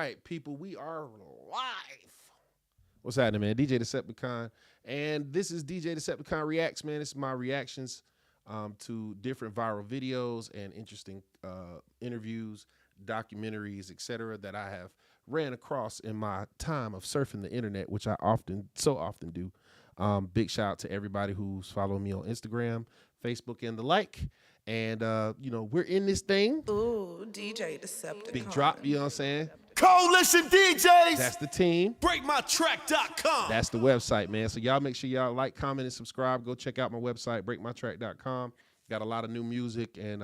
right, people, we are live. What's happening, man? DJ Deceptacon, and this is DJ Deceptacon Reacts, man. This is my reactions to different viral videos and interesting interviews, documentaries, etc. that I have ran across in my time of surfing the internet, which I so often do. Big shout out to everybody who's following me on Instagram, Facebook, and the like. And, you know, we're in this thing. Ooh, DJ Deceptacon. Big drop, you know what I'm saying? Coalition DJs. That's the team. Breakmytrack.com. That's the website, man. So y'all make sure y'all like, comment, and subscribe. Go check out my website, breakmytrack.com. Got a lot of new music and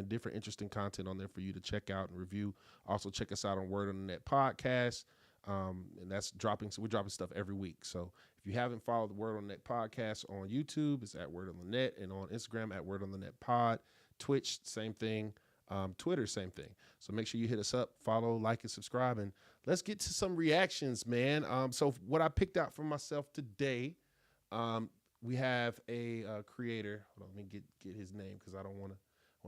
different interesting content on there for you to check out and review. Also, check us out on Word on the Net podcast. And that's dropping. So we're dropping stuff every week. So if you haven't followed the Word on the Net podcast on YouTube, it's at Word on the Net, and on Instagram at Word on the Net Pod. Twitch, same thing. Twitter, same thing. So make sure you hit us up, follow, like, and subscribe, and let's get to some reactions, man. So what I picked out for myself today, we have a creator. Hold on, let me get his name because I don't want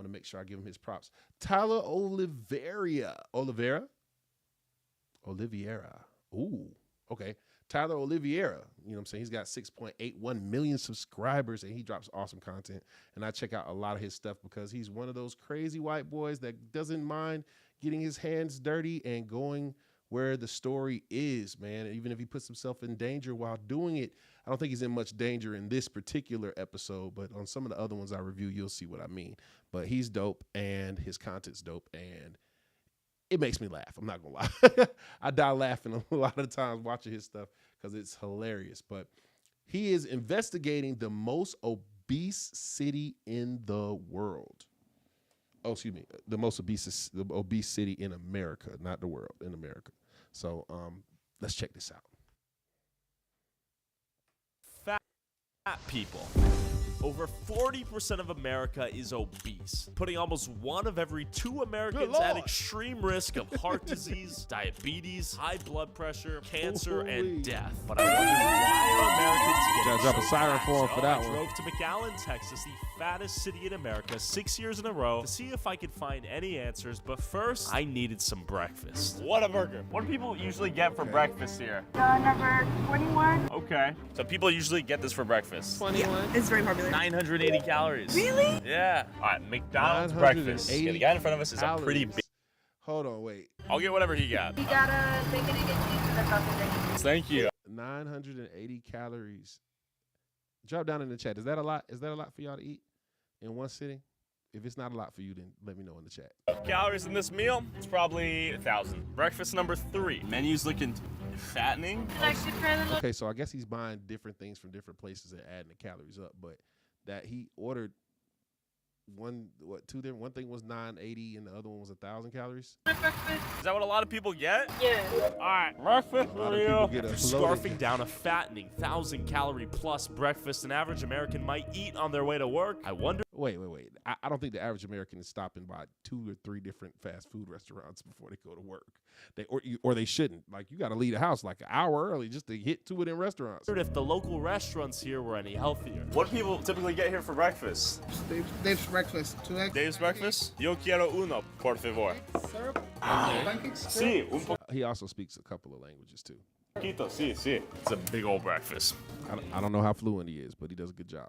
to make sure I give him his props. Tyler Oliveira. Ooh, okay. Tyler Oliveira, you know what I'm saying? He's got 6.81 million subscribers, and he drops awesome content. And I check out a lot of his stuff because he's one of those crazy white boys that doesn't mind getting his hands dirty and going where the story is, man. Even if he puts himself in danger while doing it, I don't think he's in much danger in this particular episode, but on some of the other ones I review, you'll see what I mean. But he's dope, and his content's dope, and it makes me laugh. I'm not gonna lie. I die laughing a lot of the times watching his stuff because it's hilarious. But he is investigating the most obese city in the world. Oh, excuse me, the obese city in America, not the world, in America. So let's check this out. Fat people. Over 40% of America is obese, putting almost 1 of every 2 Americans at extreme risk of heart disease, diabetes, high blood pressure, cancer, and death. But I wonder why are Americans getting drop a siren for him for that one. I drove to McAllen, Texas, the fattest city in America, 6 years in a row, to see if I could find any answers. But first, I needed some breakfast. What a burger. What do people usually get for breakfast here? Number 21. Okay. So people usually get this for breakfast. 21. Yeah, it's very popular. 980 calories. Really? Yeah. All right, McDonald's breakfast. Yeah, the guy in front of us is a pretty big. Hold on, wait. I'll get whatever he got. We got a bacon, egg, and cheese and a sausage egg. Thank you. 980 calories. Drop down in the chat. Is that a lot? Is that a lot for y'all to eat in one sitting? If it's not a lot for you, then let me know in the chat. Calories in this meal, it's probably 1,000. Breakfast number 3. Menu's looking fattening. Okay, so I guess he's buying different things from different places and adding the calories up, but that he ordered two different. One thing was 980 and the other one was 1,000 calories. Is that what a lot of people get? Yeah. All right, breakfast for you. After scarfing down a fattening 1,000-calorie plus breakfast an average American might eat on their way to work, I wonder. Wait. I don't think the average American is stopping by 2 or 3 different fast food restaurants before they go to work. Or they shouldn't. Like, you got to leave the house like an hour early just to hit 2 of them restaurants. If the local restaurants here were any healthier. What do people typically get here for breakfast? Dave's breakfast. 2 eggs. Dave's breakfast? Yo quiero uno, por favor. Syrup. Pancakes. Sí, un He also speaks a couple of languages too. poquito, sí. It's a big old breakfast. I don't know how fluent he is, but he does a good job.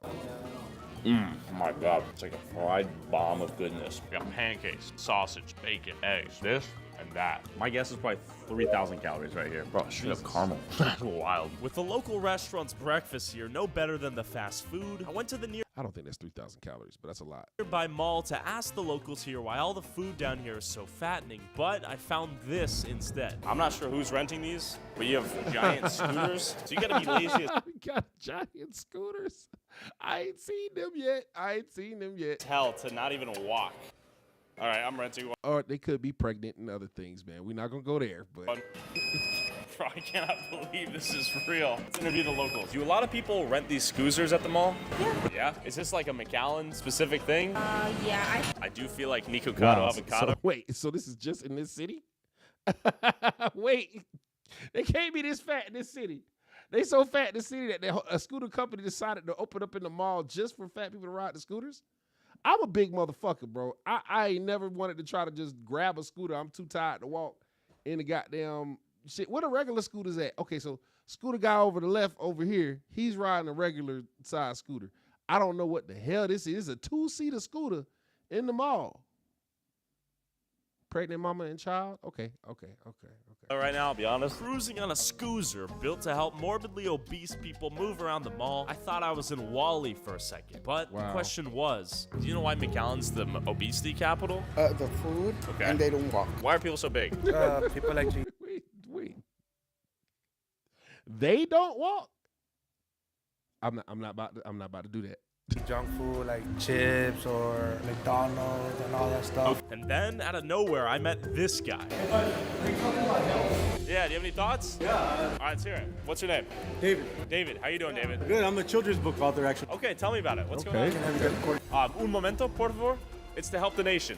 Oh my God, it's like a fried bomb of goodness. We got pancakes, sausage, bacon, eggs, this and that. My guess is probably 3,000 calories right here. Bro, straight up caramel. That's wild. With the local restaurant's breakfast here no better than the fast food, I went to the I don't think that's 3,000 calories, but that's a lot. nearby mall to ask the locals here why all the food down here is so fattening, but I found this instead. I'm not sure who's renting these, but you have giant scooters, so you gotta be lazy as We got giant scooters. I ain't seen them yet. hell to not even walk. All right, I'm renting one. Or they could be pregnant and other things, man. We're not going to go there, but Bro, I cannot believe this is real. Let's interview the locals. Do a lot of people rent these scooters at the mall? Yeah. Yeah? Is this like a McAllen specific thing? Yeah. I do feel like Nikocado avocado. So, wait, so this is just in this city? Wait, they can't be this fat in this city. They so fat in this city that a scooter company decided to open up in the mall just for fat people to ride the scooters? I'm a big motherfucker, bro. I ain't never wanted to try to just grab a scooter. I'm too tired to walk. in the goddamn shit. Where the regular scooters at? Okay, so scooter guy over the left over here, he's riding a regular size scooter. I don't know what the hell this is. It's a 2-seater scooter in the mall. Pregnant mama and child? Okay. Right now, I'll be honest. Cruising on a scooter built to help morbidly obese people move around the mall, I thought I was in Wall-E for a second. But the question was, do you know why McAllen's the obesity capital? The food, and they don't walk. Why are people so big? People like to Wait. They don't walk. I'm not about to do that. Junk food like chips or McDonald's and all that stuff. And then, out of nowhere, I met this guy. Yeah, do you have any thoughts? Yeah. All right, let's hear it. What's your name? David. David, how you doing, David? Good, I'm a children's book author, actually. Okay, tell me about it. What's going on? Un momento, por favor. It's to help the nation.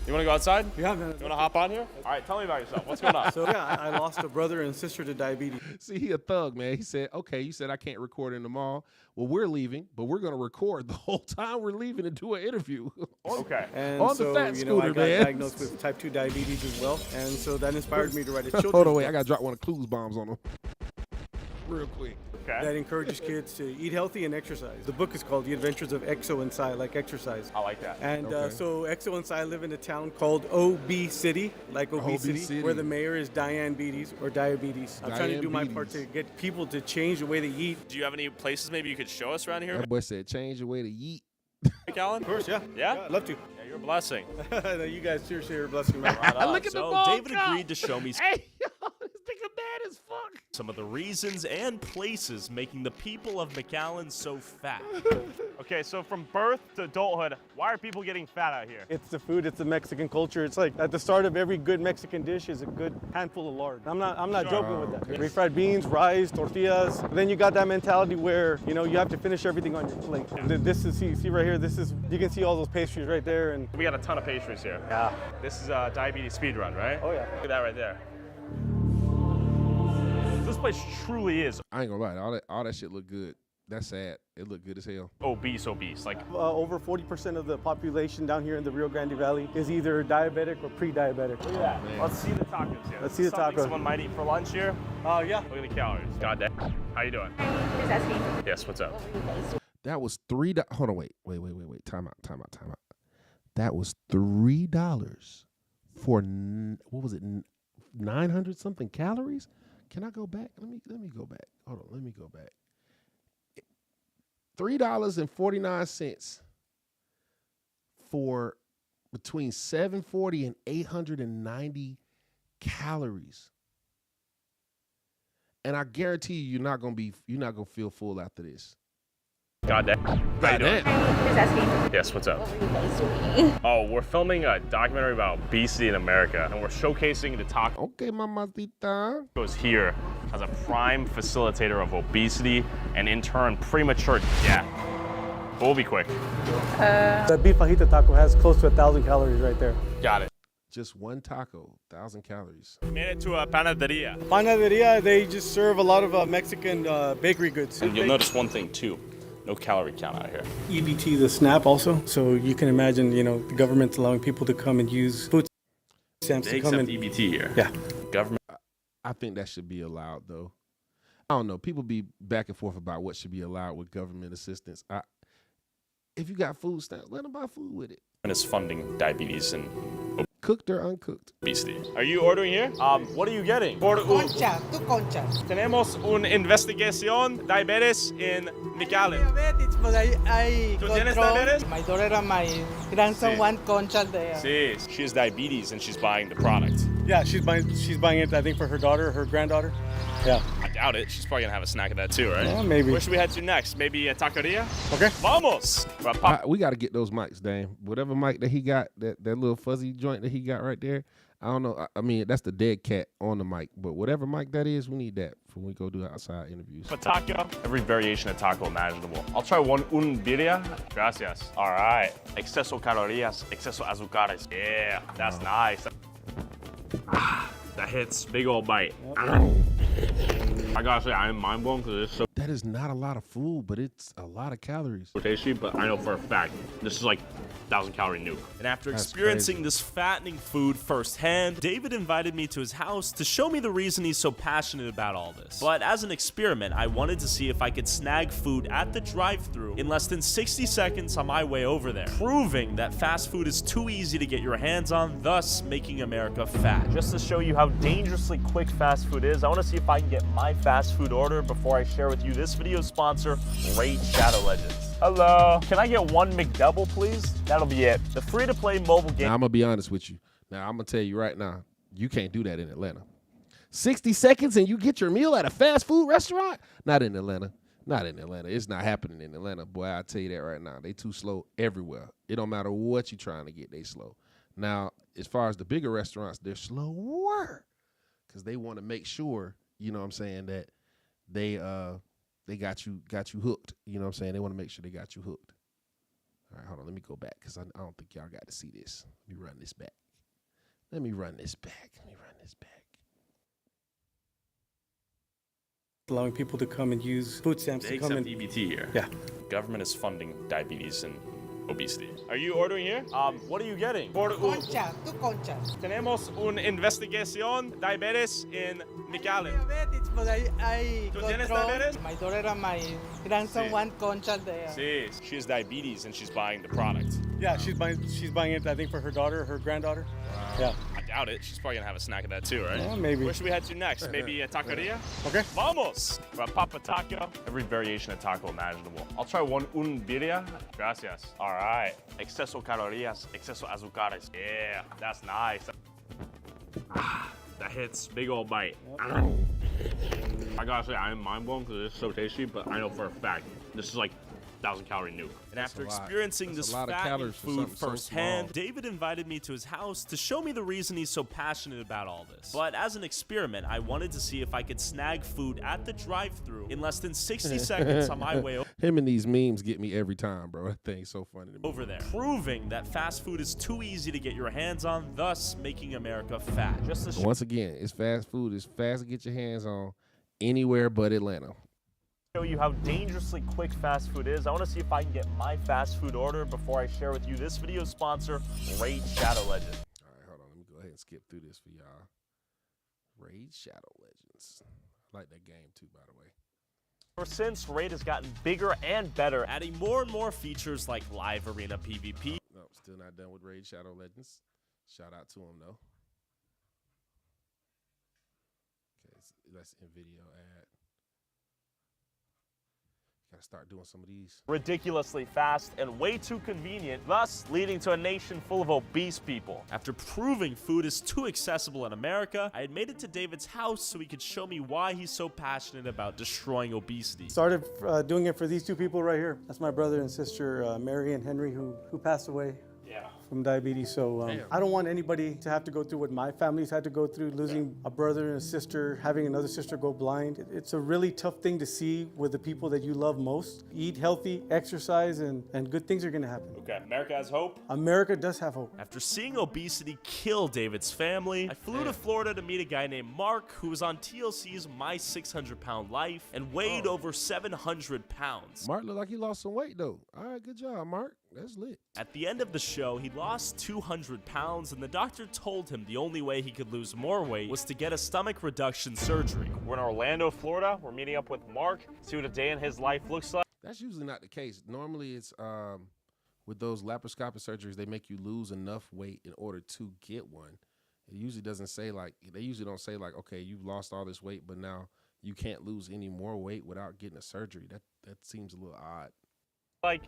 You want to go outside? Yeah, man. You want to hop on here? All right, tell me about yourself. What's going on? So, yeah, I lost a brother and sister to diabetes. See, he a thug, man. He said, okay, you said I can't record in the mall. Well, we're leaving, but we're going to record the whole time we're leaving and do an interview. Okay. And On so, the fat you know, I scooter, got man. diagnosed with type 2 diabetes as well. And so that inspired me to write a children's Hold on, wait. book I got to drop one of Clues bombs on him real quick. Okay. that encourages kids to eat healthy and exercise. The book is called The Adventures of Exo and Psy, like exercise. I like that. And Okay. so Exo and Psy live in a town called OB City, like obesity, City. where the mayor is diabetes or diabetes. I'm trying to do my part Diabetes. to get people to change the way they eat. Do you have any places maybe you could show us around here, That boy said, change your way to yeet. McAllen? Of course, yeah. Yeah? I'd love to. Yeah, you're a blessing. No, you guys seriously are blessing me. Right on. Look at the So ball David count. agreed to show me Hey, yo, this nigga mad as fuck. some of the reasons and places making the people of McAllen so fat. Okay, so from birth to adulthood, why are people getting fat out here? It's the food, it's the Mexican culture. It's like at the start of every good Mexican dish is a good handful of lard. I'm not joking with that. okay. Refried beans, rice, tortillas. But then you got that mentality where, you know, you have to finish everything on your plate. This is, see right here, this is, you can see all those pastries right there. And We got a ton of pastries here. yeah. This is a diabetes speed run, right? Oh yeah. Look at that right there. This place truly is I ain't gonna lie, all that shit look good. That's sad. It looked good as hell. obese. Like, Over 40% of the population down here in the Rio Grande Valley is either diabetic or pre-diabetic. look at that. Let's see the tacos here. Let's see the Something tacos. someone might eat for lunch here. Yeah. Look at the calories. God damn. How you doing? Just asking. Yes, what's up? That was $3. Hold on, wait. Time out. That was $3 for what was it? 900 something calories. Can I go back? Let me go back. Hold on, let me go back. $3.49 for between 740 and 890 calories. And I guarantee you're not gonna feel full after this. God damn. How you doing? Just asking. Yes, what's up? What were you guys doing? Oh, we're filming a documentary about obesity in America, and we're showcasing the tacos Okay, mamacita. here as a prime facilitator of obesity and in turn premature death. But we'll be quick. The beef fajita taco has close to 1,000 calories right there. Got it. Just one taco, 1,000 calories. Made it to a panaderia. Panaderia, they just serve a lot of Mexican bakery goods. And you'll notice one thing too. No calorie count out here. EBT, the SNAP also. So you can imagine, you know, the government's allowing people to come and use food stamps They to come accept in. EBT here. Yeah. Government. I think that should be allowed, though. I don't know. People be back and forth about what should be allowed with government assistance. If you got food stamps, let them buy food with it. Is funding diabetes and Cooked or uncooked. obesity. Are you ordering here? What are you getting? Concha, two conchas. Tenemos una investigación diabetes in McAllen. Diabetes, but I ¿Tú tienes control. diabetes? My daughter and my grandson Sí. want concha there. Sí. She has diabetes and she's buying the product. Yeah, she's buying it, I think, for her daughter, her granddaughter. Yeah. I doubt it. She's probably gonna have a snack of that too, right? Yeah, maybe. Where should we head to next? Maybe a taqueria? Okay. Vamos! We got to get those mics, Dame. Whatever mic that he got, that little fuzzy joint that he got right there. I don't know. I mean, that's the dead cat on the mic. But whatever mic that is, we need that when we go do outside interviews. A taco. Every variation of taco imaginable. I'll try un birria. Gracias. All right. Exceso calorías, exceso azúcares. Yeah, that's nice. That hits. Big old bite. I gotta say, I am mind blown because it's so That is not a lot of food, but it's a lot of calories. tasty, but I know for a fact this is like 1,000-calorie nuke. And after That's experiencing crazy. this fattening food firsthand, David invited me to his house to show me the reason he's so passionate about all this. But as an experiment, I wanted to see if I could snag food at the drive-thru in less than 60 seconds on my way over there, proving that fast food is too easy to get your hands on, thus making America fat. Just to show you how dangerously quick fast food is, I want to see if I can get my fast food order before I share with you this video's sponsor, Raid Shadow Legends. Hello, can I get one McDouble, please? That'll be it. The free-to-play mobile game. Now, I'm gonna be honest with you. Now, I'm gonna tell you right now, you can't do that in Atlanta. 60 seconds and you get your meal at a fast food restaurant? Not in Atlanta. Not in Atlanta. It's not happening in Atlanta. Boy, I'll tell you that right now. They too slow everywhere. It don't matter what you're trying to get, they slow. Now, as far as the bigger restaurants, they're slower because they want to make sure, you know what I'm saying, that they got you hooked. You know what I'm saying? They want to make sure they got you hooked. All right, hold on. Let me go back because I don't think y'all got to see this. Let me run this back. Let me run this back. Allowing people to come and use food stamps They to come accept in. EBT here. Yeah. Government is funding diabetes and obesity. Are you ordering here? What are you getting? Concha, two conchas. Tenemos una investigación diabetes in McAllen. Diabetes, but I ¿Tú tienes control. diabetes? My daughter and my grandson Sí. want concha there. Sí. She has diabetes and she's buying the product. Yeah, she's buying it, I think, for her daughter, her granddaughter. Yeah. I doubt it. She's probably gonna have a snack of that too, right? Yeah, maybe. Where should we head to next? Maybe a taqueria? Okay. Vamos! For a Papa Taco. Every variation of taco imaginable. I'll try one un birria. Gracias. All right. Exceso calorías, exceso azúcares. Yeah, that's nice. Ah, that hits. Big old bite. I gotta say, I am mind blown because it's so tasty, but I know for a fact this is like 1,000-calorie nuke. And after a lot. experiencing That's this a lot of fattening calories for food something so firsthand, small. David invited me to his house to show me the reason he's so passionate about all this. But as an experiment, I wanted to see if I could snag food at the drive-thru in less than 60 seconds on my way Him and these memes get me every time, bro. That thing's so funny to me. over there, proving that fast food is too easy to get your hands on, thus making America fat. Just to Once again, it's fast food. It's fast to get your hands on anywhere but Atlanta. show you how dangerously quick fast food is, I want to see if I can get my fast food order before I share with you this video's sponsor, Raid Shadow Legends. All right, hold on. Let me go ahead and skip through this for y'all. Raid Shadow Legends. I like that game too, by the way. Ever since, Raid has gotten bigger and better, adding more and more features like live arena PvP. No, still not done with Raid Shadow Legends. Shout out to him though. Okay, that's in video ad. Gotta start doing some of these. Ridiculously fast and way too convenient, thus leading to a nation full of obese people. After proving food is too accessible in America, I had made it to David's house so he could show me why he's so passionate about destroying obesity. Started doing it for these two people right here. That's my brother and sister, Mary and Henry, who passed away. Yeah. From diabetes, so I don't want anybody to have to go through what my family's had to go through, losing a brother and a sister, having another sister go blind. It's a really tough thing to see with the people that you love most. Eat healthy, exercise, and good things are gonna happen. Okay, America has hope. America does have hope. After seeing obesity kill David's family, I flew to Florida to meet a guy named Mark who was on TLC's My 600-Pound Life and weighed over 700 pounds. Mark looked like he lost some weight though. All right, good job, Mark. That's lit. At the end of the show, he lost 200 pounds, and the doctor told him the only way he could lose more weight was to get a stomach reduction surgery. We're in Orlando, Florida. We're meeting up with Mark, see what a day in his life looks like. That's usually not the case. Normally it's with those laparoscopic surgeries, they make you lose enough weight in order to get one. It usually doesn't say they usually don't say okay, you've lost all this weight, but now you can't lose any more weight without getting a surgery. That seems a little odd.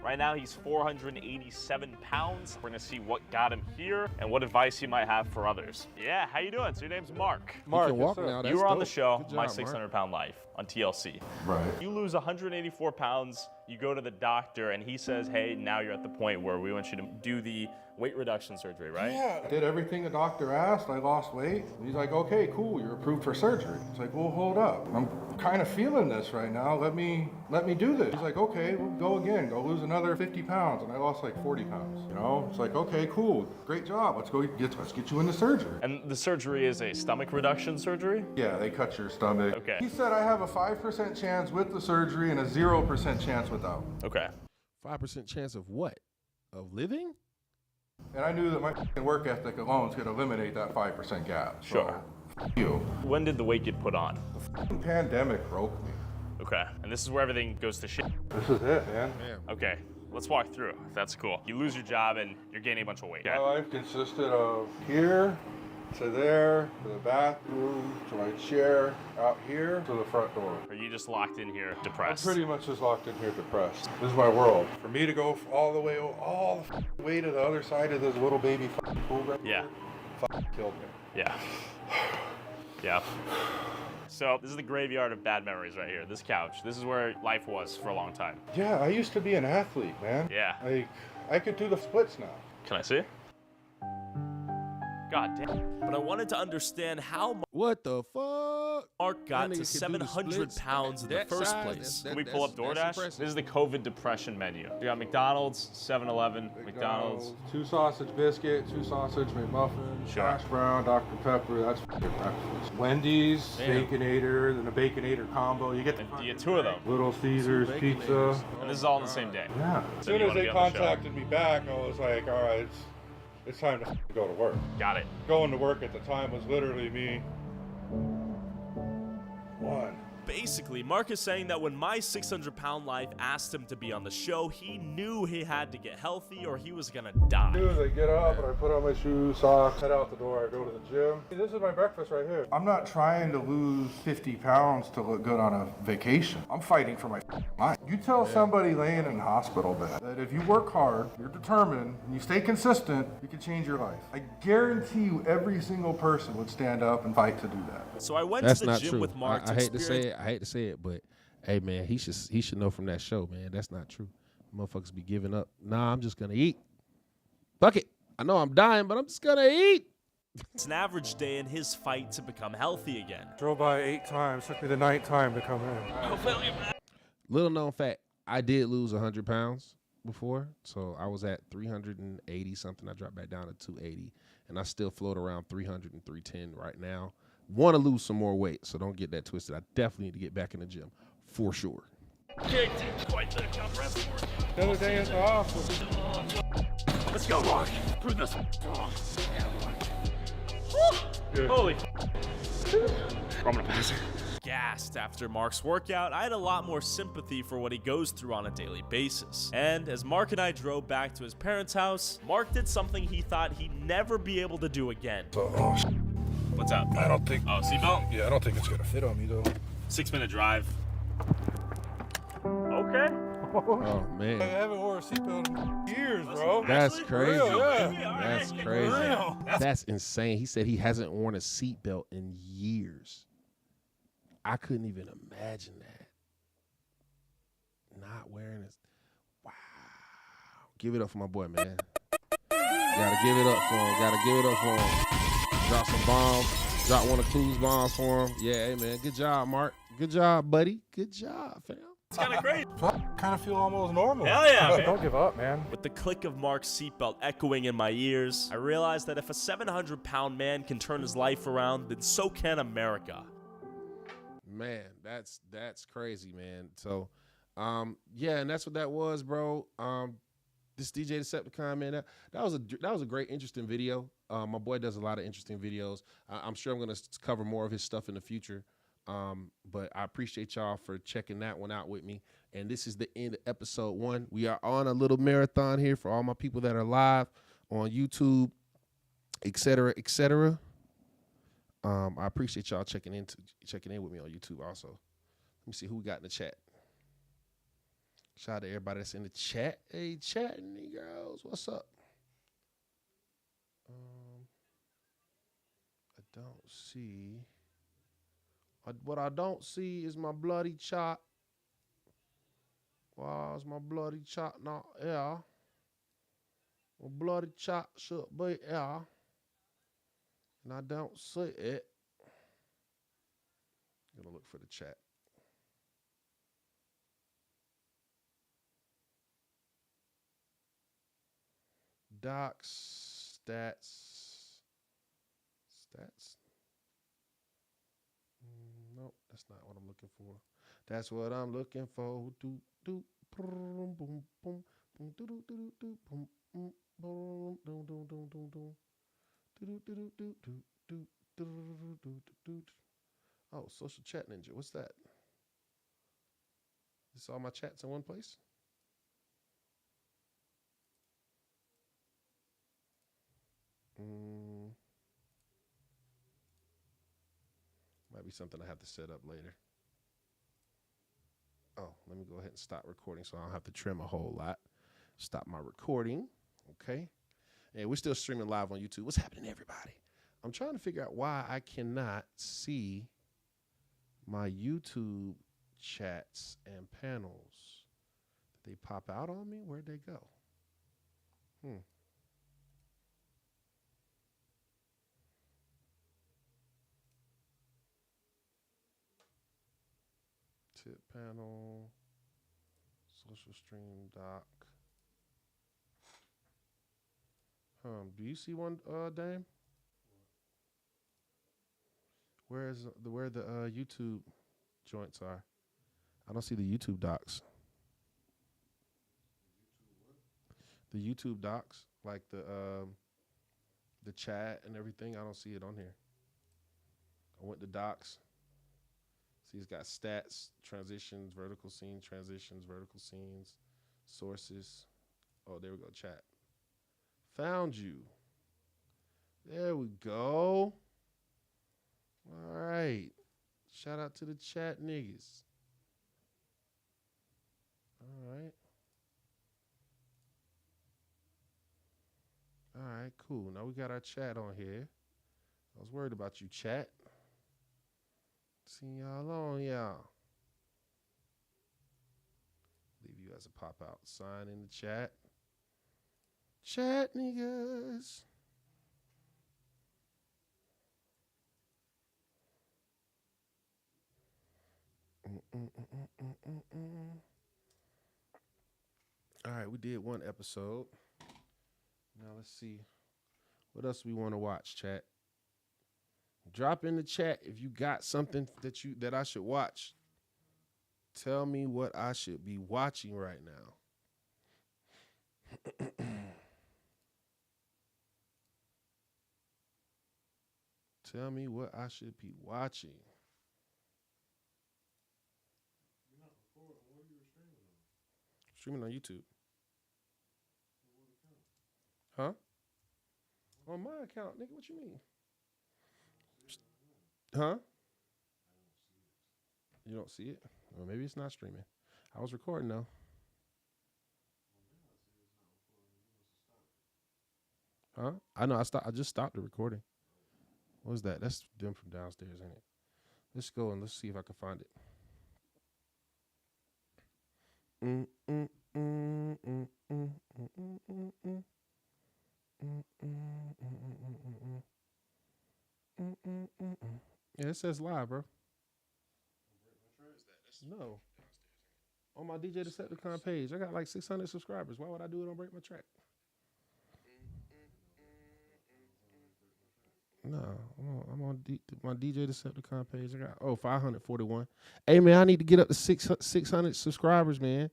Right now, he's 487 pounds. We're gonna see what got him here and what advice he might have for others. Yeah, how you doing? So your name's Mark. Mark, you can walk now. That's You were on the dope. show, Good job, My Mark. 600-Pound Life on TLC. Right. You lose 184 pounds, you go to the doctor, and he says, hey, now you're at the point where we want you to do the weight reduction surgery, right? Yeah, I did everything the doctor asked. I lost weight. He's like, okay, cool, you're approved for surgery. It's like, well, hold up. I'm kind of feeling this right now. Let me do this. He's like, okay, we'll go again. Go lose another 50 pounds. And I lost like 40 pounds. You know, it's like, okay, cool, great job. Let's get you into surgery. And the surgery is a stomach reduction surgery? Yeah, they cut your stomach. Okay. He said I have a 5% chance with the surgery and a 0% chance without. Okay. 5% chance of what? Of living? And I knew that my work ethic alone is going to eliminate that 5% gap. So, Sure. you. When did the weight get put on? The pandemic broke me. Okay. And this is where everything goes to shit. This is it, man. Okay. Let's walk through. That's cool. You lose your job and you're gaining a bunch of weight. My life consisted of here to there, to the bathroom, to my chair, out here, to the front door. Are you just locked in here, I'm depressed? pretty much just locked in here depressed. This is my world. For me to go all the way to the other side of this little baby pool right Yeah. here, killed me. Yeah. Yeah. So this is the graveyard of bad memories right here. This couch. This is where life was for a long time. Yeah, I used to be an athlete, man. Yeah. I could do the splits now. Can I see? God damn. But I wanted to understand how What the fuck? Mark got That to nigga can do the 700 splits pounds in the that first size. place. Can we pull up That's DoorDash? impressive. This is the COVID depression menu. We got McDonald's, 7-Eleven, McDonald's. 2 sausage biscuit, 2 sausage McMuffin, Sure. hash brown, Dr. Pepper. That's breakfast. Wendy's, Damn. Baconator, and the Baconator combo. You get And you get 2 of them. Little Caesars Two pizza. Baconators. And this is all in the same day. Yeah. So As soon you as wanna they be on the show. contacted me back, I was like, all right, it's time to go to work. Got it. Going to work at the time was literally me. One. Basically, Mark is saying that when my 600-pound life asked him to be on the show, he knew he had to get healthy or he was gonna die. As I get up and I put on my shoes, socks, head out the door, I go to the gym. This is my breakfast right here. I'm not trying to lose 50 pounds to look good on a vacation. I'm fighting for my life. You tell somebody laying in a hospital bed that if you work hard, you're determined, and you stay consistent, you can change your life. I guarantee you every single person would stand up and fight to do that. So I went That's to the not gym true. with Mark I hate to experience- say it. I hate to say it, but hey, man, he should know from that show, man. That's not true. Motherfuckers be giving up. Nah, I'm just gonna eat. Fuck it. I know I'm dying, but I'm just gonna eat. It's an average day in his fight to become healthy again. Drove by 8 times, took me the 9th time to come in. Little known fact, I did lose 100 pounds before, so I was at 380 something. I dropped back down to 280, and I still float around 300 and 310 right now. Want to lose some more weight, so don't get that twisted. I definitely need to get back in the gym for sure. The other day at the office. Let's go, Mark. Prove this. Holy. I'm gonna pass it. Gassed after Mark's workout, I had a lot more sympathy for what he goes through on a daily basis. And as Mark and I drove back to his parents' house, Mark did something he thought he'd never be able to do again. What's up? I don't think. Oh, seatbelt? Yeah, I don't think it's gonna fit on me though. 6-minute drive. Okay. Oh man, haven't worn a seatbelt in years, bro. that's crazy. real, yeah. That's crazy. That's insane. He said he hasn't worn a seatbelt in years. I couldn't even imagine that. Not wearing it. Wow. Give it up for my boy, man. Gotta give it up for him. Gotta give it up for him. Drop some bombs. Drop one of Clue's bombs for him. Yeah, hey, man. Good job, Mark. Good job, buddy. Good job, fam. It's kind of great. Kind of feel almost normal. Hell yeah, man. Don't give up, man. With the click of Mark's seatbelt echoing in my ears, I realized that if a 700-pound man can turn his life around, then so can America. Man, that's crazy, man. So, yeah, and that's what that was, bro. This DJ Deceptacon, man, that was a great, interesting video. My boy does a lot of interesting videos. I'm sure I'm gonna cover more of his stuff in the future. But I appreciate y'all for checking that one out with me. And this is the end of episode 1. We are on a little marathon here for all my people that are live on YouTube, etc., etc. I appreciate y'all checking in with me on YouTube also. Let me see who we got in the chat. Shout out to everybody that's in the chat. Hey, chatting girls, what's up? I don't see. What I don't see is my bloody chop. Why is my bloody chop not here? My bloody chop should be here. And I don't see it. I'm gonna look for the chat. Docs, stats. Nope, that's not what I'm looking for. That's what I'm looking for. Do, boom, boom, boom, Oh, social chat ninja. What's that? Is all my chats in one place? Might be something I have to set up later. Oh, let me go ahead and stop recording so I don't have to trim a whole lot. Stop my recording. Okay. And we're still streaming live on YouTube. What's happening, everybody? I'm trying to figure out why I cannot see my YouTube chats and panels. Did they pop out on me? Where'd they go? Tip panel, social stream doc. Do you see one, Dame? Where the YouTube joints are? I don't see the YouTube docs. The YouTube docs, like the chat and everything. I don't see it on here. I went to docs. See, it's got stats, transitions, vertical scene, transitions, vertical scenes, sources. Oh, there we go. Chat. Found you. There we go. All right. Shout out to the chat niggas. All right. All right, cool. Now we got our chat on here. I was worried about you, chat. See y'all on, y'all. Leave you as a pop-out sign in the chat. Chat niggas. All right, we did one episode. Now let's see what else we want to watch, chat. Drop in the chat if you got something that I should watch. Tell me what I should be watching right now. Tell me what I should be watching. You're not recording. What are you streaming on? Streaming on YouTube. Huh? On my account, nigga, what you mean? Huh? You don't see it? Well, maybe it's not streaming. I was recording though. Huh? I know. I just stopped the recording. What was that? That's them from downstairs, ain't it? Let's go and let's see if I can find it. Yeah, it says live, bro. No. On my DJ Deceptacon page, I got like 600 subscribers. Why would I do it on Breakmytrack? No, I'm on my DJ Deceptacon page. I got 541. Hey man, I need to get up to 600 subscribers, man.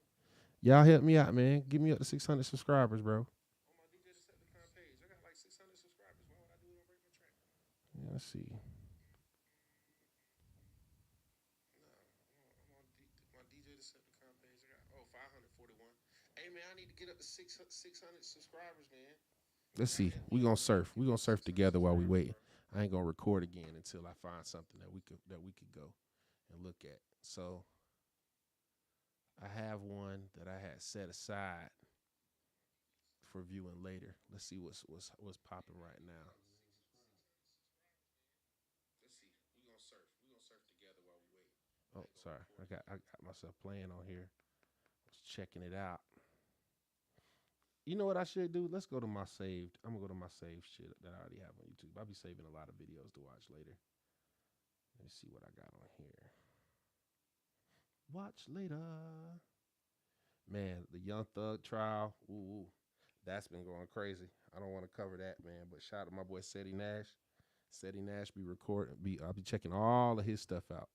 Y'all help me out, man. Give me up to 600 subscribers, bro. On my DJ Deceptacon page, I got like 600 subscribers. Why would I do it on Breakmytrack? Yeah, let's see. My DJ Deceptacon page, I got 541. Hey man, I need to get up to 600 subscribers, man. Let's see. We gonna surf. We gonna surf together while we wait. I ain't gonna record again until I find something that we could go and look at. So I have one that I had set aside for viewing later. Let's see what's popping right now. Let's see. We gonna surf. We gonna surf together while we wait. Oh, sorry. I got myself playing on here. I was checking it out. You know what I should do? Let's go to my saved. I'm gonna go to my saved shit that I already have on YouTube. I'll be saving a lot of videos to watch later. Let me see what I got on here. Watch later. Man, the Young Thug trial. Ooh, that's been going crazy. I don't want to cover that, man. But shout out to my boy Seti Nash. Seti Nash I'll be checking all of his stuff out.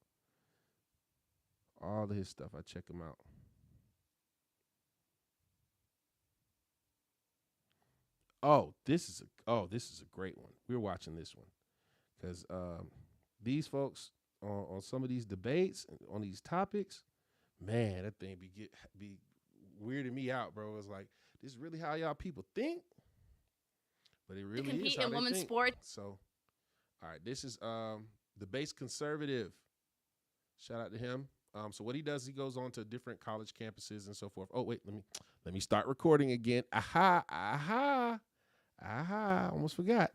All of his stuff. I check him out. Oh, this is a great one. We're watching this one because these folks on some of these debates on these topics, man, that thing be weirding me out, bro. It's like, this is really how y'all people think, but it really is how they think. So, all right, this is the base conservative. Shout out to him. So what he does, he goes on to different college campuses and so forth. Oh wait, let me start recording again. Aha! Almost forgot.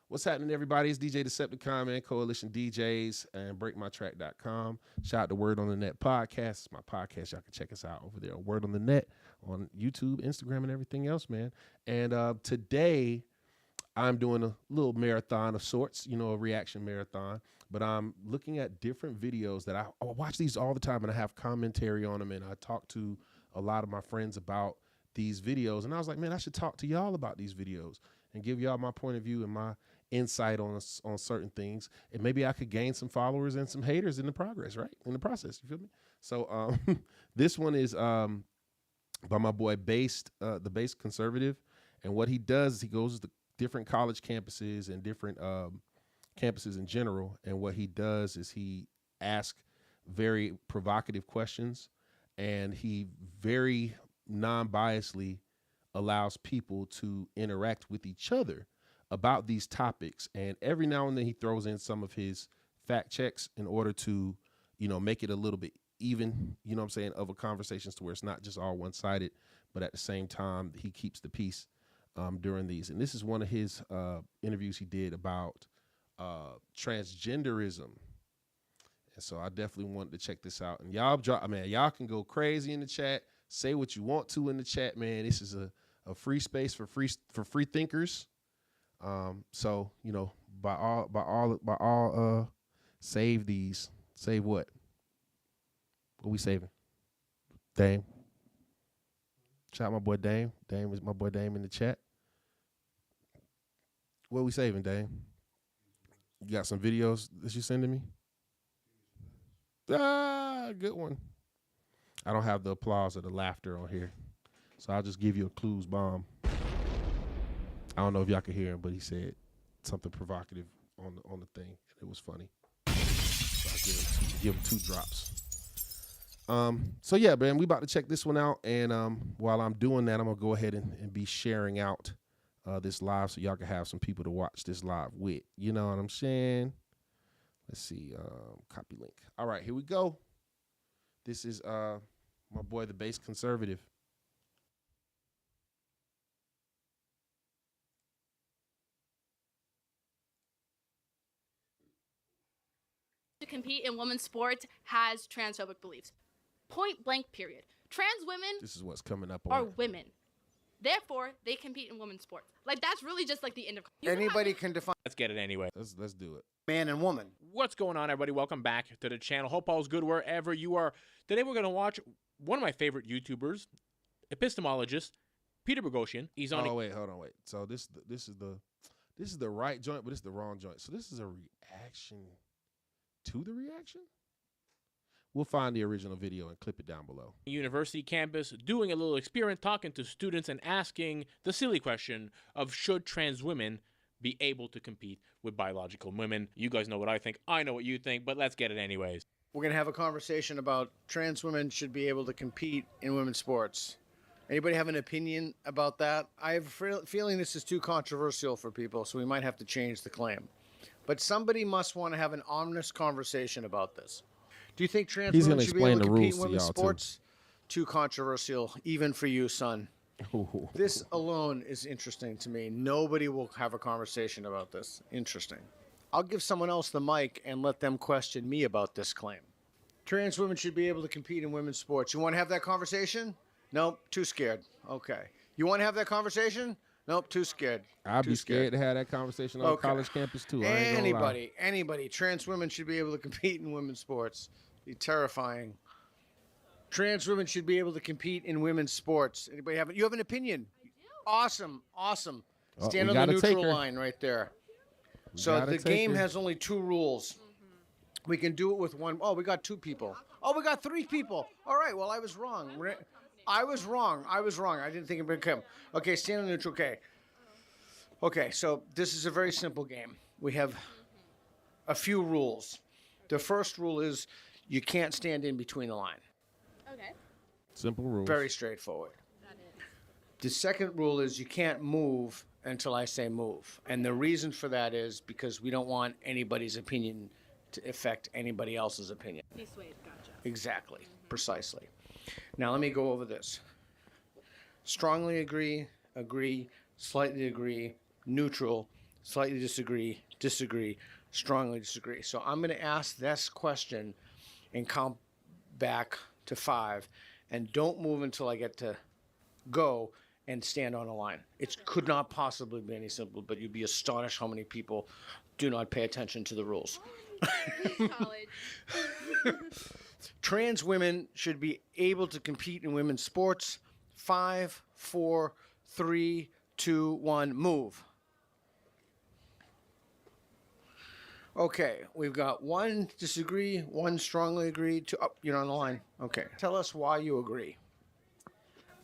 What's happening, everybody? It's DJ Deceptacon, man, Coalition DJs, and Breakmytrack.com. Shout out to Word on the Net podcast. It's my podcast. Y'all can check us out over there. Word on the Net on YouTube, Instagram, and everything else, man. And today, I'm doing a little marathon of sorts, a reaction marathon. But I'm looking at different videos that I watch these all the time, and I have commentary on them, and I talk to a lot of my friends about these videos. And I was like, man, I should talk to y'all about these videos and give y'all my point of view and my insight on certain things, and maybe I could gain some followers and some haters in the process. You feel me? So this one is by my boy the Base Conservative, and what he does is he goes to different college campuses and different campuses in general, and what he does is he asks very provocative questions, and he very non-biasedly allows people to interact with each other about these topics. And every now and then he throws in some of his fact checks in order to, make it a little bit even, of a conversation to where it's not just all one-sided, but at the same time, he keeps the peace during these. And this is one of his interviews he did about transgenderism. And so I definitely wanted to check this out. And y'all can go crazy in the chat. Say what you want to in the chat, man. This is a free space for free thinkers. So, by all save these. Save what? What we saving? Dame. Shout out my boy Dame. Dame is my boy Dame in the chat. What we saving, Dame? You got some videos that you sending me? Good one. I don't have the applause or the laughter on here, so I'll just give you a clues bomb. I don't know if y'all can hear him, but he said something provocative on the thing. It was funny. So I give him two drops. So yeah, man, we about to check this one out, and while I'm doing that, I'm gonna go ahead and be sharing out this live so y'all can have some people to watch this live with. You know what I'm saying? Let's see. Copy link. All right, here we go. This is my boy, the Base Conservative. To compete in women's sports has transphobic beliefs. Point blank, period. Trans women This is what's coming up are on women. Therefore, they compete in women's sports. Like, that's really just like the end of... Anybody can define. Let's get it anyway. Let's do it. Man and woman. What's going on, everybody? Welcome back to the channel. Hope all's good wherever you are. Today we're going to watch one of my favorite YouTubers, epistemologist, Peter Boghossian. He's on... Oh, wait, hold on, wait. So this is the right joint, but it's the wrong joint. So this is a reaction to the reaction? We'll find the original video and clip it down below. University campus, doing a little experiment, talking to students and asking the silly question of should trans women be able to compete with biological women. You guys know what I think. I know what you think, but let's get it anyways. We're going to have a conversation about trans women should be able to compete in women's sports. Anybody have an opinion about that? I have a feeling this is too controversial for people, so we might have to change the claim. But somebody must want to have an honest conversation about this. Do you think trans women should be able to compete in women's sports? Too controversial, even for you, son. This alone is interesting to me. Nobody will have a conversation about this. Interesting. I'll give someone else the mic and let them question me about this claim. Trans women should be able to compete in women's sports. You want to have that conversation? Nope, too scared. Okay. You want to have that conversation? Nope, too scared. I'd be scared to have that conversation on a college campus too. Anybody. Trans women should be able to compete in women's sports. Be terrifying. Trans women should be able to compete in women's sports. Anybody have it? You have an opinion? I do. Awesome. Stand on the neutral line right there. So the game has only 2 rules. We can do it with one. Oh, we got 2 people. Oh, we got 3 people. All right. Well, I was wrong. I was wrong. I didn't think it would come. Okay, stand on neutral. Okay, so this is a very simple game. We have a few rules. The first rule is you can't stand in between the line. Okay. Simple rules. Very straightforward. The second rule is you can't move until I say move. And the reason for that is because we don't want anybody's opinion to affect anybody else's opinion. Be swayed, gotcha. Exactly, precisely. Now let me go over this. Strongly agree, slightly agree, neutral, slightly disagree, strongly disagree. So I'm going to ask this question and count back to 5, and don't move until I get to go and stand on a line. It could not possibly be any simpler, but you'd be astonished how many people do not pay attention to the rules. College. Trans women should be able to compete in women's sports. 5, 4, 3, 2, 1, move. Okay, we've got 1 disagree, 1 strongly agree, 2, you're on the line. Okay, tell us why you agree.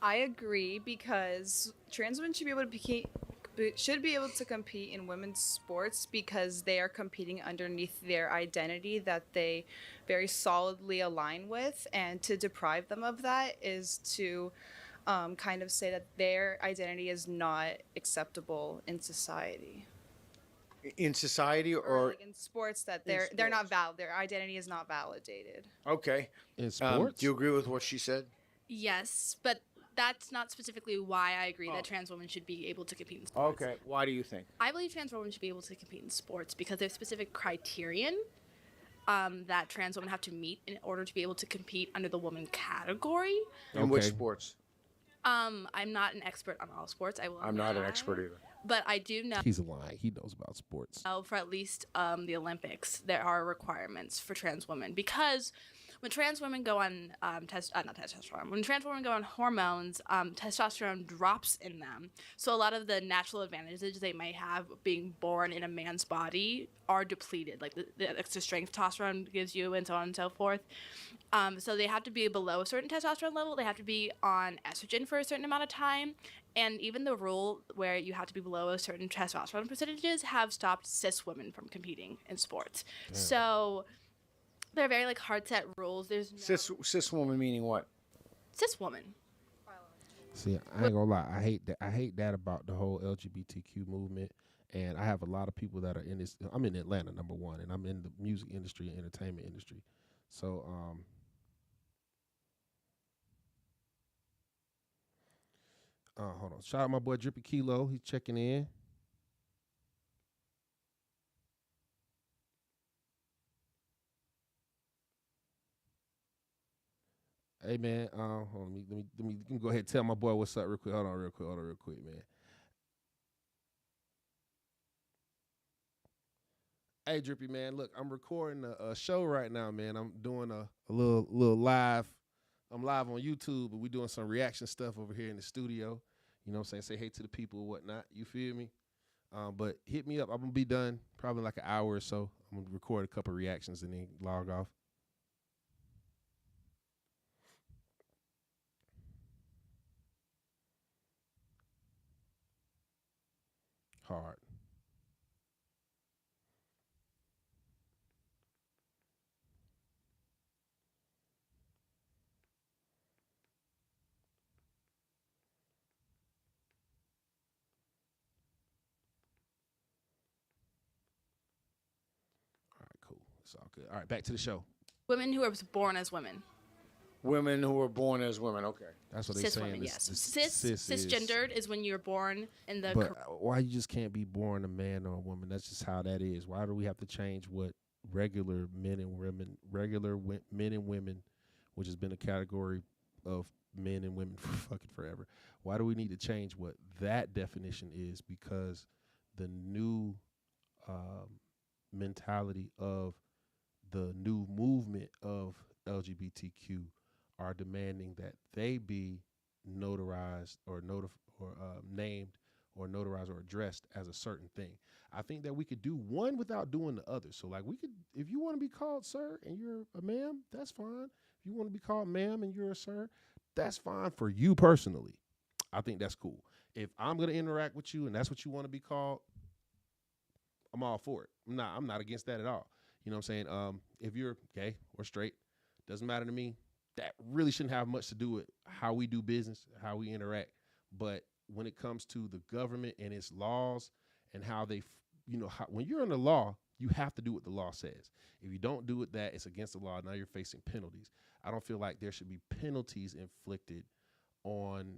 I agree because trans women should be able to compete in women's sports because they are competing underneath their identity that they very solidly align with, and to deprive them of that is to kind of say that their identity is not acceptable in society. In society or like in sports, that in they're not valid. Their identity is not validated. Okay. In sports? Do you agree with what she said? Yes, but that's not specifically why I agree that trans women should be able to compete in sports. Okay. Why do you think? I believe trans women should be able to compete in sports because there's specific criterion that trans women have to meet in order to be able to compete under the woman category. In which sports? I'm not an expert on all sports. I'm not an expert either. But I do know. He's lying. He knows about sports. For at least the Olympics, there are requirements for trans women because when trans women go on when trans women go on hormones, testosterone drops in them. So a lot of the natural advantages they might have being born in a man's body are depleted, like the extra strength testosterone gives you, and so on and so forth. So they have to be below a certain testosterone level. They have to be on estrogen for a certain amount of time. And even the rule where you have to be below a certain testosterone percentages have stopped cis women from competing in sports. Damn. So they're very hard set rules. There's no cis woman meaning what? Cis woman. See, I ain't gonna lie. I hate that about the whole LGBTQ movement. And I have a lot of people that are in this. I'm in Atlanta, number one, and I'm in the music industry and entertainment industry. So hold on. Shout out my boy Drippy Kilo. He's checking in. Hey man, hold on, let me go ahead and tell my boy what's up real quick. Hold on real quick, man. Hey Drippy man, look, I'm recording a show right now, man. I'm doing a little live. I'm live on YouTube, but we're doing some reaction stuff over here in the studio. You know what I'm saying? Say hey to the people and whatnot. You feel me? But hit me up. I'm going to be done probably like an hour or so. I'm going to record a couple reactions and then log off. Hard. It's all good. All right, back to the show. Women who are born as women. Women who were born as women. Okay. That's what they're saying. Women, yes. Cisgendered is when you're born in the. But why you just can't be born a man or a woman? That's just how that is. Why do we have to change what regular men and women, which has been a category of men and women for fucking forever? Why do we need to change what that definition is? Because the new mentality of the new movement of LGBTQ are demanding that they be notarized or named or notarized or addressed as a certain thing. I think that we could do one without doing the other. So we could, if you want to be called sir and you're a ma'am, that's fine. If you want to be called ma'am and you're a sir, that's fine for you personally. I think that's cool. If I'm gonna interact with you and that's what you want to be called, I'm all for it. I'm not against that at all. You know what I'm saying? If you're gay or straight, doesn't matter to me. That really shouldn't have much to do with how we do business, how we interact. But when it comes to the government and its laws and how they, when you're in the law, you have to do what the law says. If you don't do it, it's against the law. Now you're facing penalties. I don't feel like there should be penalties inflicted on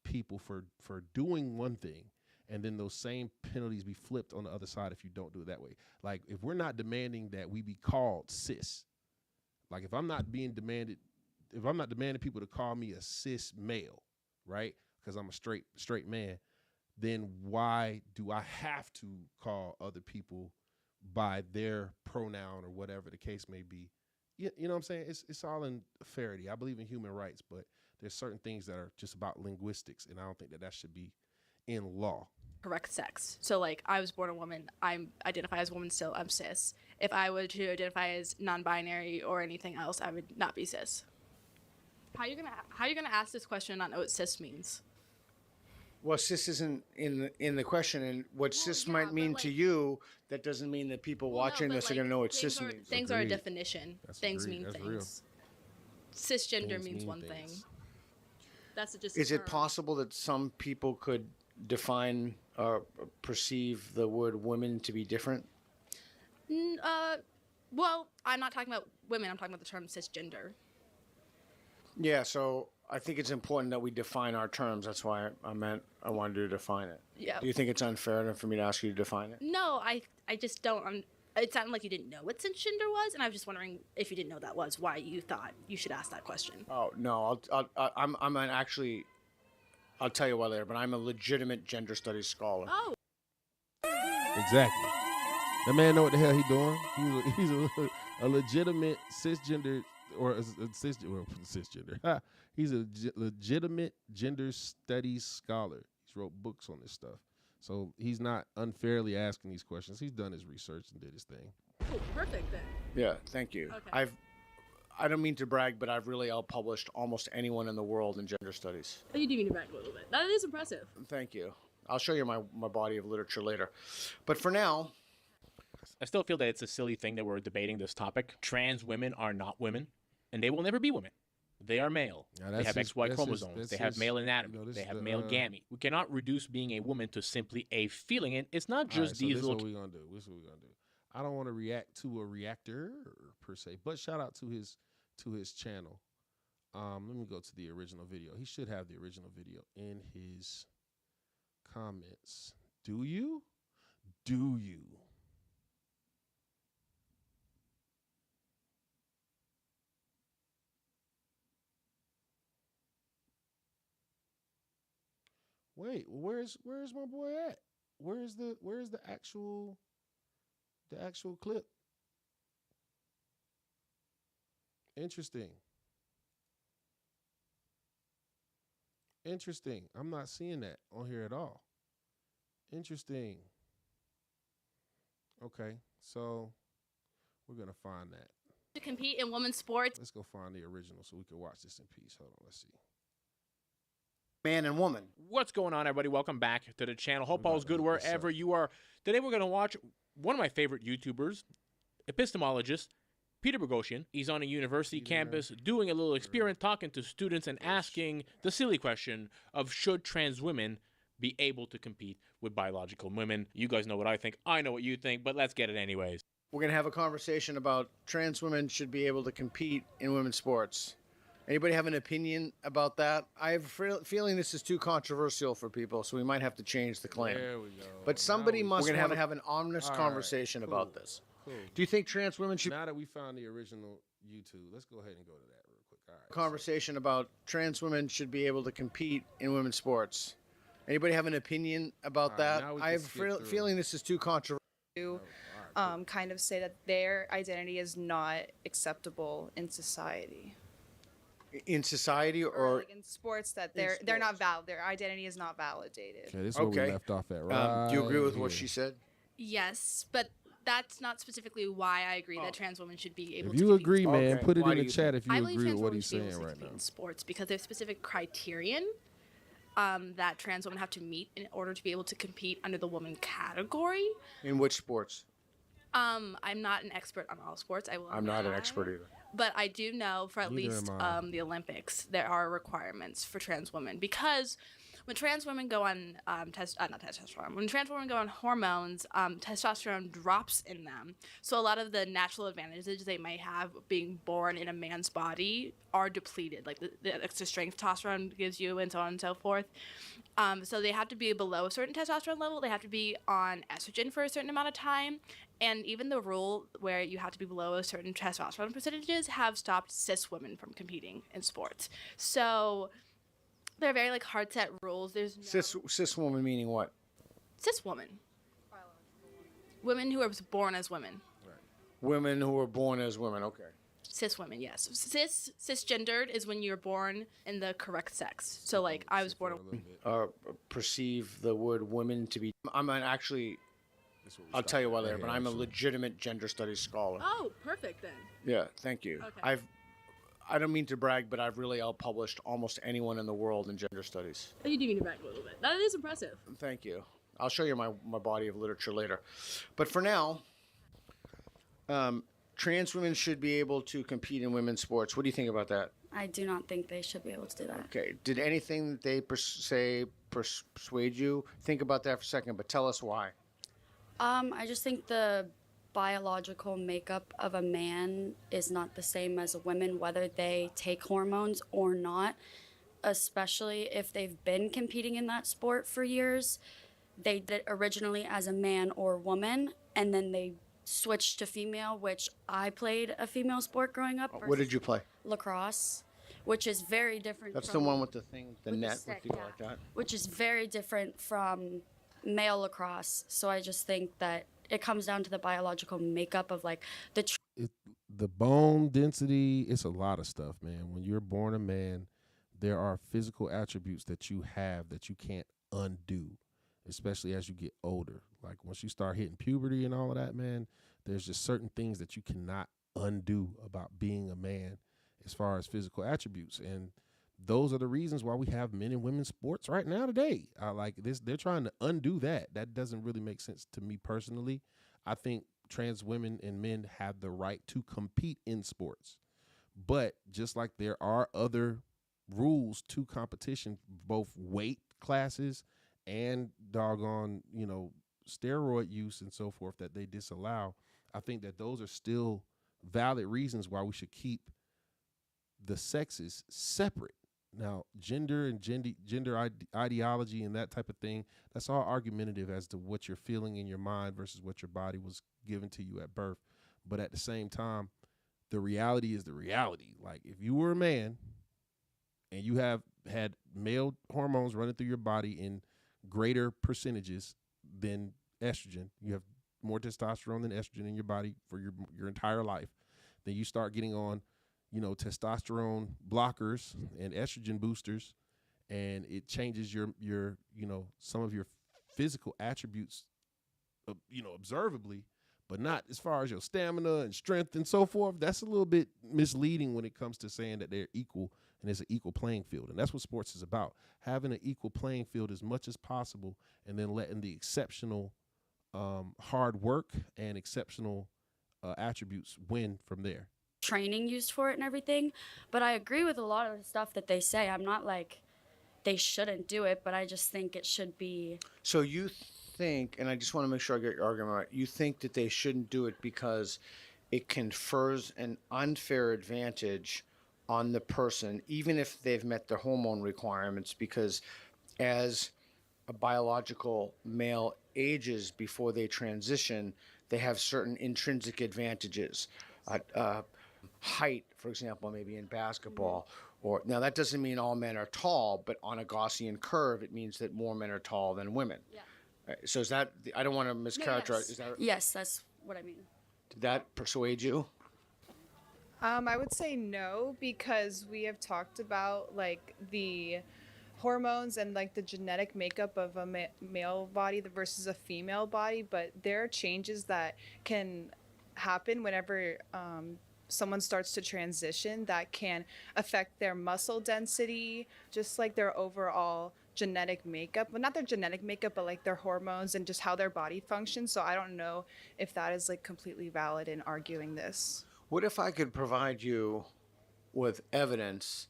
people for doing one thing, and then those same penalties be flipped on the other side if you don't do it that way. Like, if we're not demanding that we be called cis, like if I'm not demanding people to call me a cis male, right? Because I'm a straight man, then why do I have to call other people by their pronoun or whatever the case may be? You know what I'm saying? It's all in fairity. I believe in human rights, but there's certain things that are just about linguistics, and I don't think that should be in law. Correct sex. So, like, I was born a woman. I identify as a woman still. I'm cis. If I were to identify as non-binary or anything else, I would not be cis. How are you gonna ask this question and not know what cis means? Well, cis isn't in the question, and what cis might mean to you, that doesn't mean that people watching this are going to know what cis means. Things are a definition. Things agreed. mean That's things. real. Cisgender Things means mean one things. thing. That's just. Is it possible that some people could define or perceive the word women to be different? Well, I'm not talking about women. I'm talking about the term cisgender. Yeah, so I think it's important that we define our terms. That's why I wanted to define it. Yeah. Do you think it's unfair for me to ask you to define it? No, I just don't. It sounded like you didn't know what cisgender was, and I was just wondering if you didn't know that was why you thought you should ask that question. Oh no, I'll tell you why later. But I'm a legitimate gender studies scholar. Oh. Exactly. That man know what the hell he doing. He's a legitimate cisgender or a cisgender. He's a legitimate gender studies scholar. He's wrote books on this stuff. So he's not unfairly asking these questions. He's done his research and did his thing. Oh, perfect then. Yeah, thank you. Okay. I don't mean to brag, but I've really outpublished almost anyone in the world in gender studies. You do need to brag a little bit. That is impressive. Thank you. I'll show you my body of literature later. But for now, I still feel that it's a silly thing that we're debating this topic. Trans women are not women, and they will never be women. They are male. They have XY chromosomes. They have male anatomy. They have male gamete. We cannot reduce being a woman to simply a feeling. And it's not just these this little. What we're gonna do. This is what we're gonna do. I don't want to react to a reactor per se, but shout out to his channel. Let me go to the original video. He should have the original video in his comments. Do you? Do you? Wait, where's my boy at? Where's the actual clip? Interesting. I'm not seeing that on here at all. Interesting. Okay, so we're gonna find that. To compete in women's sports. Let's go find the original so we can watch this in peace. Hold on, let's see. man and woman. What's going on, everybody? Welcome back to the channel. Hope all's good wherever you are. Today we're going to watch one of my favorite YouTubers, epistemologist, Peter Boghossian. He's on a university campus doing a little experiment, talking to students and asking the silly question of should trans women be able to compete with biological women. You guys know what I think. I know what you think, but let's get it anyways. We're going to have a conversation about trans women should be able to compete in women's sports. Anybody have an opinion about that? I have a feeling this is too controversial for people, so we might have to change the claim. There we go. But somebody must want to have an honest conversation about this. Cool. Do you think trans women should... Now that we found the original YouTube, let's go ahead and go to that real quick. All right. Conversation about trans women should be able to compete in women's sports. Anybody have an opinion about that? I have a feeling this is too controversial. Kind of say that their identity is not acceptable in society. In society or like in sports, that they're not valid. Their identity is not validated. Okay, this is where we left off at, right? Do you agree with what she said? Yes, but that's not specifically why I agree that trans women should be able If to you compete agree, in man, sports. put it Why in do the you chat if you I believe agree with trans what women he's should be able saying to right compete now. in sports because there's specific criterion that trans women have to meet in order to be able to compete under the woman category. In which sports? I'm not an expert on all sports. I will. I'm not an expert either. But I do know for at Neither least am I. the Olympics, there are requirements for trans women because when trans women go on not testosterone, when trans women go on hormones, testosterone drops in them. So a lot of the natural advantages they might have being born in a man's body are depleted, like the extra strength testosterone gives you, and so on and so forth. So they have to be below a certain testosterone level. They have to be on estrogen for a certain amount of time. And even the rule where you have to be below a certain testosterone percentages have stopped cis women from competing in sports. So they're very like hard set rules. There's no Cis woman meaning what? cis woman. Women who are born as women. Women who were born as women. Okay. Cis women, yes. Cisgendered is when you're born in the correct sex. So like I was born Perceive the word women to be. Actually. I'll tell you what later, but I'm a legitimate gender studies scholar. Oh, perfect then. Yeah, thank you. Okay. I don't mean to brag, but I've really outpublished almost anyone in the world in gender studies. You do mean to brag a little bit. That is impressive. Thank you. I'll show you my body of literature later. But for now, trans women should be able to compete in women's sports. What do you think about that? I do not think they should be able to do that. Okay. Did anything that they persuade you? Think about that for a second, but tell us why. I just think the biological makeup of a man is not the same as a woman, whether they take hormones or not, especially if they've been competing in that sport for years. They did it originally as a man or woman, and then they switched to female, which I played a female sport growing up. What did you play? Lacrosse, which is very different. That's from, the one with the thing, the net, stick, with people like that. which is very different from male lacrosse. So I just think that it comes down to the biological makeup of like The bone density, it's a lot of stuff, man. When you're born a man, there are physical attributes that you have that you can't undo, especially as you get older. Like once you start hitting puberty and all of that, man, there's just certain things that you cannot undo about being a man as far as physical attributes. And those are the reasons why we have men and women's sports right now today. Like this, they're trying to undo that. That doesn't really make sense to me personally. I think trans women and men have the right to compete in sports. But just like there are other rules to competition, both weight classes and doggone, steroid use and so forth that they disallow, I think that those are still valid reasons why we should keep the sexes separate. Now, gender and gender ideology and that type of thing, that's all argumentative as to what you're feeling in your mind versus what your body was given to you at birth. But at the same time, the reality is the reality. Like if you were a man and you have had male hormones running through your body in greater percentages than estrogen, you have more testosterone than estrogen in your body for your entire life, then you start getting on testosterone blockers and estrogen boosters, and it changes your some of your physical attributes, observably, but not as far as your stamina and strength and so forth. That's a little bit misleading when it comes to saying that they're equal and it's an equal playing field. And that's what sports is about, having an equal playing field as much as possible, and then letting the exceptional hard work and exceptional attributes win from there. training used for it and everything. But I agree with a lot of the stuff that they say. I'm not like they shouldn't do it, but I just think it should be. So you think, and I just want to make sure I get your argument right, you think that they shouldn't do it because it confers an unfair advantage on the person, even if they've met their hormone requirements, because as a biological male ages before they transition, they have certain intrinsic advantages. Height, for example, maybe in basketball. Or now that doesn't mean all men are tall, but on a Gaussian curve, it means that more men are tall than women. Yeah. So is that, I don't want to mischaracterize. No, yes. Is that, yes, that's what I mean. Did that persuade you? I would say no, because we have talked about like the hormones and like the genetic makeup of a male body versus a female body, but there are changes that can happen whenever someone starts to transition that can affect their muscle density, just like their overall genetic makeup. Well, not their genetic makeup, but like their hormones and just how their body functions. So I don't know if that is like completely valid in arguing this. What if I could provide you with evidence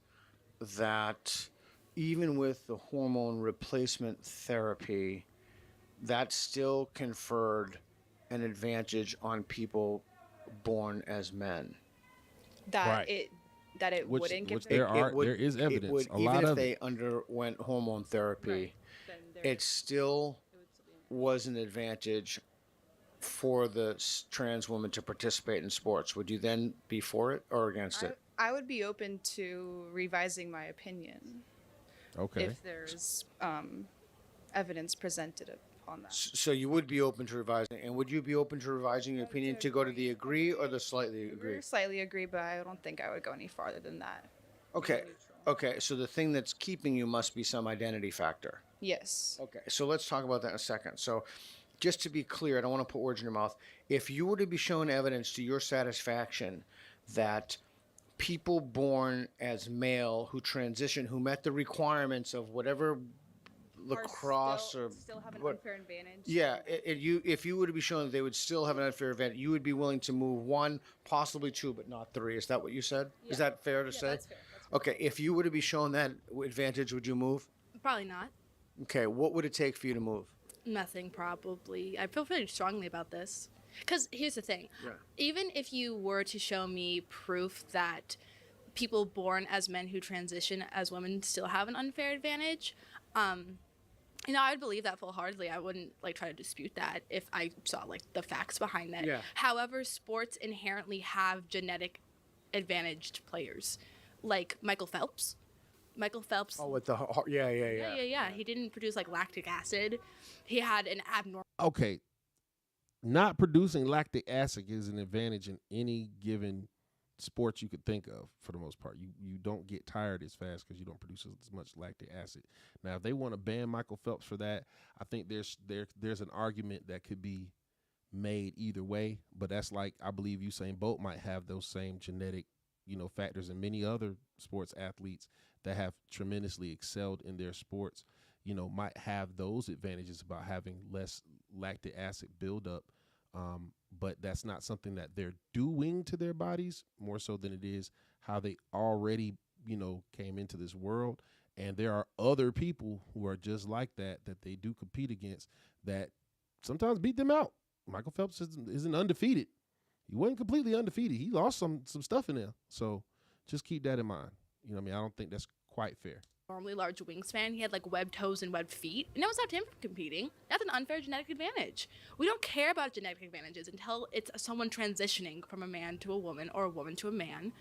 that even with the hormone replacement therapy, that still conferred an advantage on people born as men? That it wouldn't give them. There is evidence. A even lot if of they it. underwent hormone therapy, it still was an advantage for the trans woman to participate in sports. Would you then be for it or against it? I would be open to revising my opinion. Okay. If there's evidence presented on that. So you would be open to revising, and would you be open to revising your opinion to go to the agree or the slightly agree? Slightly agree, but I don't think I would go any farther than that. Okay. Okay. So the thing that's keeping you must be some identity factor. Yes. Okay. So let's talk about that in a second. So just to be clear, I don't want to put words in your mouth. If you were to be shown evidence to your satisfaction that people born as male who transition, who met the requirements of whatever lacrosse or still have an what, unfair advantage. yeah, if you were to be shown that they would still have an unfair advantage, you would be willing to move 1, possibly 2, but not 3. Is that what you said? Yeah. Is that fair to say? That's fair. Okay, if you were to be shown that advantage, would you move? Probably not. Okay, what would it take for you to move? Nothing, probably. I feel pretty strongly about this. Because here's the thing. Yeah. Even if you were to show me proof that people born as men who transition as women still have an unfair advantage, you know, I would believe that full-heartedly. I wouldn't like try to dispute that if I saw like the facts behind that. Yeah. However, sports inherently have genetic advantaged players, like Michael Phelps. Michael Phelps. Oh, with the Yeah. He didn't produce like lactic acid. He had an abnormal. Okay. Not producing lactic acid is an advantage in any given sport you could think of. For the most part, you don't get tired as fast because you don't produce as much lactic acid. Now, if they want to ban Michael Phelps for that, I think there's an argument that could be made either way. But that's like, I believe Usain Bolt might have those same genetic, factors, and many other sports athletes that have tremendously excelled in their sports, might have those advantages about having less lactic acid buildup. But that's not something that they're doing to their bodies, more so than it is how they already, came into this world. And there are other people who are just like that they do compete against that sometimes beat them out. Michael Phelps isn't undefeated. He wasn't completely undefeated. He lost some stuff in there. So just keep that in mind. I don't think that's quite fair. Normally large wingspan. He had like webbed toes and webbed feet, and that was not him from competing. That's an unfair genetic advantage. We don't care about genetic advantages until it's someone transitioning from a man to a woman or a woman to a man.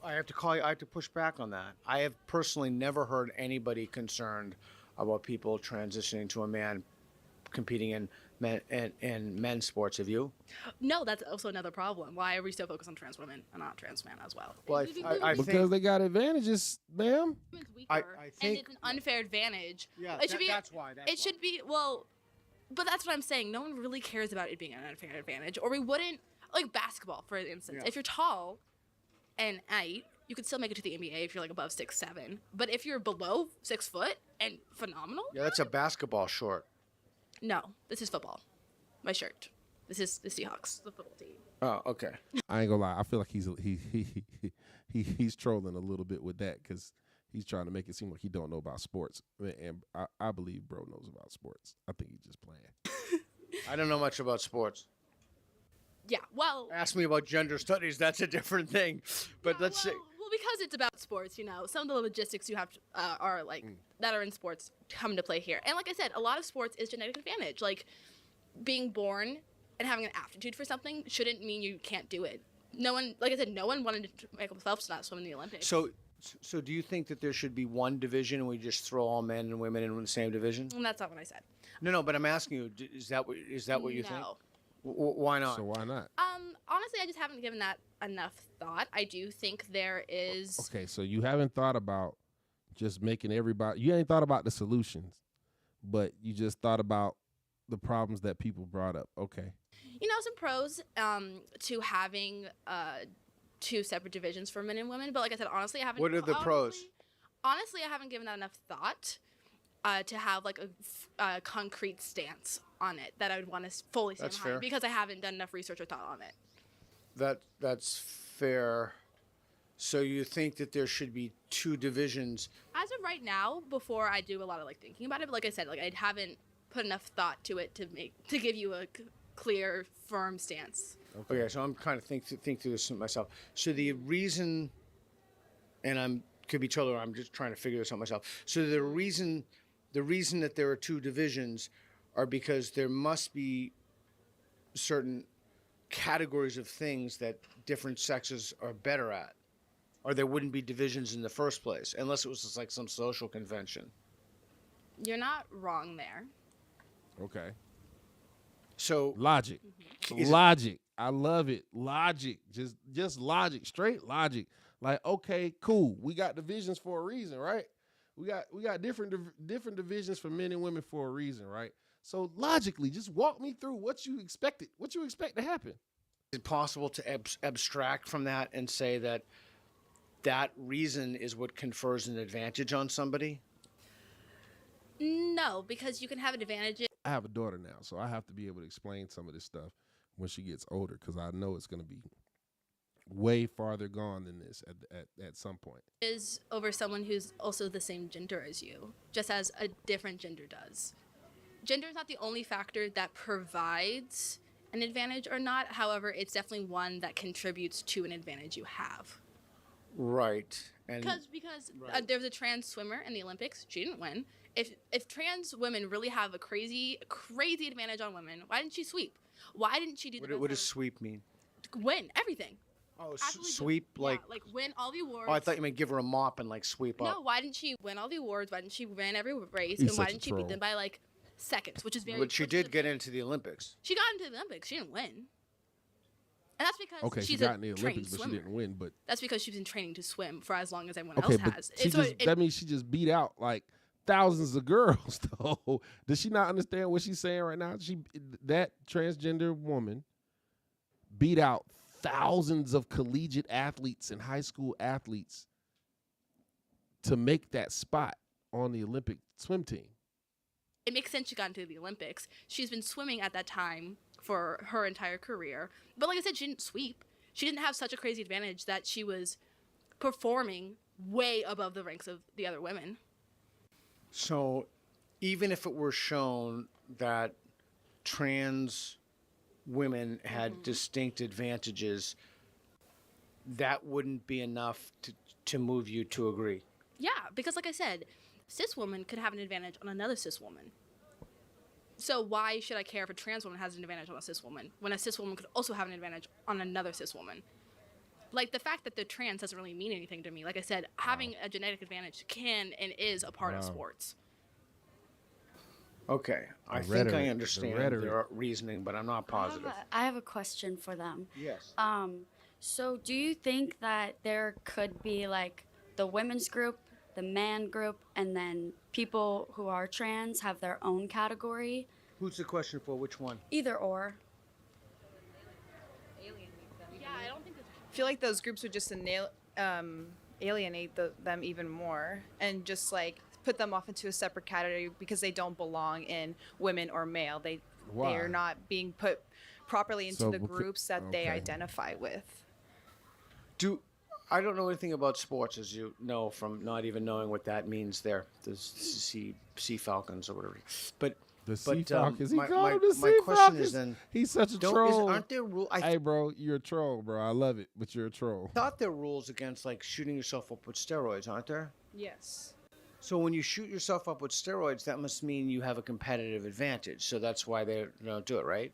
I have to push back on that. I have personally never heard anybody concerned about people transitioning to a man competing in men's sports. Have you? No, that's also another problem. Why are we still focused on trans women and not trans men as well? Well, I because think they got advantages, ma'am. I think, and it's an unfair advantage. Yeah, it should be. That's why. It should be but that's what I'm saying. No one really cares about it being an unfair advantage, or we wouldn't like basketball, for instance. Yeah. If you're tall and height, you could still make it to the NBA if you're like above 6'7". But if you're below 6 foot and phenomenal, Yeah, that's a basketball short. no, this is football. My shirt. This is the Seahawks, the football team. Oh, okay. I ain't gonna lie. I feel like he's trolling a little bit with that because he's trying to make it seem like he don't know about sports. And I believe bro knows about sports. I think he's just playing. I don't know much about sports. Yeah, well. Ask me about gender studies. That's a different thing. But let's say. Well, because it's about sports, some of the logistics you have to, are like that are in sports come into play here. And like I said, a lot of sports is genetic advantage. Like being born and having an aptitude for something shouldn't mean you can't do it. No one, like I said, no one wanted Michael Phelps to not swim in the Olympics. So do you think that there should be one division and we just throw all men and women in the same division? And that's not what I said. No, but I'm asking you, is that what you think? No. Why not? So why not? Honestly, I just haven't given that enough thought. I do think there is. Okay, so you haven't thought about just making everybody. You ain't thought about the solutions, but you just thought about the problems that people brought up. Okay. You know, some pros to having 2 separate divisions for men and women, but like I said, honestly, I haven't. What are the pros? Honestly, I haven't given that enough thought to have like a concrete stance on it that I would want to fully stand That's behind fair. because I haven't done enough research or thought on it. That's fair. So you think that there should be 2 divisions? As of right now, before I do a lot of like thinking about it, but like I said, like I haven't put enough thought to it to give you a clear, firm stance. Okay, so I'm kind of think through this myself. So the reason, and could be totally wrong, I'm just trying to figure this out myself. So the reason that there are 2 divisions are because there must be certain categories of things that different sexes are better at, or there wouldn't be divisions in the first place, unless it was just like some social convention. You're not wrong there. Okay. So logic. Logic. I love it. Logic. Just logic. Straight logic. Like, okay, cool. We got divisions for a reason, right? We got different divisions for men and women for a reason, right? So logically, just walk me through what you expect to happen. Is it possible to abstract from that and say that that reason is what confers an advantage on somebody? No, because you can have an advantage. I have a daughter now, so I have to be able to explain some of this stuff when she gets older, because I know it's going to be way farther gone than this at some point. Is over someone who's also the same gender as you, just as a different gender does. Gender is not the only factor that provides an advantage or not. However, it's definitely one that contributes to an advantage you have. Right. And Because there was a trans swimmer in the Olympics. She didn't win. If trans women really have a crazy advantage on women, why didn't she sweep? Why didn't she do the what does sweep mean? Win everything? Oh, sweep like win all the awards. Oh, I thought you meant give her a mop and like sweep up. No, why didn't she win all the awards? Why didn't she win every race? And why didn't she beat them by like seconds, which is very. But she did get into the Olympics. She got into the Olympics. She didn't win. And that's because she got in the Olympics, but she didn't win. But that's because she's been training to swim for as long as everyone else has. That means she just beat out like thousands of girls, though. Does she not understand what she's saying right now? That transgender woman beat out thousands of collegiate athletes and high school athletes to make that spot on the Olympic swim team. It makes sense she got into the Olympics. She's been swimming at that time for her entire career. But like I said, she didn't sweep. She didn't have such a crazy advantage that she was performing way above the ranks of the other women. So even if it were shown that trans women had distinct advantages, that wouldn't be enough to move you to agree. Yeah, because like I said, cis woman could have an advantage on another cis woman. So why should I care if a trans woman has an advantage on a cis woman when a cis woman could also have an advantage on another cis woman? Like, the fact that they're trans doesn't really mean anything to me. Like I said, having a genetic advantage can and is a part of sports. Okay, I think I understand their reasoning, but I'm not positive. I have a question for them. Yes. So do you think that there could be like the women's group, the man group, and then people who are trans have their own category? Who's the question for? Which one? Either or. Yeah, I don't think I feel like those groups would just alienate them even more and just like put them off into a separate category because they don't belong in women or male. They are not being put properly into the groups that they identify with. I don't know anything about sports, as you know from not even knowing what that means there. The Sea Falcons or whatever. But the Sea Falcons. He my called him the Sea question Falcons. is then, he's such a troll. Aren't there rules? Hey, bro, you're a troll, bro. I love it, but you're a troll. I thought there were rules against like shooting yourself up with steroids, aren't there? Yes. So when you shoot yourself up with steroids, that must mean you have a competitive advantage. So that's why they don't do it, right?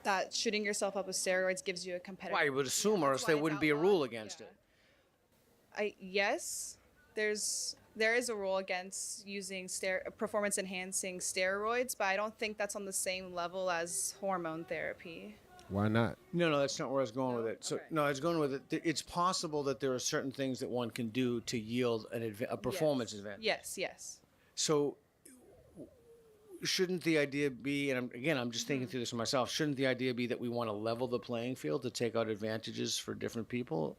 That shooting yourself up with steroids gives you a competitive. Well, I would assume, or else there wouldn't be a rule against it. Yes, there is a rule against using performance-enhancing steroids, but I don't think that's on the same level as hormone therapy. Why not? No, that's not where I was going with it. So no, I was going with it. It's possible that there are certain things that one can do to yield a performance advantage. Yes. So shouldn't the idea be, and I'm just thinking through this for myself, shouldn't the idea be that we want to level the playing field to take out advantages for different people?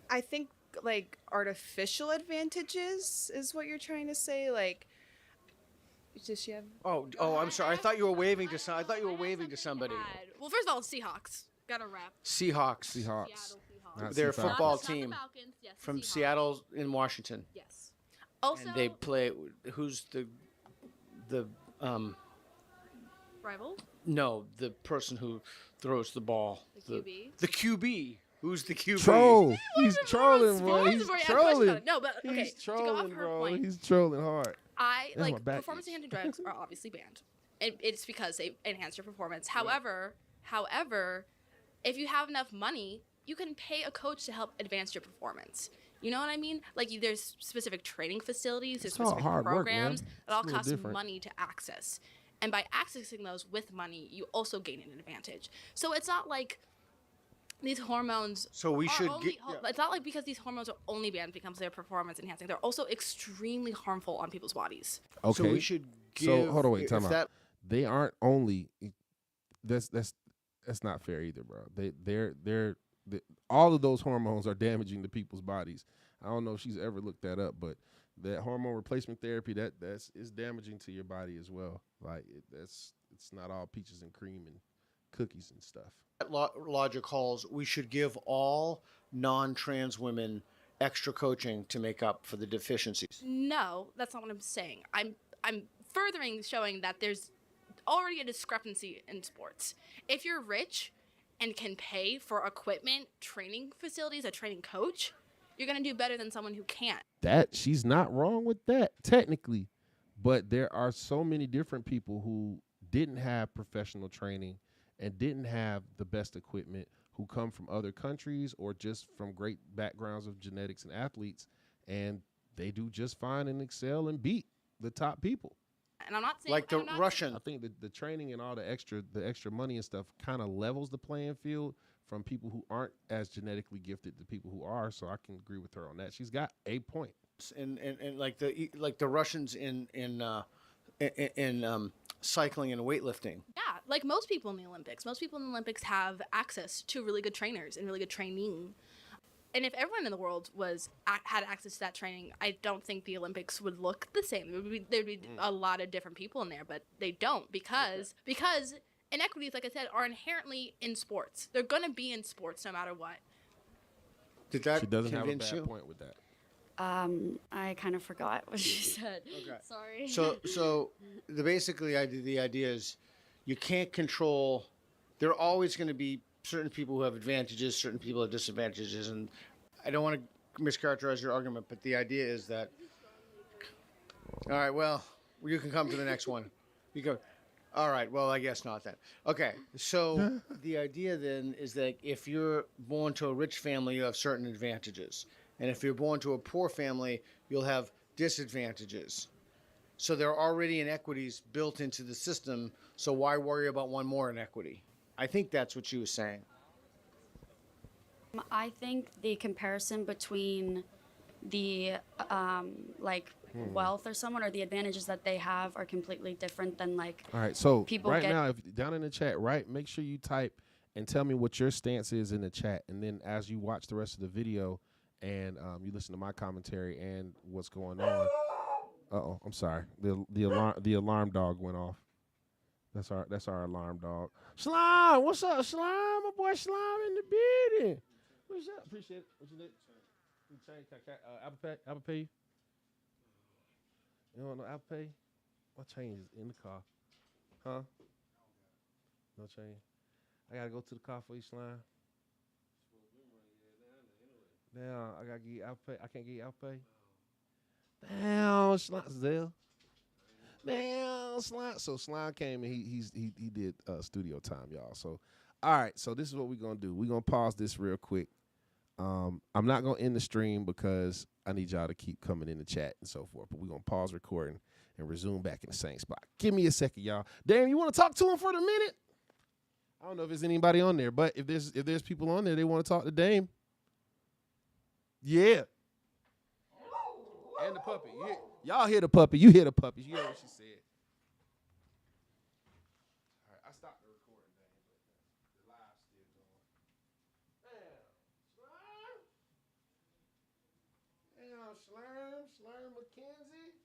I think like artificial advantages is what you're trying to say. Like, does she have? Oh, I'm sorry. I thought you were waving to somebody. Well, first of all, Seahawks. Gotta wrap. Seahawks. They're a football team from Seattle in Washington. Yes. Also, and they play. Who's the rival? No, the person who throws the ball. The QB. The QB. Who's the QB? Troll. He's trolling, bro. He's Sports? trolling. No, but okay. He's to go off trolling, her bro. point, He's trolling hard. Performance-enhancing drugs are obviously banned. It's because they enhance your performance. However, if you have enough money, you can pay a coach to help advance your performance. You know what I mean? Like there's specific training facilities, there's specific programs that all cost money to access. And by accessing those with money, you also gain an advantage. So it's not like these hormones. So we should It's not like because these hormones are only banned because they're performance enhancing. They're also extremely harmful on people's bodies. Okay. So we should give. So hold on, wait, time out. They aren't only. That's not fair either, bro. They're all of those hormones are damaging to people's bodies. I don't know if she's ever looked that up, but that hormone replacement therapy that's is damaging to your body as well. Like it's not all peaches and cream and cookies and stuff. Logic calls, we should give all non-trans women extra coaching to make up for the deficiencies. No, that's not what I'm saying. I'm furthering showing that there's already a discrepancy in sports. If you're rich and can pay for equipment, training facilities, a training coach, you're going to do better than someone who can't. That she's not wrong with that technically, but there are so many different people who didn't have professional training and didn't have the best equipment, who come from other countries or just from great backgrounds of genetics and athletes, and they do just fine and excel and beat the top people. And I'm not saying like the Russian. I think that the training and all the extra money and stuff kind of levels the playing field from people who aren't as genetically gifted to people who are. So I can agree with her on that. She's got a point. And like the Russians in cycling and weightlifting. Yeah, like most people in the Olympics. Most people in the Olympics have access to really good trainers and really good training. And if everyone in the world had access to that training, I don't think the Olympics would look the same. There'd be a lot of different people in there, but they don't because inequities, like I said, are inherently in sports. They're gonna be in sports no matter what. Did that She doesn't have a convince bad you? point with that. I kind of forgot what she said. Okay. Sorry. So the idea is you can't control. There are always going to be certain people who have advantages, certain people have disadvantages, and I don't want to mischaracterize your argument, but the idea is that. All right, well, you can come to the next one. You go. All right, well, I guess not then. Okay, so the idea then is that if you're born to a rich family, you have certain advantages. And if you're born to a poor family, you'll have disadvantages. So there are already inequities built into the system, so why worry about one more inequity? I think that's what she was saying. I think the comparison between the wealth or someone or the advantages that they have are completely different than like. All right, so people right now, if down in the chat, right, make sure you type and tell me what your stance is in the chat, and then as you watch the rest of the video and you listen to my commentary and what's going on. I'm sorry. The alarm dog went off. That's our alarm dog. Slime, what's up, Slime? My boy Slime in the building. What's up? Appreciate it. What you need? Apple Pay. You don't know Apple Pay? What change is in the car? Huh? No change. I gotta go to the car for you, Slime. Damn, I gotta get you Apple Pay. I can't get you Apple Pay. Damn, Slime Zell. Damn, Slime. So Slime came and he did studio time, y'all. So, all right. So this is what we're gonna do. We're gonna pause this real quick. I'm not gonna end the stream because I need y'all to keep coming in the chat and so forth. But we're gonna pause recording and resume back in the same spot. Give me a second, y'all. Damn, you want to talk to him for a minute? I don't know if there's anybody on there, but if there's people on there, they want to talk to Dame. Yeah. And the puppy. Y'all hear the puppy. You hear the puppy. You heard what she said. All right, I stopped the recording, Dame, but the live's still going. Damn, Slurm McKenzie.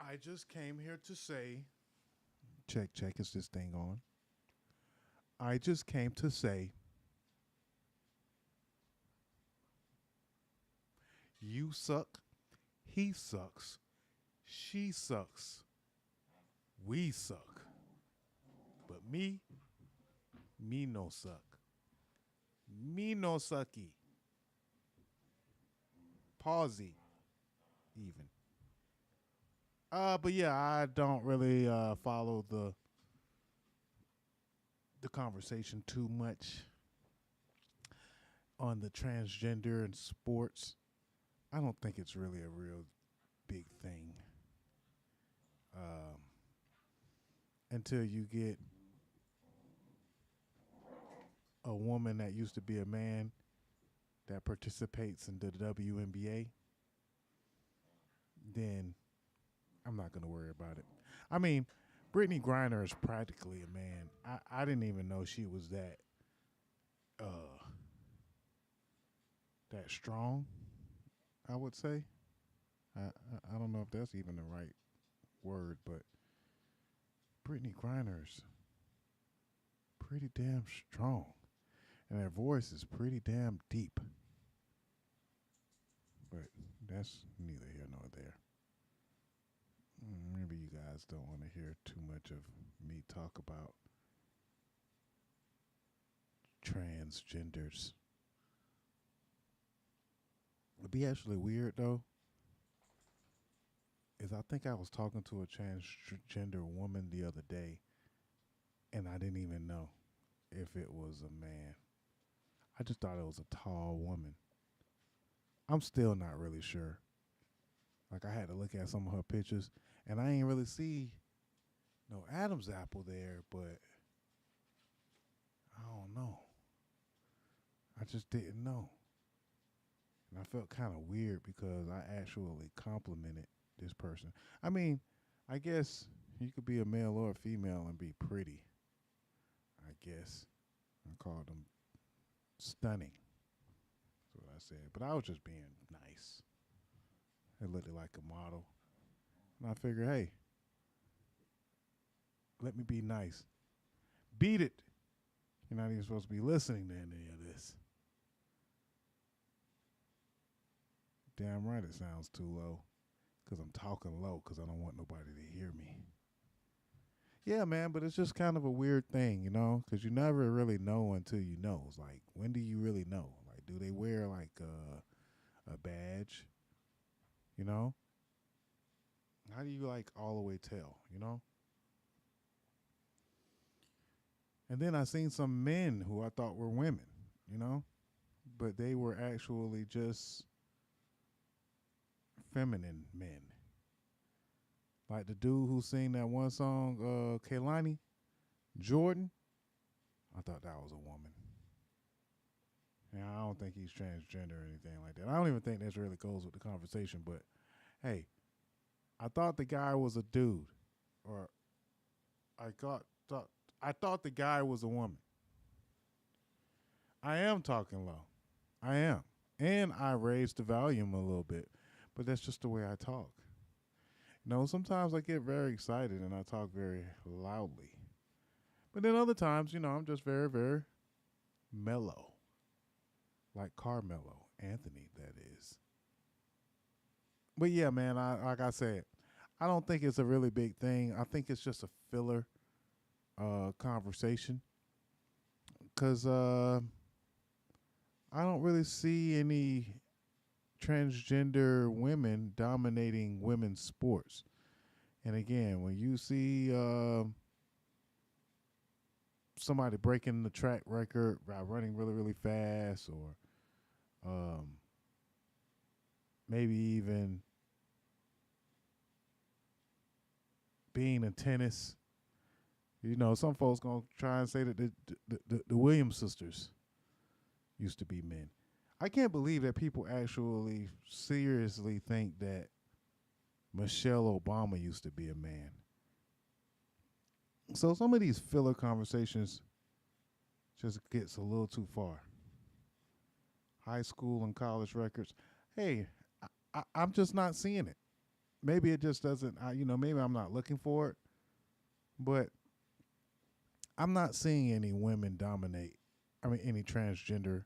I just came here to say, check, is this thing on? I just came to say, you suck, he sucks, she sucks, we suck. But me no suck. Me no sucky. Pausey, even. But yeah, I don't really follow the conversation too much on the transgender and sports. I don't think it's really a real big thing until you get a woman that used to be a man that participates in the WNBA. Then I'm not going to worry about it. I mean, Brittany Griner is practically a man. I didn't even know she was that strong, I would say. I don't know if that's even the right word, but Brittany Griner's pretty damn strong. And her voice is pretty damn deep. But that's neither here nor there. Maybe you guys don't want to hear too much of me talk about transgenders. It'd be actually weird, though, is I think I was talking to a transgender woman the other day, and I didn't even know if it was a man. I just thought it was a tall woman. I'm still not really sure. Like, I had to look at some of her pictures, and I ain't really see no Adam's apple there, but I don't know. I just didn't know. And I felt kind of weird because I actually complimented this person. I mean, I guess you could be a male or a female and be pretty. I guess. I called them stunning. That's what I said. But I was just being nice. It looked like a model. And I figured, hey, let me be nice. Beat it. You're not even supposed to be listening to any of this. Damn right it sounds too low. Because I'm talking low because I don't want nobody to hear me. Yeah, man, but it's just kind of a weird thing, you know, because you never really know until you know. It's like, when do you really know? Like, do they wear, like, a badge? You know? How do you, like, all the way tell, you know? And then I seen some men who I thought were women, you know? But they were actually just feminine men. Like the dude who sang that one song, Kehlani, Jordan, I thought that was a woman. Yeah, I don't think he's transgender or anything like that. I don't even think this really goes with the conversation, but hey, I thought the guy was a dude. Or I thought the guy was a woman. I am talking low. I am. And I raised the volume a little bit, but that's just the way I talk. You know, sometimes I get very excited and I talk very loudly. But then other times, you know, I'm just very, very mellow. Like Carmelo Anthony, that is. But yeah, man, like I said, I don't think it's a really big thing. I think it's just a filler conversation. Because I don't really see any transgender women dominating women's sports. And again, when you see somebody breaking the track record by running really, really fast, or maybe even being in tennis. You know, some folks gonna try and say that the Williams sisters used to be men. I can't believe that people actually seriously think that Michelle Obama used to be a man. So some of these filler conversations just gets a little too far. High school and college records. Hey, I'm just not seeing it. Maybe it just doesn't, maybe I'm not looking for it, but I'm not seeing any women dominate. Any transgender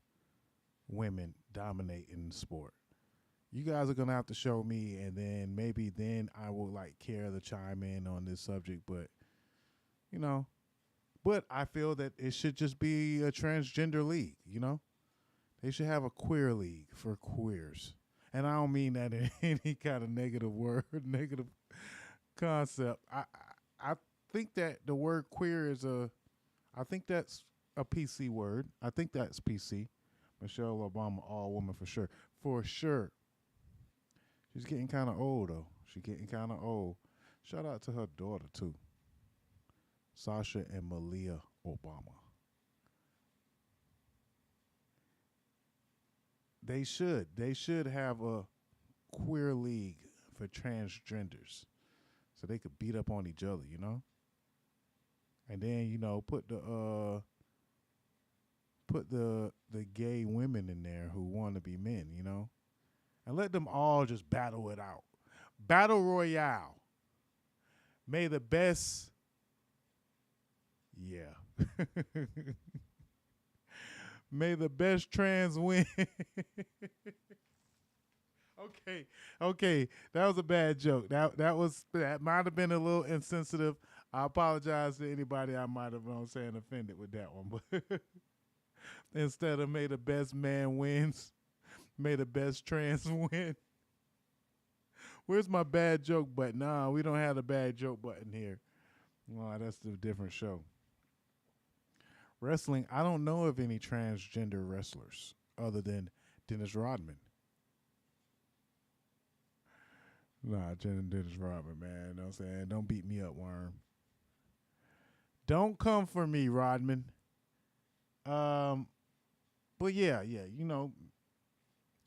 women dominate in the sport. You guys are going to have to show me, and then maybe then I will care to chime in on this subject, but but I feel that it should just be a transgender league, They should have a queer league for queers. And I don't mean that in any kind of negative word, negative concept. I think that the word queer is I think that's a PC word. I think that's PC. Michelle Obama, all woman for sure. For sure. She's getting kind of old, though. She's getting kind of old. Shout out to her daughter, too. Sasha and Malia Obama. They should have a queer league for transgenders so they could beat up on each other, And then, put the gay women in there who want to be men, And let them all just battle it out. Battle Royale. May the best May the best trans win. Okay. That was a bad joke. That might have been a little insensitive. I apologize to anybody I might have offended with that one. But instead of may the best man wins, may the best trans win. Where's my bad joke button? Nah, we don't have a bad joke button here. Oh, that's a different show. Wrestling, I don't know of any transgender wrestlers other than Dennis Rodman. Nah, Dennis Rodman, man. You know what I'm saying? Don't beat me up, Worm. Don't come for me, Rodman. But yeah,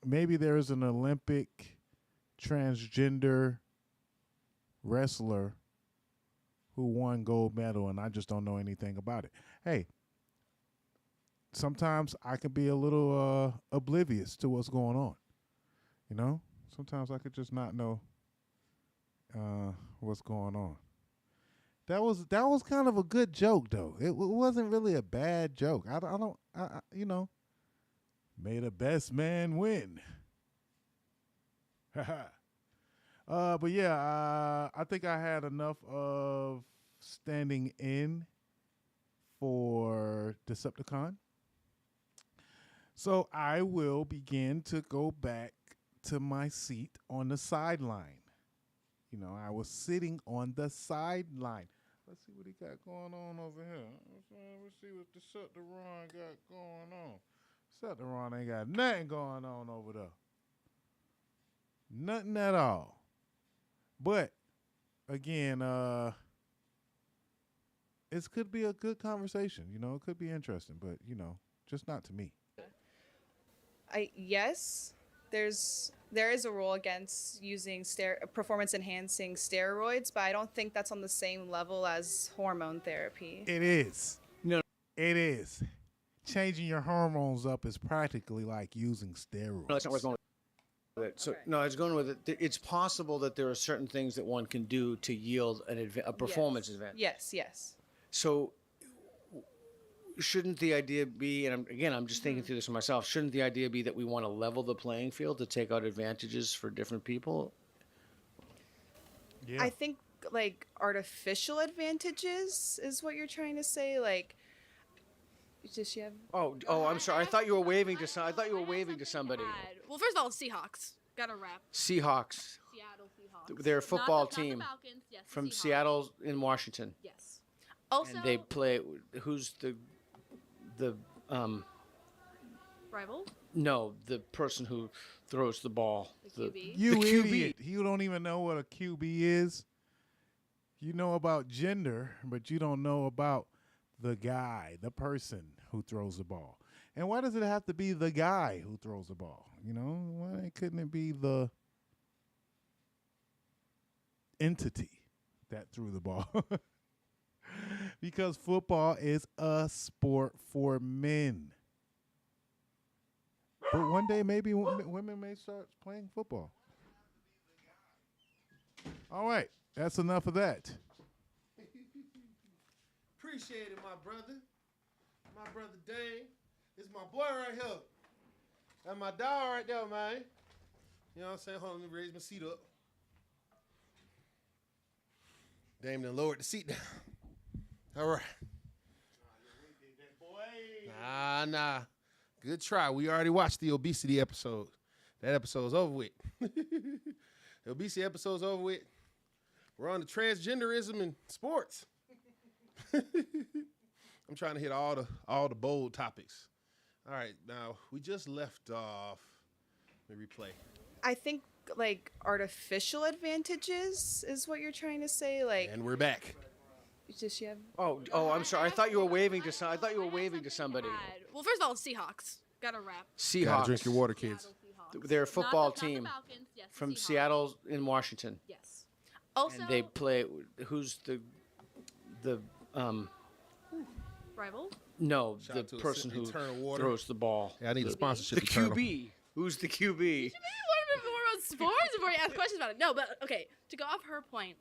maybe there's an Olympic transgender wrestler who won gold medal, and I just don't know anything about it. Hey, sometimes I can be a little oblivious to what's going on. Sometimes I could just not know what's going on. That was kind of a good joke, though. It wasn't really a bad joke. I don't. May the best man win. But yeah, I think I had enough of standing in for Deceptacon. So I will begin to go back to my seat on the sideline. I was sitting on the sideline. Let's see what he got going on over here. Let's see what Deceptacon got going on. Deceptacon ain't got nothing going on over there. Nothing at all. But again, it could be a good conversation. It could be interesting, but just not to me. Yes, there is a rule against using performance enhancing steroids, but I don't think that's on the same level as hormone therapy. It is. No, it is. Changing your hormones up is practically like using steroids. No, that's not where it's going with it. So, no, it's going with it. It's possible that there are certain things that one can do to yield a performance advantage. Yes. So shouldn't the idea be, and I'm just thinking through this for myself, shouldn't the idea be that we want to level the playing field to take out advantages for different people? Yeah. I think artificial advantages is what you're trying to say. Does she have? Oh, I'm sorry. I thought you were waving to somebody. Well, first of all, Seahawks. Got a rep. Seahawks. Seattle Seahawks. They're a football not the team Falcons. Yes, from Seahawks. Seattle in Washington. Yes. Also, And they play. Who's the rival. No, the person who throws the ball. The QB. You the QB. idiot. You don't even know what a QB is. You know about gender, but you don't know about the guy, the person who throws the ball. And why does it have to be the guy who throws the ball? You know, why couldn't it be the entity that threw the ball? Because football is a sport for men. But one day maybe women may start playing football. All right, that's enough of that. Appreciate it, my brother. My brother Dane. It's my boy right here. That's my dog right there, man. You know what I'm saying? Hold on, let me raise my seat up. Dame done lowered the seat down. All right. Nah. Good try. We already watched the obesity episode. That episode's over with. The obesity episode's over with. We're on the transgenderism in sports. I'm trying to hit all the bold topics. All right, now we just left off. Let me replay. I think like artificial advantages is what you're trying to say. Like, and we're back. Does she have? Oh, I'm sorry. I thought you were waving to somebody. Well, first of all, Seahawks. Gotta wrap. Seahawks. Gotta drink your water, kids. They're a football Not the team Falcons, yes, from Seahawks. Seattle in Washington. Yes. Also, And they play. Who's the rival. No, Shout the out to person who Eternal Water. throws the ball. Yeah, I need a sponsorship. The Eternal. QB. Who's the QB? You want to know more about sports before you ask questions about it? No, but okay. To go off her point,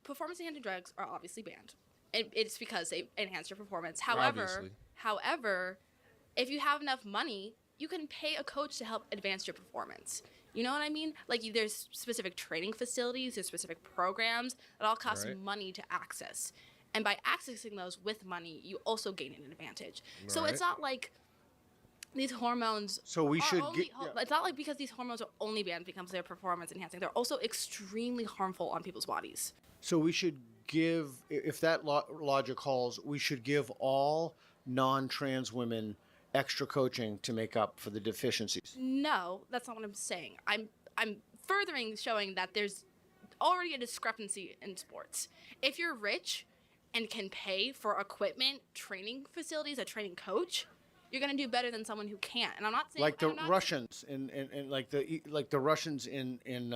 performance-enhancing drugs are obviously banned. It's because they enhance your performance. Obviously. However, if you have enough money, you can pay a coach to help advance your performance. You know what I mean? Like, there's specific training facilities, there's specific programs that all cost Right. money to access. And by accessing those with money, you also gain an advantage. So Right. it's not like these hormones. So we should only, It's not like because these hormones are only banned because they're performance enhancing. They're also extremely harmful on people's bodies. So we should give, if that logic holds, we should give all non-trans women extra coaching to make up for the deficiencies. No, that's not what I'm saying. I'm furthering showing that there's already a discrepancy in sports. If you're rich and can pay for equipment, training facilities, a training coach, you're gonna do better than someone who can't. And I'm not saying Like the I'm not Russians in like the Russians in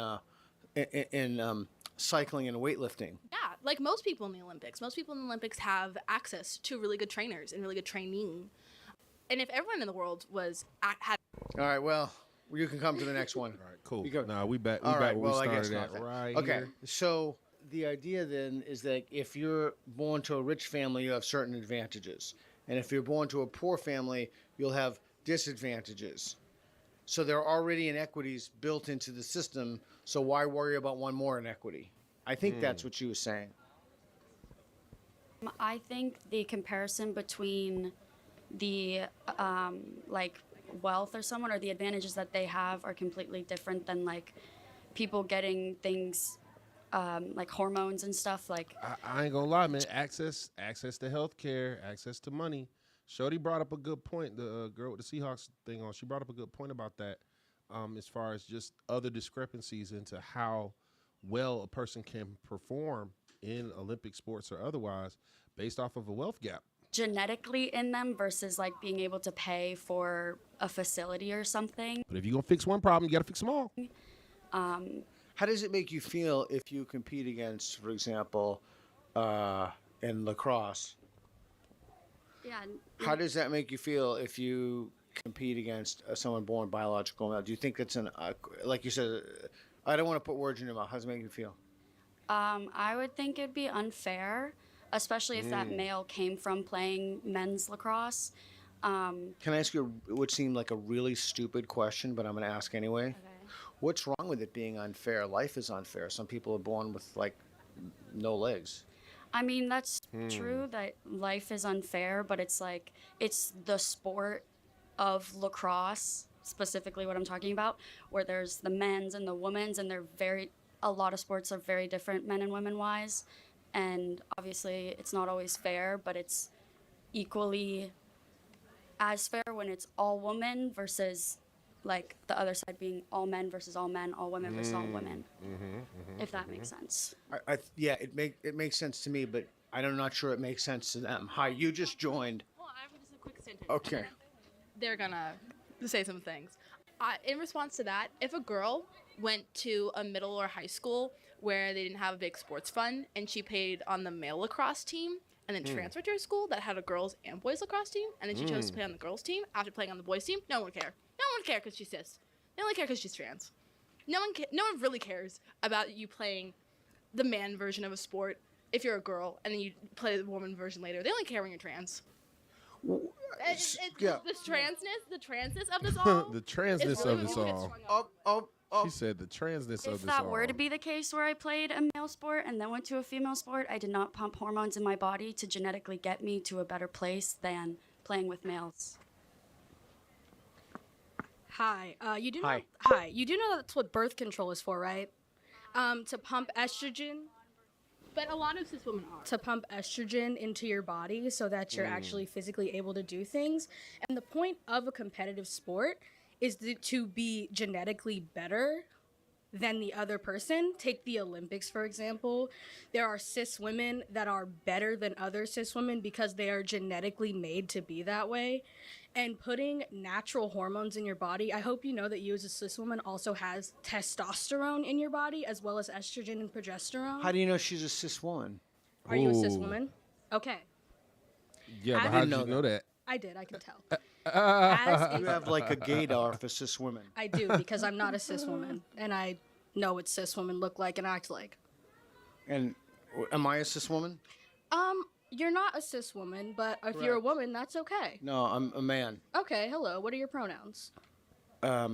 cycling and weightlifting. Yeah, like most people in the Olympics. Most people in the Olympics have access to really good trainers and really good training. And if everyone in the world had All right, well, you can come to the next one. All right, cool. You go. Nah, we back. We All back right, where well, we I guess started not at. then. Right Okay, here. so the idea then is that if you're born to a rich family, you have certain advantages. And if you're born to a poor family, you'll have disadvantages. So there are already inequities built into the system, so why worry about one more inequity? I think that's what she was saying. I think the comparison between the wealth or someone or the advantages that they have are completely different than like people getting things like hormones and stuff. Like I ain't gonna lie, man. Access to healthcare, access to money. Shorty brought up a good point. The girl with the Seahawks thing on, she brought up a good point about that. As far as just other discrepancies into how well a person can perform in Olympic sports or otherwise, based off of a wealth gap. Genetically in them versus like being able to pay for a facility or something. But if you're gonna fix one problem, you gotta fix them all. How does it make you feel if you compete against, for example, in lacrosse? Yeah. How does that make you feel if you compete against someone born biological male? Do you think that's like you said, I don't want to put words in your mouth. How does it make you feel? I would think it'd be unfair, especially if that male came from playing men's lacrosse. Can I ask you what would seem like a really stupid question, but I'm going to ask anyway? Okay. What's wrong with it being unfair? Life is unfair. Some people are born with like no legs. I mean, that's true that life is unfair, but it's like, it's the sport of lacrosse, specifically what I'm talking about, where there's the men's and the women's, and a lot of sports are very different, men and women wise. And obviously, it's not always fair, but it's equally as fair when it's all women versus like the other side being all men versus all men, all women versus all women. If that makes sense. Yeah, it makes sense to me, but I'm not sure it makes sense to them. Hi, you just joined. Well, I have just a quick sentence. Okay. They're gonna say some things. In response to that, if a girl went to a middle or high school where they didn't have a big sports fund and she played on the male lacrosse team and then transferred to a school that had a girls and boys lacrosse team and then she chose to play on the girls team after playing on the boys team, no one would care. No one would care because she's cis. They only care because she's trans. No one really cares about you playing the man version of a sport if you're a girl and then you play the woman version later. They only care when you're trans. Yeah. The transness of this all. The transness really of this what people get all. strung up. She said the transness of If this that all. were to be the case where I played a male sport and then went to a female sport, I did not pump hormones in my body to genetically get me to a better place than playing with males. Hi. You do know. Hi. Hi. You do know that's what birth control is for, right? To pump estrogen. But a lot of cis women are. To pump estrogen into your body so that you're actually physically able to do things. And the point of a competitive sport is to be genetically better than the other person. Take the Olympics, for example. There are cis women that are better than other cis women because they are genetically made to be that way. And putting natural hormones in your body, I hope you know that you as a cis woman also has testosterone in your body as well as estrogen and progesterone. How do you know she's a cis woman? Are you a cis Ooh. woman? Okay. Yeah, but I how didn't did you know know that? I did, I can tell. You have like a gaydar for cis women. I do because I'm not a cis woman and I know what cis women look like and act like. And am I a cis woman? You're not a cis woman, but if you're a woman, that's okay. No, I'm a man. Okay, hello. What are your pronouns? I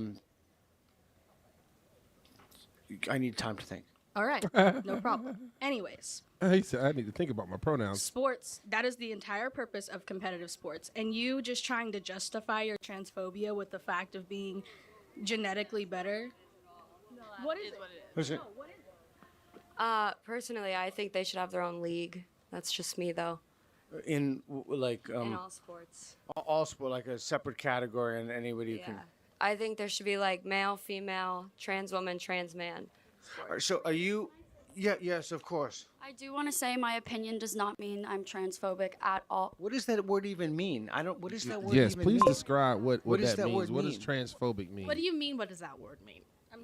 need time to think. All right, no problem. Anyways, He said, I need to think about my pronouns. sports, that is the entire purpose of competitive sports. And you just trying to justify your transphobia with the fact of being genetically better. What is it? Who's it? Personally, I think they should have their own league. That's just me, though. In like In all sports. all sport, like a separate category, and anybody can. I think there should be like male, female, trans woman, trans man. So are you? Yeah. Yes, of course. I do want to say my opinion does not mean I'm transphobic at all. What does that word even mean? I don't. What does that word Yes, even please mean? describe what does that that means. word What does mean? transphobic mean? What do you mean? What does that word mean?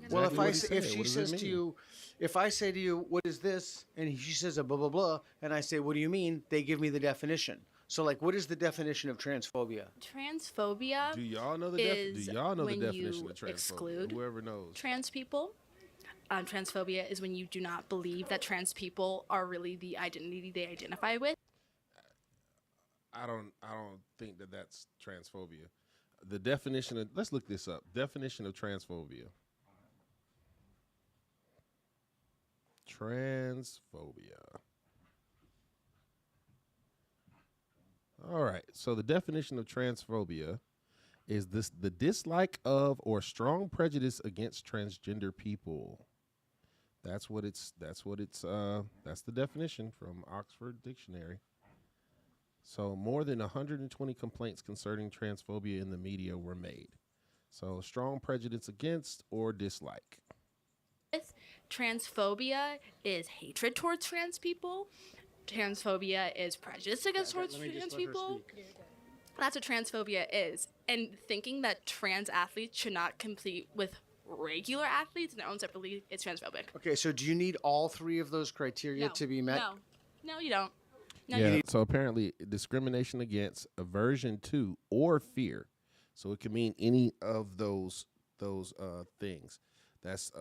Well, Exactly what he if said. she What does it says to mean? you, if I say to you, "What is this?" and she says a blah blah blah, and I say, "What do you mean?" They give me the definition. So, like, what is the definition of transphobia? Transphobia Do y'all know the is when definition you of transphobia? exclude Whoever knows. trans people. Transphobia is when you do not believe that trans people are really the identity they identify with. I don't think that that's transphobia. The definition of, let's look this up. Definition of transphobia. Transphobia. All right. So the definition of transphobia is the dislike of or strong prejudice against transgender people. That's the definition from Oxford Dictionary. So more than 120 complaints concerning transphobia in the media were made. So strong prejudice against or dislike. Transphobia is hatred towards trans people. Transphobia is prejudice against towards trans people. That's what transphobia is. And thinking that trans athletes should not compete with regular athletes in their own separate league is transphobic. Okay, so do you need all three of those criteria to be met? No, you don't. No, Yeah. So apparently, discrimination against, aversion to, or fear. So it can mean any of those things. That's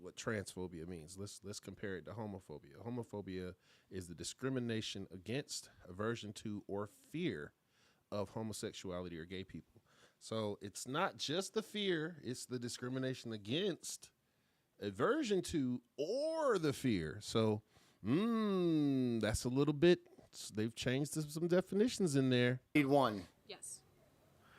what transphobia means. Let's compare it to homophobia. Homophobia is the discrimination against, aversion to, or fear of homosexuality or gay people. So it's not just the fear; it's the discrimination against, aversion to, or the fear. So. That's a little bit. They've changed some definitions in there. Need one. Yes.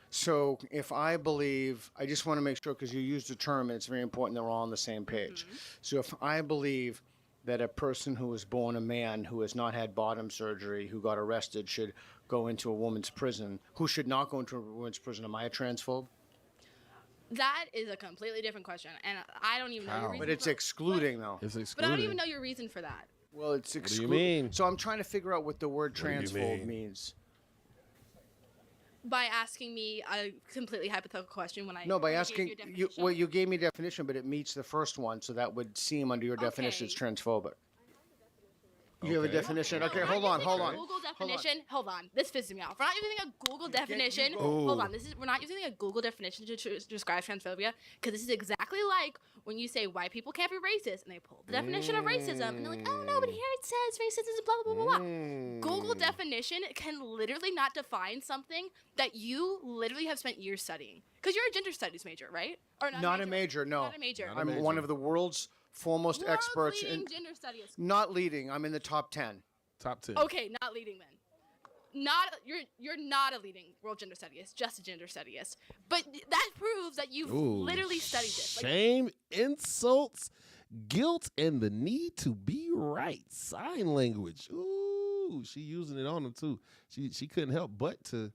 So if I believe, I just want to make sure because you used the term and it's very important that we're all on the same page. So if I believe that a person who was born a man who has not had bottom surgery, who got arrested, should go into a woman's prison, who should not go into a woman's prison. Am I a transphobe? That is a completely different question, and I don't even know your reason. But it's excluding, though. It's excluding. But I don't even know your reason for that. Well, it's excluding. What do you mean? So I'm trying to figure out what the word What do you transphobe mean? means. By asking me a completely hypothetical question when I No, by gave asking your you. definition. Well, you gave me a definition, but it meets the first one, so that would seem under your definition it's transphobic. You have a definition. Okay, hold on. Google definition. Hold on. This pisses me off. We're not using a Google definition. Hold on. We're not using a Google definition to describe transphobia, because this is exactly like when you say white people can't be racist, and they pull the definition of racism, and they're like, oh no, but here it says racism is blah blah blah blah. Google definition can literally not define something that you literally have spent years studying, because you're a gender studies major, right? Or Not a major. No. Not a major. I'm one of the world's foremost experts in gender studies. Not leading. I'm in the top 10. Top 10. Okay, not leading then. You're not a leading world gender studyist, just a gender studyist. But that proves that you've literally studied this. Shame, insults, guilt, and the need to be right. Sign language. Ooh, she using it on him too. She couldn't help but to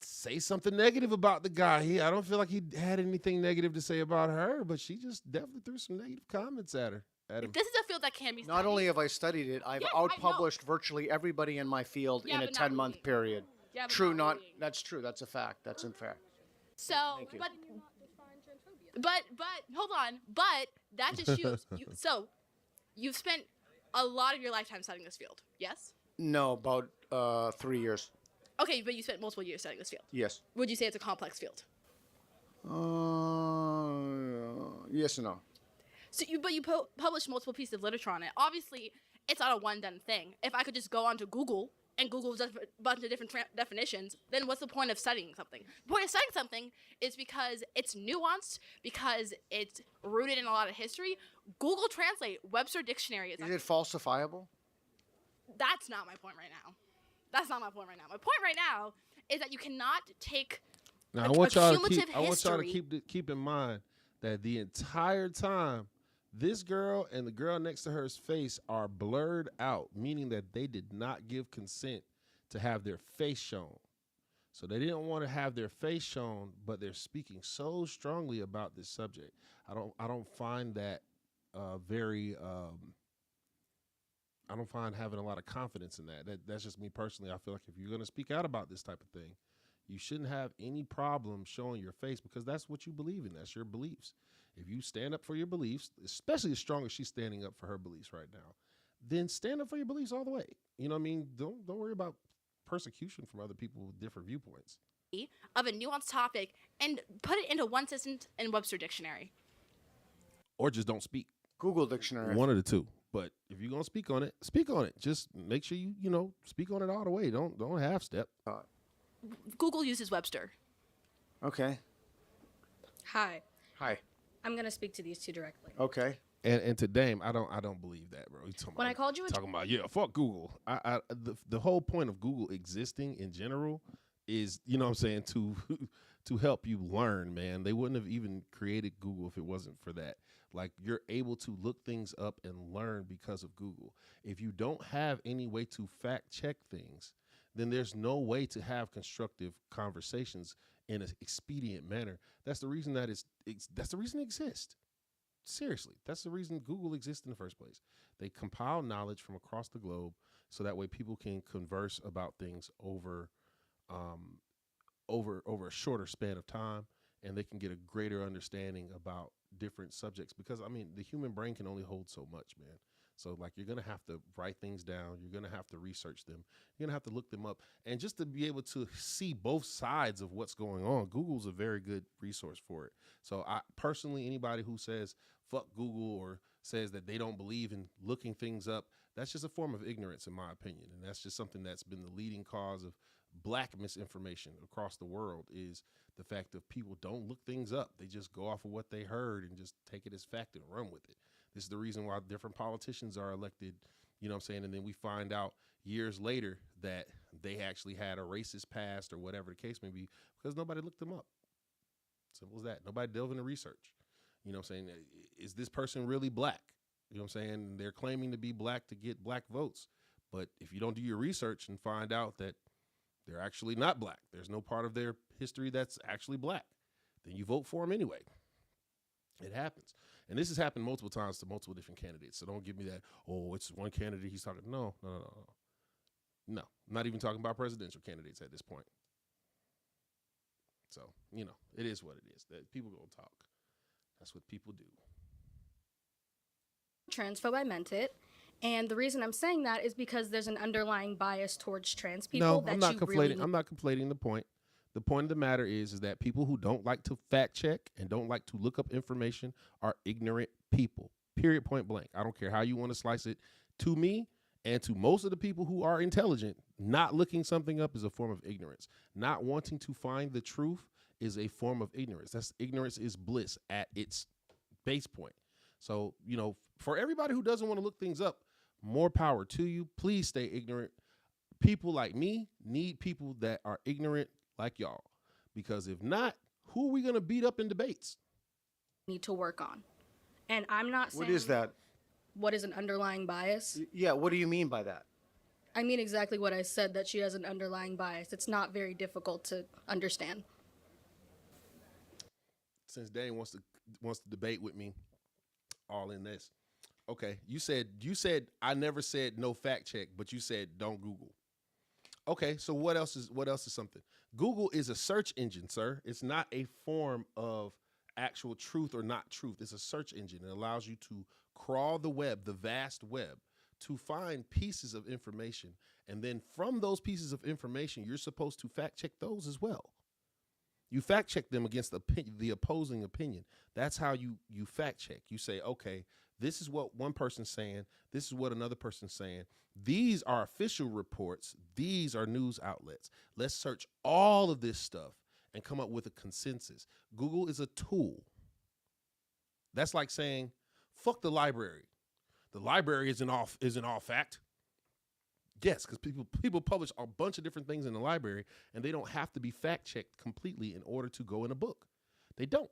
say something negative about the guy. I don't feel like he had anything negative to say about her, but she just definitely threw some negative comments at him. This is a field that can be studied. Not only have I studied it, I've outpublished virtually everybody in my field in a 10-month period. Yeah, but True, not that's true. That's a fact. That's unfair. So, but hold on. But that just shows so you've spent a lot of your lifetime studying this field. Yes? No, about 3 years. Okay, but you spent multiple years studying this field. Yes. Would you say it's a complex field? Yes and no. So but you published multiple pieces of literature on it. Obviously, it's not a one-done thing. If I could just go onto Google and Google a bunch of different definitions, then what's the point of studying something? The point of studying something is because it's nuanced, because it's rooted in a lot of history. Google Translate, Webster Dictionary Is it falsifiable? That's not my point right now. That's not my point right now. My point right now is that you cannot take now, I want y'all history. to keep in mind that the entire time, this girl and the girl next to her's face are blurred out, meaning that they did not give consent to have their face shown. So they didn't want to have their face shown, but they're speaking so strongly about this subject. I don't find that very. I don't find having a lot of confidence in that. That's just me personally. I feel like if you're going to speak out about this type of thing, you shouldn't have any problem showing your face, because that's what you believe in. That's your beliefs. If you stand up for your beliefs, especially as strong as she's standing up for her beliefs right now, then stand up for your beliefs all the way. You know what I mean? Don't worry about persecution from other people with different viewpoints. Of a nuanced topic and put it into one sentence in Webster Dictionary. Or just don't speak. Google Dictionary. One of the two. But if you're gonna speak on it, speak on it. Just make sure you speak on it all the way. Don't half step. Google uses Webster. Okay. Hi. Hi. I'm gonna speak to these two directly. Okay. And to Dame, I don't believe that, bro. When I called you talking about fuck Google. The whole point of Google existing in general is, you know what I'm saying, to help you learn, man. They wouldn't have even created Google if it wasn't for that. Like, you're able to look things up and learn because of Google. If you don't have any way to fact check things, then there's no way to have constructive conversations in an expedient manner. That's the reason that's the reason it exists. Seriously, that's the reason Google exists in the first place. They compile knowledge from across the globe so that way people can converse about things over a shorter span of time, and they can get a greater understanding about different subjects. Because, I mean, the human brain can only hold so much, man. So, like, you're going to have to write things down. You're going to have to research them. You're going to have to look them up. And just to be able to see both sides of what's going on, Google's a very good resource for it. So, I personally, anybody who says fuck Google or says that they don't believe in looking things up, that's just a form of ignorance, in my opinion. And that's just something that's been the leading cause of black misinformation across the world, is the fact that people don't look things up. They just go off of what they heard and just take it as fact and run with it. This is the reason why different politicians are elected, you know what I'm saying? And then we find out years later that they actually had a racist past or whatever the case may be, because nobody looked them up. Simple as that. Nobody delved into research. You know what I'm saying? Is this person really black? You know what I'm saying? They're claiming to be black to get black votes. But if you don't do your research and find out that they're actually not black, there's no part of their history that's actually black, then you vote for them anyway. It happens. And this has happened multiple times to multiple different candidates. So don't give me that, oh, it's one candidate he's talking. No. No, I'm not even talking about presidential candidates at this point. So, you know, it is what it is. That people gonna talk. That's what people do. Transphobe, I meant it. And the reason I'm saying that is because there's an underlying bias towards trans people. No, that I'm not you conflating. really I'm not conflating the point. The point of the matter is that people who don't like to fact check and don't like to look up information are ignorant people. Period, point blank. I don't care how you want to slice it. To me and to most of the people who are intelligent, not looking something up is a form of ignorance. Not wanting to find the truth is a form of ignorance. That's ignorance is bliss at its base point. So, you know, for everybody who doesn't want to look things up, more power to you. Please stay ignorant. People like me need people that are ignorant like y'all, because if not, who are we going to beat up in debates? need to work on. And I'm not saying... What is that? What is an underlying bias? Yeah, what do you mean by that? I mean exactly what I said, that she has an underlying bias. It's not very difficult to understand. Since Dane wants to debate with me, all in this. Okay, you said I never said no fact check, but you said don't Google. Okay, so what else is something? Google is a search engine, sir. It's not a form of actual truth or not truth. It's a search engine. It allows you to crawl the web, the vast web, to find pieces of information. And then from those pieces of information, you're supposed to fact check those as well. You fact check them against the opposing opinion. That's how you fact check. You say, okay, this is what one person's saying. This is what another person's saying. These are official reports. These are news outlets. Let's search all of this stuff and come up with a consensus. Google is a tool. That's like saying, fuck the library. The library isn't all fact. Yes, because people publish a bunch of different things in the library, and they don't have to be fact-checked completely in order to go in a book. They don't.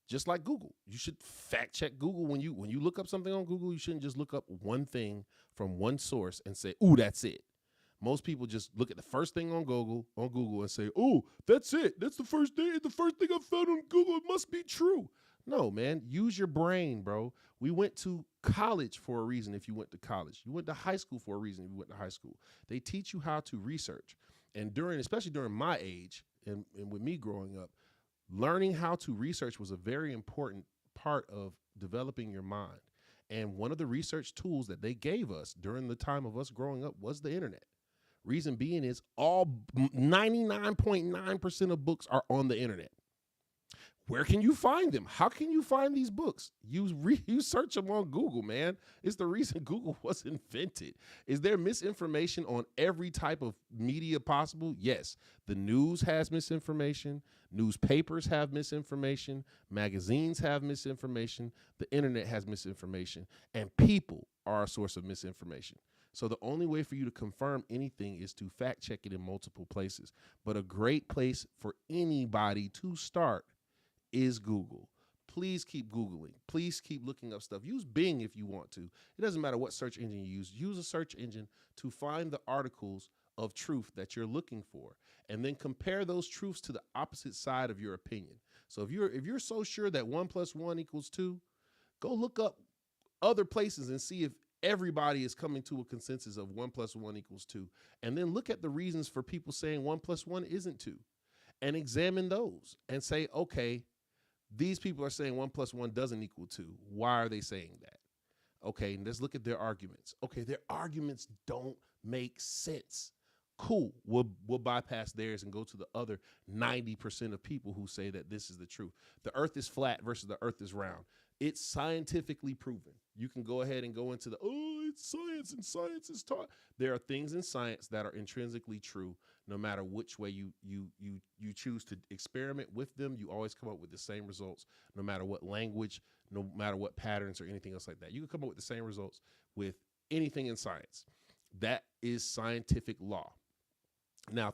Just like Google. You should fact-check Google. When you look up something on Google, you shouldn't just look up one thing from one source and say, ooh, that's it. Most people just look at the first thing on Google and say, oh, that's it. That's the first thing I found on Google. It must be true. No, man, use your brain, bro. We went to college for a reason if you went to college. You went to high school for a reason if you went to high school. They teach you how to research. And especially during my age and with me growing up, learning how to research was a very important part of developing your mind. And one of the research tools that they gave us during the time of us growing up was the internet. Reason being is 99.9% of books are on the internet. Where can you find them? How can you find these books? You search them on Google, man. It's the reason Google was invented. Is there misinformation on every type of media possible? Yes. The news has misinformation. Newspapers have misinformation. Magazines have misinformation. The internet has misinformation. And people are a source of misinformation. So the only way for you to confirm anything is to fact check it in multiple places. But a great place for anybody to start is Google. Please keep Googling. Please keep looking up stuff. Use Bing if you want to. It doesn't matter what search engine you use. Use a search engine to find the articles of truth that you're looking for, and then compare those truths to the opposite side of your opinion. So if you're so sure that 1 + 1 = 2, go look up other places and see if everybody is coming to a consensus of 1 + 1 = 2. And then look at the reasons for people saying 1 + 1 isn't 2 and examine those and say, okay, these people are saying 1 + 1 doesn't equal 2. Why are they saying that? Okay, and let's look at their arguments. Okay, their arguments don't make sense. Cool, we'll bypass theirs and go to the other 90% of people who say that this is the truth. The earth is flat versus the earth is round. It's scientifically proven. You can go ahead and go into it's science and science is taught. There are things in science that are intrinsically true. No matter which way you choose to experiment with them, you always come up with the same results, no matter what language, no matter what patterns or anything else like that. You can come up with the same results with anything in science. That is scientific law. Now,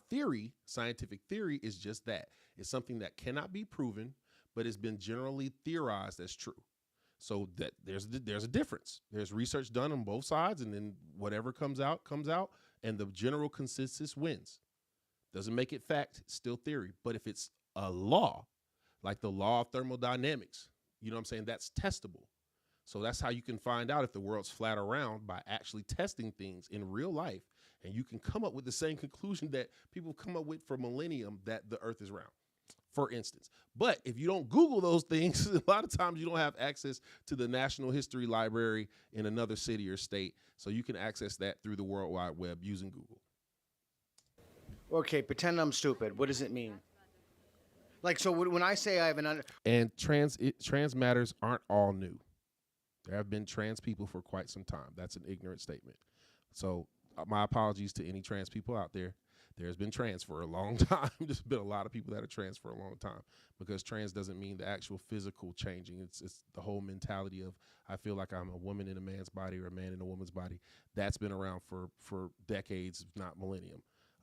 scientific theory is just that. It's something that cannot be proven, but has been generally theorized as true. So that there's a difference. There's research done on both sides, and then whatever comes out, and the general consensus wins. Doesn't make it fact, it's still theory. But if it's a law, like the law of thermodynamics, you know what I'm saying, that's testable. So that's how you can find out if the world's flat around, by actually testing things in real life. And you can come up with the same conclusion that people come up with for millennium, that the earth is round, for instance. But if you don't Google those things, a lot of times you don't have access to the National History Library in another city or state. So you can access that through the World Wide Web using Google. Okay, pretend I'm stupid. What does it mean? Like, so when I say I have an And trans matters aren't all new. There have been trans people for quite some time. That's an ignorant statement. So my apologies to any trans people out there. There's been trans for a long time. There's been a lot of people that are trans for a long time, because trans doesn't mean the actual physical changing. It's the whole mentality of, I feel like I'm a woman in a man's body or a man in a woman's body. That's been around for decades, if not millennium,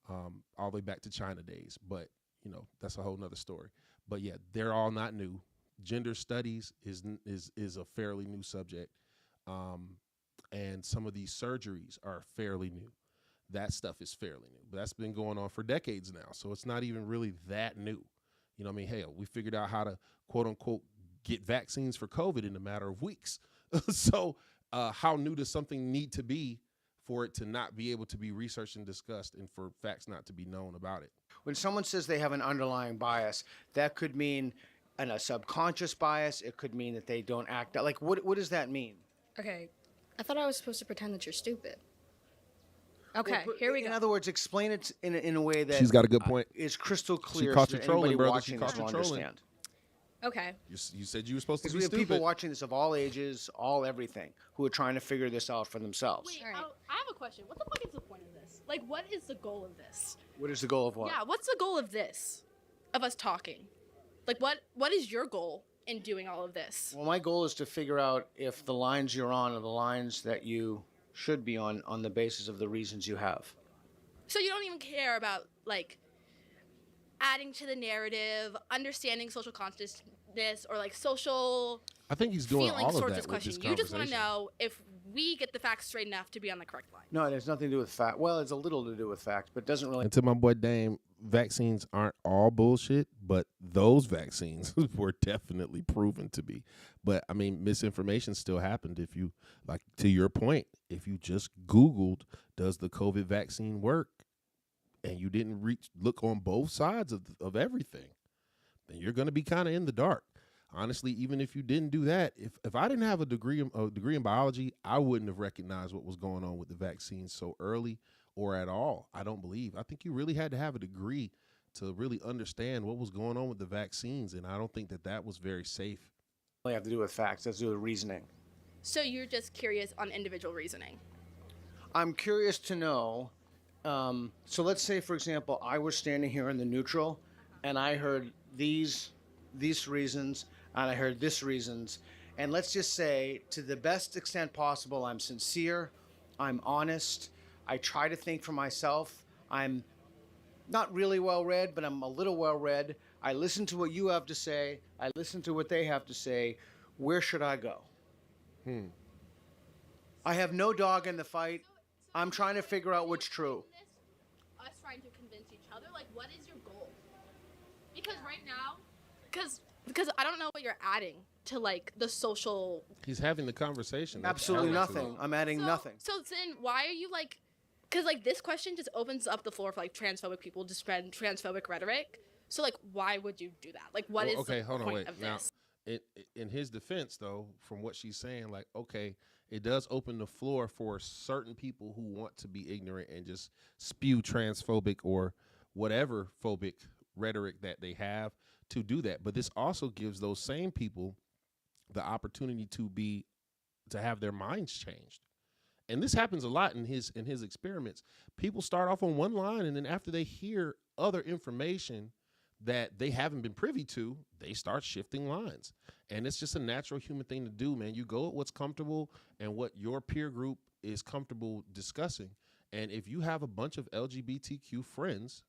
all the way back to China days. But, you know, that's a whole nother story. But yeah, they're all not new. Gender studies is a fairly new subject. And some of these surgeries are fairly new. That stuff is fairly new, but that's been going on for decades now. So it's not even really that new. You know what I mean? Hell, we figured out how to, quote unquote, get vaccines for COVID in a matter of weeks. So how new does something need to be for it to not be able to be researched and discussed, and for facts not to be known about it? When someone says they have an underlying bias, that could mean a subconscious bias. It could mean that they don't act out. Like, what does that mean? Okay, I thought I was supposed to pretend that you're stupid. Okay, here we go. In other words, explain it in a way that She's got a good point. Is crystal clear. She caught so you that trolling, anybody brother. watching She caught this you will trolling. understand. Okay. You said you were supposed to Because be we have stupid. people watching this of all ages, all everything, who are trying to figure this out for themselves. Wait, I have a question. What the fuck is the point of this? Like, what is the goal of this? What is the goal of what? Yeah, what's the goal of this? Of us talking? Like, what is your goal in doing all of this? Well, my goal is to figure out if the lines you're on are the lines that you should be on the basis of the reasons you have. So you don't even care about, like, adding to the narrative, understanding social consciousness, or, like, social I think he's doing feeling all of sorts that of with this question. You just want to conversation. know if we get the facts straight enough to be on the correct line. No, it has nothing to do with fact. Well, it's a little to do with fact, but doesn't really. And to my boy Dame, vaccines aren't all bullshit, but those vaccines were definitely proven to be. But I mean, misinformation still happened. If you, like, to your point, if you just Googled, does the COVID vaccine work, and you didn't look on both sides of everything, then you're going to be kind of in the dark. Honestly, even if you didn't do that, if I didn't have a degree in biology, I wouldn't have recognized what was going on with the vaccine so early or at all. I don't believe. I think you really had to have a degree to really understand what was going on with the vaccines, and I don't think that was very safe. Really have to do with facts. That's to do with reasoning. So you're just curious on individual reasoning? I'm curious to know. So let's say, for example, I was standing here in the neutral, and I heard these reasons, and I heard this reasons, and let's just say, to the best extent possible, I'm sincere, I'm honest, I try to think for myself, I'm not really well-read, but I'm a little well-read, I listen to what you have to say, I listen to what they have to say. Where should I go? I have no dog in the fight. I'm trying to figure out what's true. Us trying to convince each other, like, what is your goal? Because right now, because I don't know what you're adding to, like, the social. He's having the conversation. That's Absolutely all. nothing. I'm adding nothing. So then why are you, like, because, like, this question just opens up the floor for, like, transphobic people to spread transphobic rhetoric. So, like, why would you do that? Like, what is the point of now, this? In his defense, though, from what she's saying, like, okay, it does open the floor for certain people who want to be ignorant and just spew transphobic or whatever phobic rhetoric that they have to do that. But this also gives those same people the opportunity to have their minds changed. And this happens a lot in his experiments. People start off on one line, and then after they hear other information that they haven't been privy to, they start shifting lines. And it's just a natural human thing to do, man. You go with what's comfortable and what your peer group is comfortable discussing. And if you have a bunch of LGBTQ friends,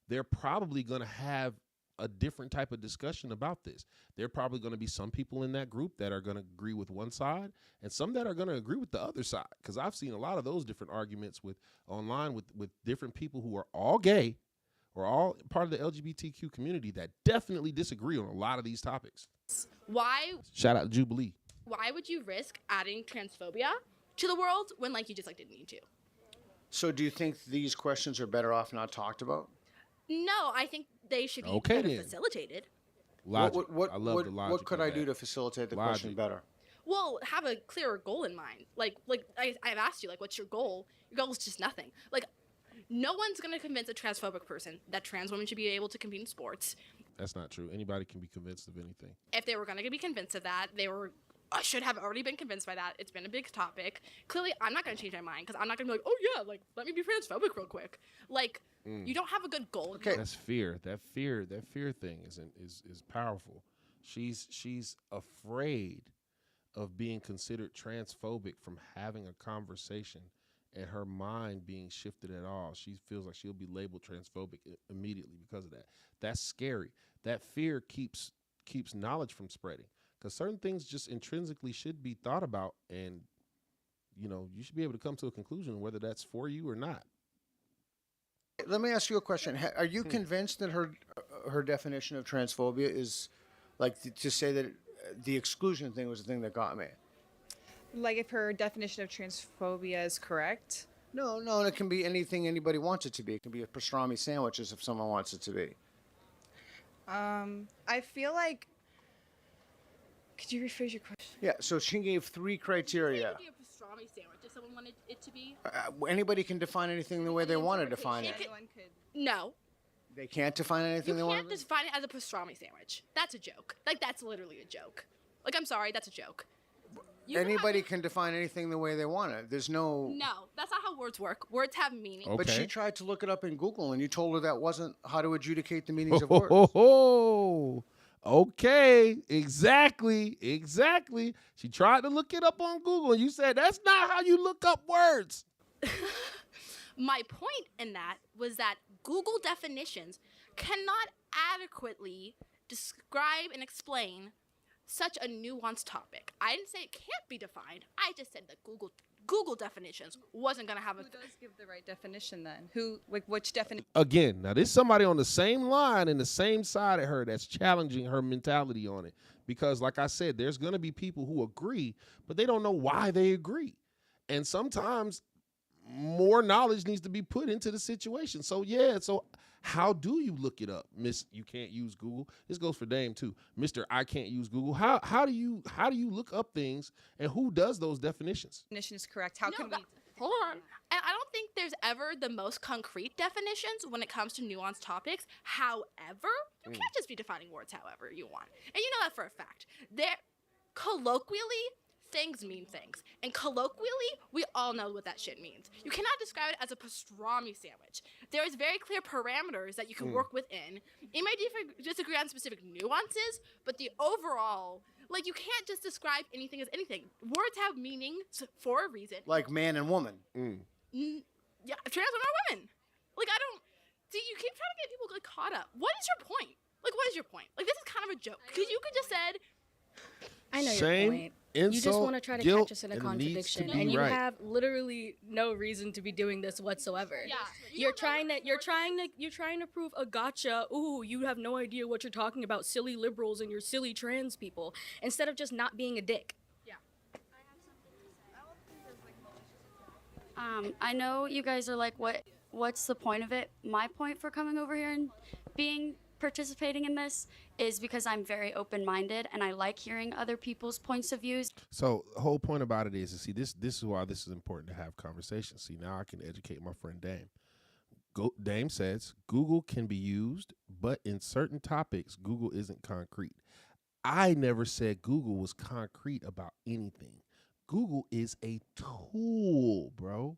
they're probably going to have a different type of discussion about this. There are probably going to be some people in that group that are going to agree with one side and some that are going to agree with the other side. Because I've seen a lot of those different arguments with online with different people who are all gay or all part of the LGBTQ community that definitely disagree on a lot of these topics. Why? Shout out to Jubilee. Why would you risk adding transphobia to the world when you just didn't need to? So do you think these questions are better off not talked about? No, I think they should be better facilitated. Logic. I love the logic. What could I do to facilitate the question better? Well, have a clearer goal in mind. I've asked you, what's your goal? Your goal is just nothing. No one's going to convince a transphobic person that trans women should be able to compete in sports. That's not true. Anybody can be convinced of anything. If they were going to be convinced of that, I should have already been convinced by that. It's been a big topic. Clearly, I'm not going to change my mind because I'm not going to be like, oh yeah, let me be transphobic real quick. You don't have a good goal. Okay. That's fear. That fear thing is powerful. She's afraid of being considered transphobic from having a conversation and her mind being shifted at all. She feels like she'll be labeled transphobic immediately because of that. That's scary. That fear keeps knowledge from spreading because certain things just intrinsically should be thought about, and you should be able to come to a conclusion whether that's for you or not. Let me ask you a question. Are you convinced that her definition of transphobia is to say that the exclusion thing was the thing that got me? If her definition of transphobia is correct? No, it can be anything anybody wants it to be. It can be a pastrami sandwiches if someone wants it to be. I feel like... Could you rephrase your question? Yeah, so she gave 3 criteria. It could be a pastrami sandwich if someone wanted it to be. Anybody can define anything the way they want to define it. No. They can't define anything they want to. You can't define it as a pastrami sandwich. That's a joke. That's literally a joke. I'm sorry, that's a joke. Anybody can define anything the way they want it. There's no... No, that's not how words work. Words have meaning. Okay. But she tried to look it up in Google, and you told her that wasn't how to adjudicate the meanings of words. Okay, exactly. She tried to look it up on Google, and you said that's not how you look up words. My point in that was that Google definitions cannot adequately describe and explain such a nuanced topic. I didn't say it can't be defined. I just said that Google definitions wasn't going to have a... Who does give the right definition then? Which definition? Again, now there's somebody on the same line and the same side of her that's challenging her mentality on it. Because like I said, there's going to be people who agree, but they don't know why they agree. And sometimes more knowledge needs to be put into the situation. So how do you look it up, Miss? You can't use Google. This goes for Dame too, Mr. I can't use Google. How do you look up things, and who does those definitions? Definition is correct. How can we? Hold on. And I don't think there's ever the most concrete definitions when it comes to nuanced topics. However, you can't just be defining words however you want, and you know that for a fact. Colloquially, things mean things. And colloquially, we all know what that shit means. You cannot describe it as a pastrami sandwich. There is very clear parameters that you can work within. You might disagree on specific nuances, but the overall, you can't just describe anything as anything. Words have meaning for a reason. Like man and woman. Yeah, trans women are women. I don't... See, you keep trying to get people caught up. What is your point? What is your point? This is kind of a joke. Because you could just said... I know your point. You just want to try to catch us in a contradiction, and you have literally no reason to be doing this whatsoever. Yeah, you're trying to prove a gotcha. Ooh, you have no idea what you're talking about, silly liberals and your silly trans people, instead of just not being a dick. Yeah. I know you guys are like, what's the point of it? My point for coming over here and participating in this is because I'm very open-minded and I like hearing other people's points of views. So the whole point about it is to see this is why this is important to have conversations. See, now I can educate my friend Dame. Dame says Google can be used, but in certain topics, Google isn't concrete. I never said Google was concrete about anything. Google is a tool, bro.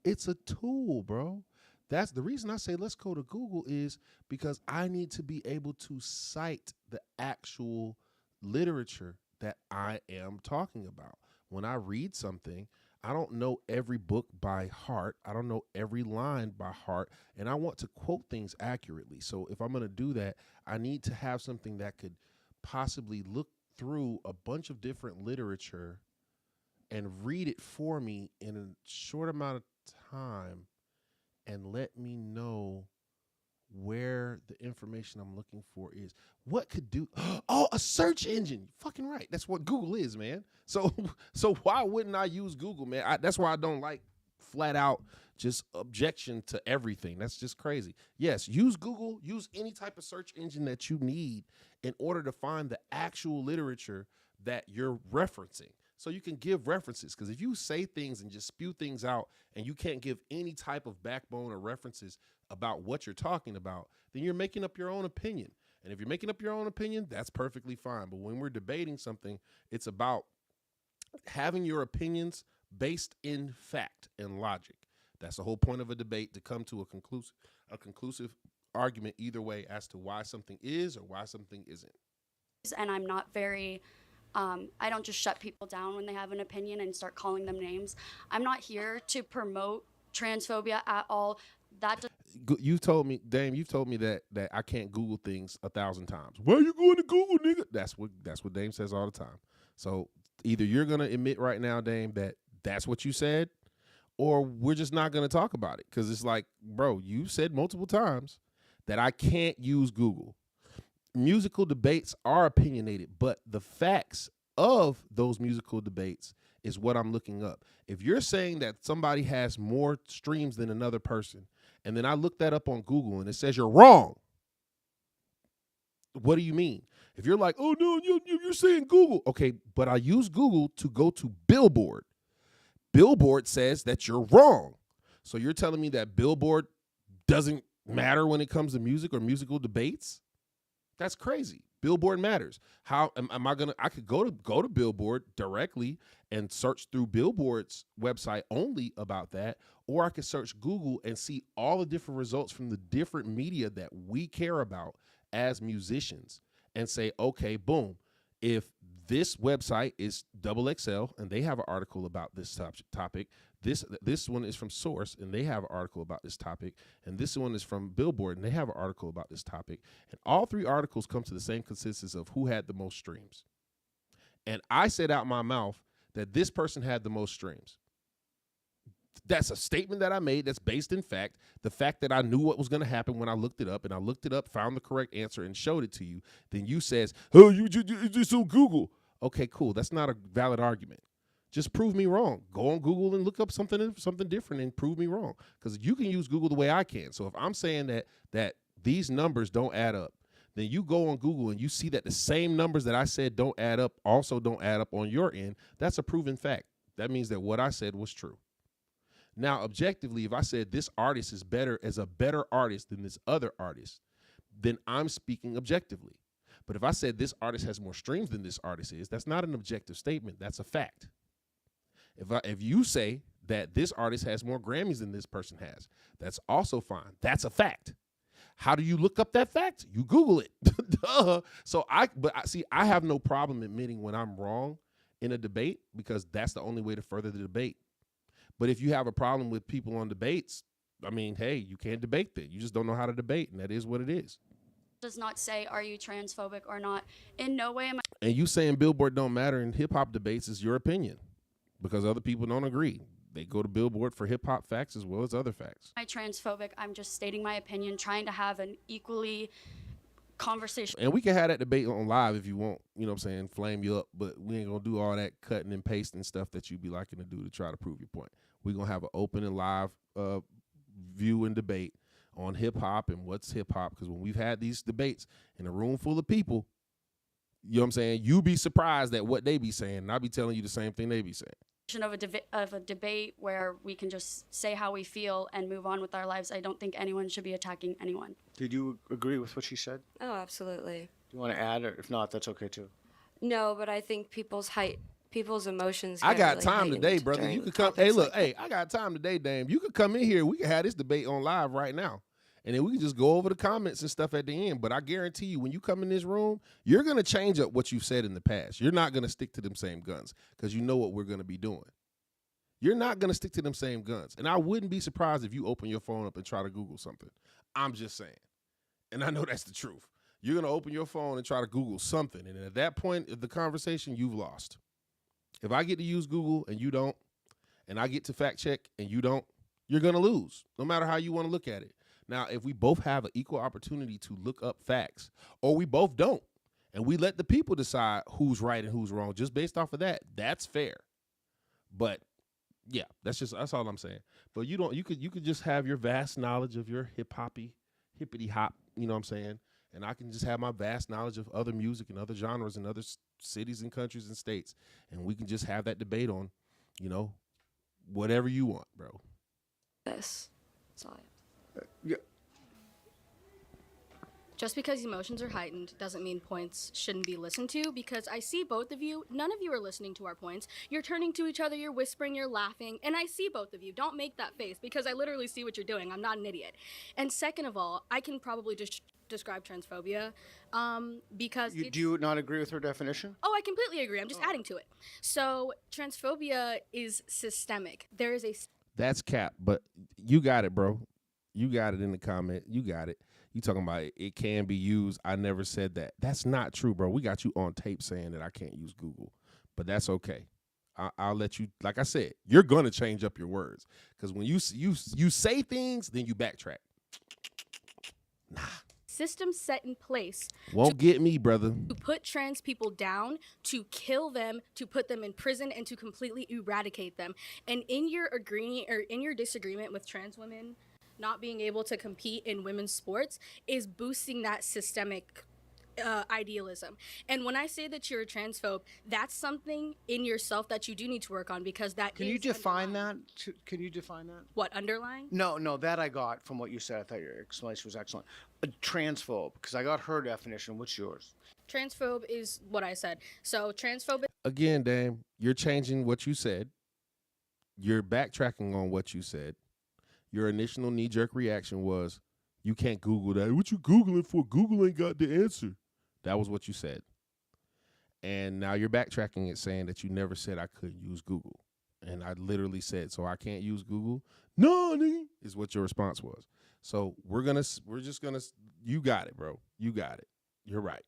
It's a tool, bro. That's the reason I say let's go to Google is because I need to be able to cite the actual literature that I am talking about. When I read something, I don't know every book by heart. I don't know every line by heart. And I want to quote things accurately. So if I'm going to do that, I need to have something that could possibly look through a bunch of different literature and read it for me in a short amount of time and let me know where the information I'm looking for is. What could do? Oh, a search engine. Fucking right. That's what Google is, man. So why wouldn't I use Google, man? That's why I don't like flat out just objection to everything. That's just crazy. Yes, use Google. Use any type of search engine that you need in order to find the actual literature that you're referencing. So you can give references, because if you say things and just spew things out and you can't give any type of backbone or references about what you're talking about, then you're making up your own opinion. And if you're making up your own opinion, that's perfectly fine. But when we're debating something, it's about having your opinions based in fact and logic. That's the whole point of a debate, to come to a conclusive argument either way as to why something is or why something isn't. And I'm not very, I don't just shut people down when they have an opinion and start calling them names. I'm not here to promote transphobia at all. You've told me, Dame, you've told me that I can't Google things 1,000 times. Why are you going to Google, nigga? That's what Dame says all the time. So either you're going to admit right now, Dame, that that's what you said, or we're just not going to talk about it. Because it's like, bro, you said multiple times that I can't use Google. Musical debates are opinionated, but the facts of those musical debates is what I'm looking up. If you're saying that somebody has more streams than another person, and then I look that up on Google and it says you're wrong, what do you mean? If you're like, oh, no, you're saying Google. Okay, but I use Google to go to Billboard. Billboard says that you're wrong. So you're telling me that Billboard doesn't matter when it comes to music or musical debates? That's crazy. Billboard matters. How am I gonna? I could go to Billboard directly and search through Billboard's website only about that, or I could search Google and see all the different results from the different media that we care about as musicians, and say, okay, boom. If this website is XXL and they have an article about this topic, this one is from Source and they have an article about this topic, and this one is from Billboard and they have an article about this topic, and all three articles come to the same consensus of who had the most streams. And I said out my mouth that this person had the most streams. That's a statement that I made that's based in fact. The fact that I knew what was going to happen when I looked it up, and I looked it up, found the correct answer, and showed it to you. Then you says, oh, you just on Google. Okay, cool. That's not a valid argument. Just prove me wrong. Go on Google and look up something different and prove me wrong. Because you can use Google the way I can. So if I'm saying that these numbers don't add up, then you go on Google and you see that the same numbers that I said don't add up also don't add up on your end. That's a proven fact. That means that what I said was true. Now, objectively, if I said this artist is a better artist than this other artist, then I'm speaking objectively. But if I said this artist has more streams than this artist is, that's not an objective statement. That's a fact. If you say that this artist has more Grammys than this person has, that's also fine. That's a fact. How do you look up that fact? You Google it. Duh. So I have no problem admitting when I'm wrong in a debate, because that's the only way to further the debate. But if you have a problem with people on debates, I mean, hey, you can't debate that. You just don't know how to debate, and that is what it is. Does not say, are you transphobic or not? In no way am I. And you saying Billboard don't matter in hip-hop debates is your opinion, because other people don't agree. They go to Billboard for hip-hop facts as well as other facts. I'm transphobic. I'm just stating my opinion, trying to have an equally conversation. And we can have that debate on live if you want, you know what I'm saying, flame you up, but we ain't going to do all that cutting and pasting stuff that you be liking to do to try to prove your point. We're going to have an open and live view and debate on hip-hop and what's hip-hop, because when we've had these debates in a room full of people, you know what I'm saying, you be surprised at what they be saying, and I'll be telling you the same thing they be saying. Of a debate where we can just say how we feel and move on with our lives. I don't think anyone should be attacking anyone. Did you agree with what she said? Oh, absolutely. Do you want to add, or if not, that's okay too? No, but I think people's emotions. I got really time today, brother. You could come. Hey, look, like I got time today, Dame. You could come in here. We can have this debate on live right now. And then we can just go over the comments and stuff at the end. But I guarantee you, when you come in this room, you're going to change up what you've said in the past. You're not going to stick to them same guns, because you know what we're going to be doing. You're not going to stick to them same guns. And I wouldn't be surprised if you open your phone up and try to Google something. I'm just saying. And I know that's the truth. You're going to open your phone and try to Google something. And at that point of the conversation, you've lost. If I get to use Google and you don't, and I get to fact check and you don't, you're going to lose, no matter how you want to look at it. Now, if we both have an equal opportunity to look up facts, or we both don't, and we let the people decide who's right and who's wrong just based off of that, that's fair. But yeah, that's all I'm saying. But you could just have your vast knowledge of your hippity hop, you know what I'm saying? And I can just have my vast knowledge of other music and other genres and other cities and countries and states, and we can just have that debate on, whatever you want, bro. That's all. Yeah. Just because emotions are heightened doesn't mean points shouldn't be listened to, because I see both of you. None of you are listening to our points. You're turning to each other, you're whispering, you're laughing, and I see both of you. Don't make that face, because I literally see what you're doing. I'm not an idiot. And second of all, I can probably just describe transphobia because do you not agree with her definition? Oh, I completely agree. I'm just adding to it. So transphobia is systemic. There is a... That's cap, but you got it, bro. You got it in the comment. You got it. You talking about it can be used. I never said that. That's not true, bro. We got you on tape saying that I can't use Google, but that's okay. I'll let you. Like I said, you're gonna change up your words, because when you say things, then you backtrack. Nah. System set in place Won't get me, brother. to put trans people down, to kill them, to put them in prison, and to completely eradicate them. And in your disagreement with trans women not being able to compete in women's sports is boosting that systemic idealism. And when I say that you're a transphobe, that's something in yourself that you do need to work on, because that Can you define that? Can you define that? What, underlying? No, that I got from what you said. I thought your explanation was excellent. A transphobe, because I got her definition. What's yours? Transphobe is what I said. So transphobe... Again, Dame, you're changing what you said. You're backtracking on what you said. Your initial knee-jerk reaction was, you can't Google that. What you Googling for? Google ain't got the answer. That was what you said. And now you're backtracking it, saying that you never said I couldn't use Google. And I literally said, so I can't use Google? No, nigga, is what your response was. So you got it, bro. You got it. You're right.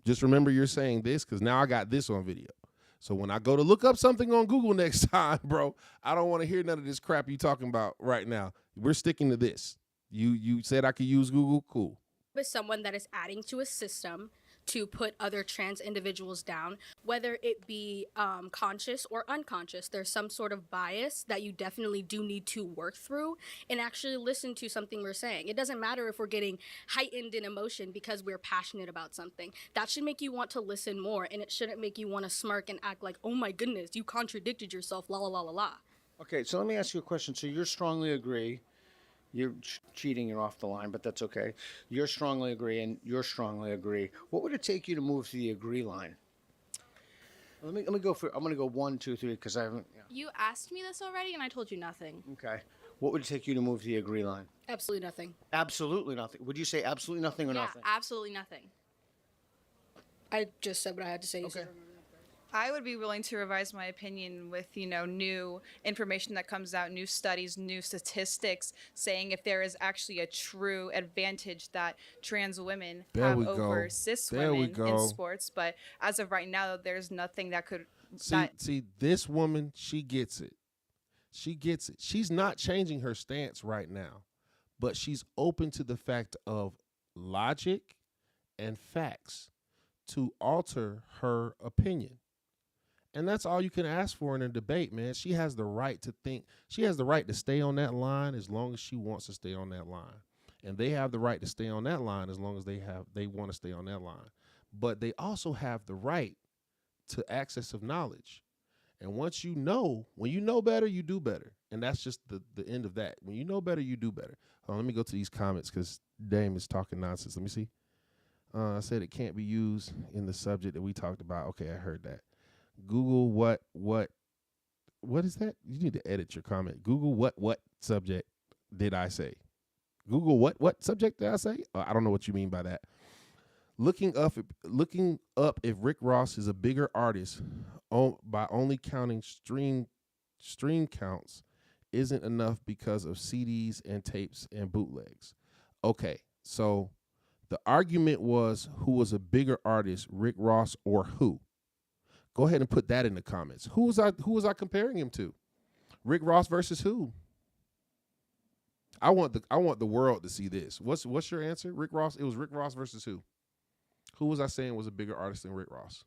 Just remember you're saying this, because now I got this on video. So when I go to look up something on Google next time, bro, I don't want to hear none of this crap you talking about right now. We're sticking to this. You said I could use Google? Cool. Is someone that is adding to a system to put other trans individuals down, whether it be conscious or unconscious. There's some sort of bias that you definitely do need to work through and actually listen to something we're saying. It doesn't matter if we're getting heightened in emotion because we're passionate about something. That should make you want to listen more, and it shouldn't make you want to smirk and act like, oh my goodness, you contradicted yourself, la la la la la. Okay, so let me ask you a question. So you strongly agree. You're cheating, you're off the line, but that's okay. You're strongly agree, and you're strongly agree. What would it take you to move to the agree line? Let me go for, I'm going to go 1, 2, 3, because I haven't. Yeah. You asked me this already, and I told you nothing. Okay. What would it take you to move to the agree line? Absolutely nothing. Absolutely nothing. Would you say absolutely nothing or nothing? Absolutely nothing. I just said what I had to say. Okay. I would be willing to revise my opinion with, new information that comes out, new studies, new statistics, saying if there is actually a true advantage that trans women have over cis women in sports. But as of right now, there's nothing that could... See, this woman, she gets it. She gets it. She's not changing her stance right now, but she's open to the fact of logic and facts to alter her opinion. And that's all you can ask for in a debate, man. She has the right to think. She has the right to stay on that line as long as she wants to stay on that line. And they have the right to stay on that line as long as they want to stay on that line. But they also have the right to access of knowledge. And once you know, when you know better, you do better. And that's just the end of that. When you know better, you do better. Let me go to these comments because Dame is talking nonsense. Let me see. I said it can't be used in the subject that we talked about. Okay, I heard that. Google what is that? You need to edit your comment. Google what subject did I say? Google what subject did I say? I don't know what you mean by that. Looking up if Rick Ross is a bigger artist by only counting stream stream counts isn't enough because of CDs and tapes and bootlegs. Okay, so the argument was who was a bigger artist, Rick Ross or who? Go ahead and put that in the comments. Who was I comparing him to? Rick Ross versus who? I want the world to see this. What's your answer? Rick Ross. It was Rick Ross versus who? Who was I saying was a bigger artist than Rick Ross?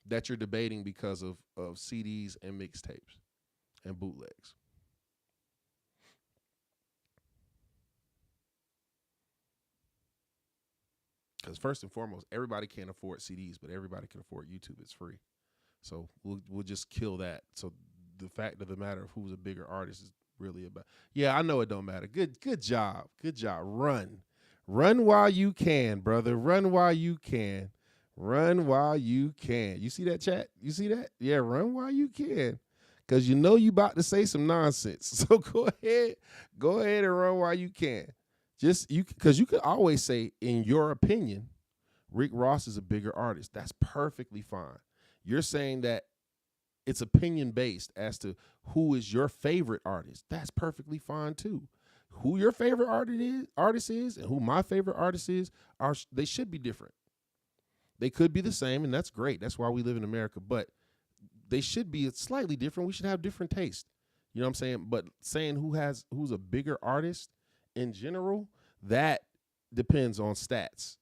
That you're debating because of CDs and mixtapes and bootlegs. Because first and foremost, everybody can't afford CDs, but everybody can afford YouTube. It's free. So we'll just kill that. So the fact of the matter of who's a bigger artist is really about. Yeah, I know it don't matter. Good job. Good job. Run while you can, brother. Run while you can. Run while you can. You see that, chat? You see that? Yeah, run while you can. Because you know you about to say some nonsense. So go ahead and run while you can. Because you could always say, in your opinion, Rick Ross is a bigger artist. That's perfectly fine. You're saying that it's opinion based as to who is your favorite artist. That's perfectly fine too. Who your favorite artist is and who my favorite artist is, they should be different. They could be the same, and that's great. That's why we live in America. But they should be slightly different. We should have different taste. You know what I'm saying? But saying who's a bigger artist in general, that depends on stats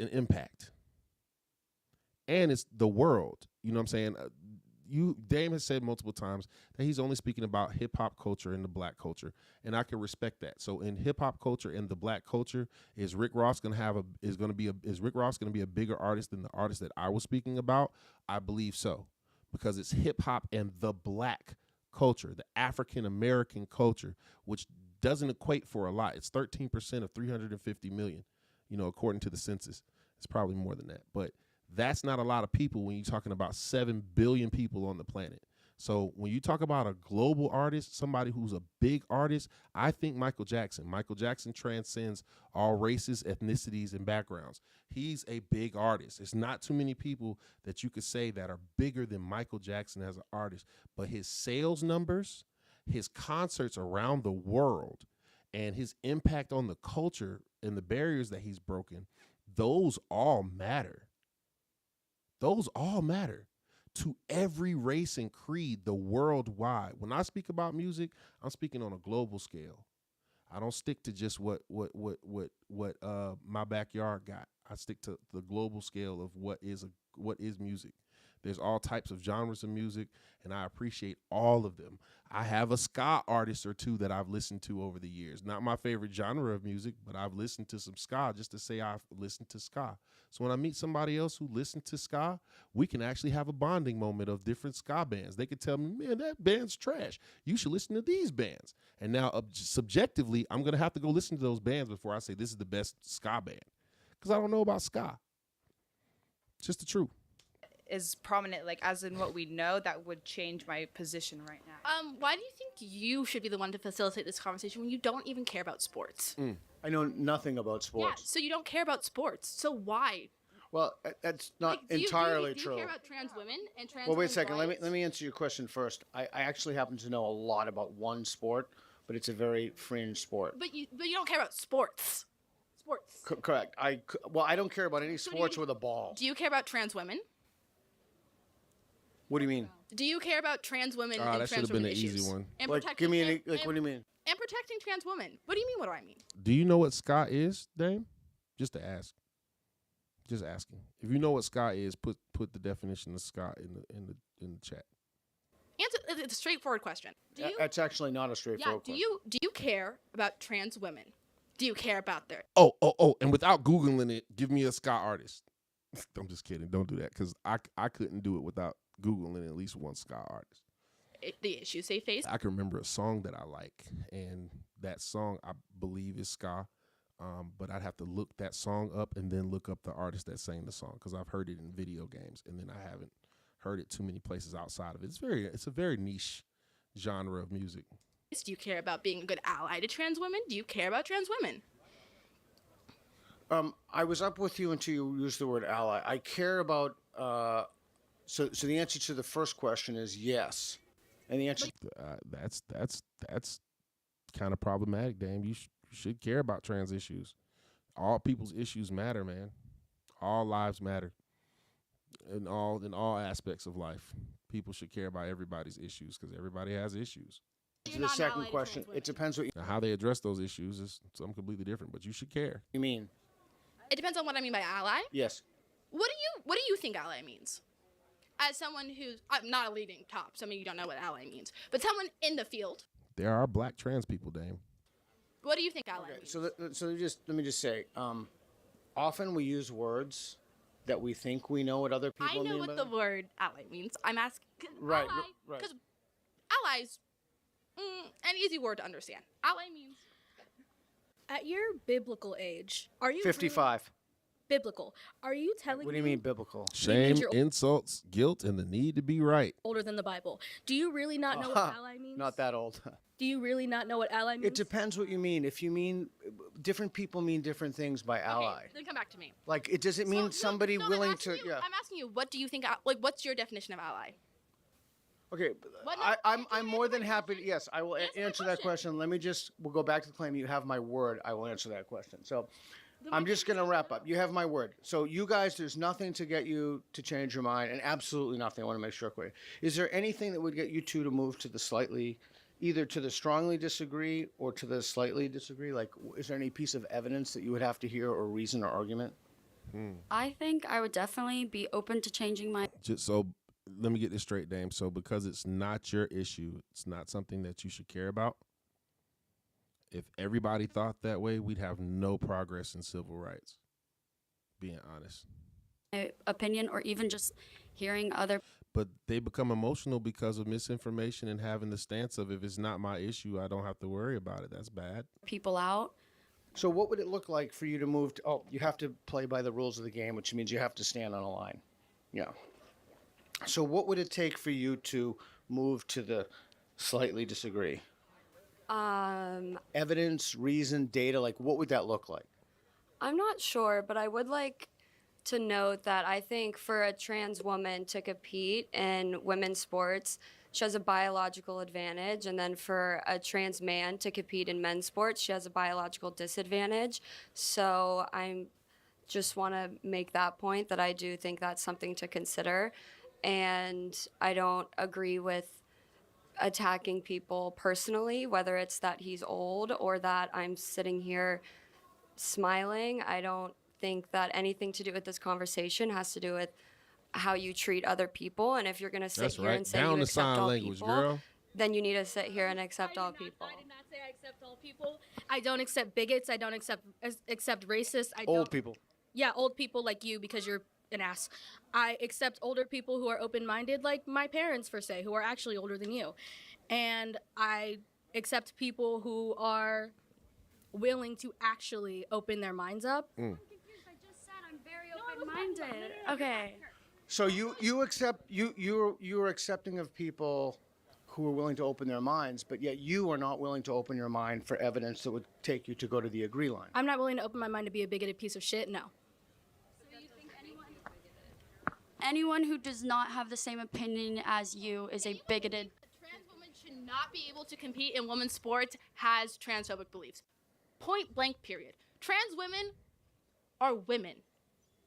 and impact. And it's the world. You know what I'm saying? Dame has said multiple times that he's only speaking about hip hop culture and the black culture, and I can respect that. So in hip hop culture and the black culture, is Rick Ross going to be a bigger artist than the artist that I was speaking about? I believe so, because it's hip hop and the black culture, the African American culture, which doesn't equate for a lot. It's 13% of 350 million, according to the census. It's probably more than that, but that's not a lot of people when you're talking about 7 billion people on the planet. So when you talk about a global artist, somebody who's a big artist, I think Michael Jackson. Michael Jackson transcends all races, ethnicities, and backgrounds. He's a big artist. There's not too many people that you could say that are bigger than Michael Jackson as an artist. But his sales numbers, his concerts around the world, and his impact on the culture and the barriers that he's broken, those all matter. Those all matter to every race and creed, the worldwide. When I speak about music, I'm speaking on a global scale. I don't stick to just what my backyard got. I stick to the global scale of what is music. There's all types of genres of music, and I appreciate all of them. I have a ska artist or two that I've listened to over the years. Not my favorite genre of music, but I've listened to some ska just to say I've listened to ska. So when I meet somebody else who listens to ska, we can actually have a bonding moment of different ska bands. They could tell me, man, that band's trash. You should listen to these bands. And now subjectively, I'm going to have to go listen to those bands before I say this is the best ska band, because I don't know about ska. It's just the truth. Is prominent, like as in what we know, that would change my position right now. Why do you think you should be the one to facilitate this conversation when you don't even care about sports? I know nothing about sports. Yeah, so you don't care about sports. So why? Well, that's not Do you entirely true. care about trans women and trans Well, wait a women's second. rights? Let me answer your question first. I actually happen to know a lot about one sport, but it's a very fringe sport. But you don't care about sports. Sports. Correct. I don't care about any sports with a ball. Do you care about trans women? What do you mean? Do you care about trans women and that should trans have been women an issues? easy one. And Like, protecting, give me and, what do you mean? And protecting trans women. What do you mean? What do I mean? Do you know what ska is, Dame? Just to ask. Just asking. If you know what ska is, put the definition of ska in the chat. Answer. It's a straightforward question. That's actually not a straightforward question. Do you care about trans women? Do you care about their? Oh! And without Googling it, give me a ska artist. I'm just kidding. Don't do that, because I couldn't do it without Googling at least one ska artist. The issues they face. I can remember a song that I like, and that song I believe is ska, but I'd have to look that song up and then look up the artist that sang the song, because I've heard it in video games, and then I haven't heard it too many places outside of it. It's a very niche genre of music. Do you care about being a good ally to trans women? Do you care about trans women? I was up with you until you used the word ally. I care about. So the answer to the first question is yes. And the answer That's kind of problematic, Dame. You should care about trans issues. All people's issues matter, man. All lives matter. In all aspects of life, people should care about everybody's issues because everybody has issues. to the second question, it depends what Now, how they address those issues is something completely different, but you should care. you mean. It depends on what I mean by ally. Yes. What do you think ally means? As someone who's I'm not a leading top, some of you don't know what ally means, but someone in the field. There are black trans people, Dame. What do you think ally means? So let me just say, often we use words that we think we know what other people I know mean what by the them. word ally means. I'm asking Right, ally, right. because allies, an easy word to understand. Ally means At your biblical age, are you 55. biblical? Are you telling What do you mean biblical? Shame, you're- insults, guilt, and the need to be right. older than the Bible? Do you really not know what ally means? Not that old. Do you really not know what ally means? It depends what you mean. If you mean, different people mean different things by ally. Okay, then come back to me. Like, it doesn't mean somebody willing I'm to. asking you, Yeah. I'm asking you, what do you think? Like, what's your definition of ally? Okay, I'm more than happy. Yes, I will answer that question. We'll go back to the claim. You have my word. I will answer that question. So, I'm just going to wrap up. You have my word. So, you guys, there's nothing to get you to change your mind, and absolutely nothing. I want to make sure clear. Is there anything that would get you two to move to the slightly, either to the strongly disagree or to the slightly disagree? Like, is there any piece of evidence that you would have to hear, or reason, or argument? I think I would definitely be open to changing my. So let me get this straight, Dame. So because it's not your issue, it's not something that you should care about. If everybody thought that way, we'd have no progress in civil rights, being honest. Opinion or even just hearing other. But they become emotional because of misinformation and having the stance of, if it's not my issue, I don't have to worry about it. That's bad. People out. So what would it look like for you to move to, you have to play by the rules of the game, which means you have to stand on a line. Yeah. So what would it take for you to move to the slightly disagree? Evidence, reason, data, like what would that look like? I'm not sure, but I would like to note that I think for a trans woman to compete in women's sports, she has a biological advantage. And then for a trans man to compete in men's sports, she has a biological disadvantage. So I just want to make that point that I do think that's something to consider. And I don't agree with attacking people personally, whether it's that he's old or that I'm sitting here smiling. I don't think that anything to do with this conversation has to do with how you treat other people. And if you're going to sit That's here right. and say Down you the accept sign all language, people, girl. then you need to sit here and accept all people. I did not say I accept all people. I don't accept bigots. I don't accept racists. Old people. Yeah, old people like you because you're an ass. I accept older people who are open-minded, like my parents, per se, who are actually older than you. And I accept people who are willing to actually open their minds up. I just said I'm very open-minded. Okay. So you're accepting of people who are willing to open their minds, but yet you are not willing to open your mind for evidence that would take you to go to the agree line. I'm not willing to open my mind to be a bigoted piece of shit, no. Anyone who does not have the same opinion as you is a bigoted. A trans woman should not be able to compete in women's sports, has transphobic beliefs. Point blank, period. Trans women are women.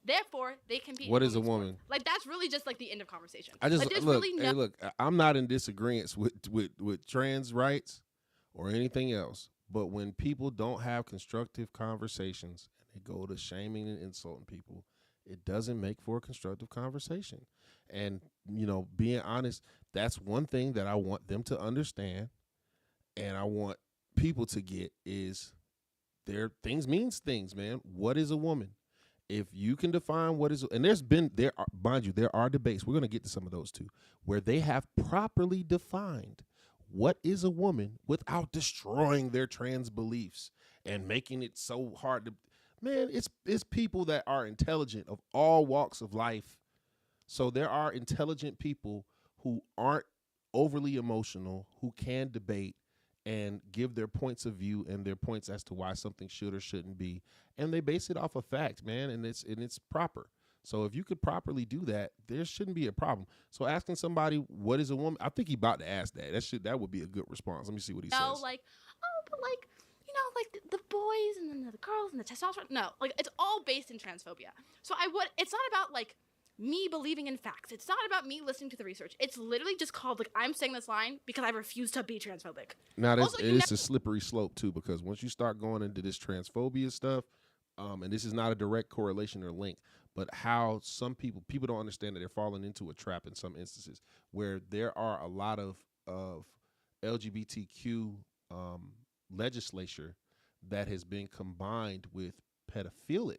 Therefore, they compete. What in is a women's woman? sports. Like, that's really just like the end of conversation. I just like, there's look. really Hey, look. I'm not in disagreement with trans rights or anything else. But when people don't have constructive conversations and they go to shaming and insulting people, it doesn't make for a constructive conversation. And being honest, that's one thing that I want them to understand, and I want people to get is things means things, man. What is a woman? If you can define what is, and there are debates, we're going to get to some of those too, where they have properly defined what is a woman without destroying their trans beliefs and making it so hard to, man, it's people that are intelligent of all walks of life. So there are intelligent people who aren't overly emotional, who can debate and give their points of view and their points as to why something should or shouldn't be. And they base it off of fact, man, and it's proper. So if you could properly do that, there shouldn't be a problem. So asking somebody what is a woman, I think he's about to ask that. That would be a good response. Let me see what he No, says. like, oh, but like, you know, like the boys and then the girls and the testosterone. No, like it's all based in transphobia. So it's not about like me believing in facts. It's not about me listening to the research. It's literally just called like I'm saying this line because I refuse to be transphobic. Now it's a slippery slope too, because once you start going into this transphobia stuff, and this is not a direct correlation or link, but how some people don't understand that they're falling into a trap in some instances where there are a lot of LGBTQ legislature that has been combined with pedophilic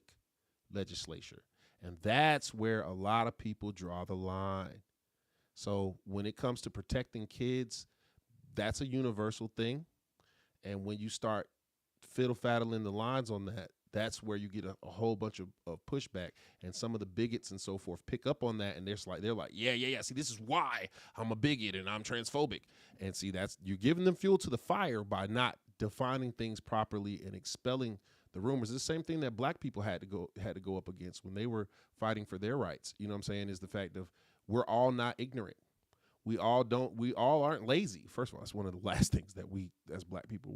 legislature. And that's where a lot of people draw the line. So when it comes to protecting kids, that's a universal thing. And when you start fiddle-faddling the lines on that, that's where you get a whole bunch of pushback. And some of the bigots and so forth pick up on that, and they're like, yeah. See, this is why I'm a bigot and I'm transphobic. And see, you're giving them fuel to the fire by not defining things properly and expelling the rumors. It's the same thing that black people had to go up against when they were fighting for their rights. You know what I'm saying? Is the fact of we're all not ignorant. We all aren't lazy. First of all, that's one of the last things that we as black people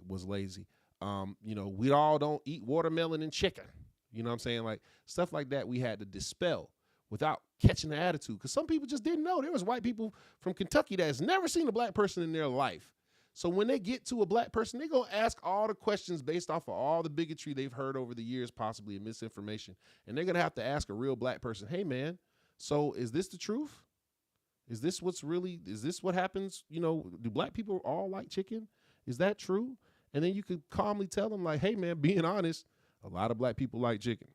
was lazy. You know, we all don't eat watermelon and chicken. You know what I'm saying? Like stuff like that we had to dispel without catching the attitude. Because some people just didn't know. There was white people from Kentucky that has never seen a black person in their life. So when they get to a black person, they're going to ask all the questions based off of all the bigotry they've heard over the years, possibly, and misinformation. And they're going to have to ask a real black person, hey, man, so is this the truth? Is this what happens? You know, do black people all like chicken? Is that true? And then you could calmly tell them like, hey, man, being honest, a lot of black people like chicken.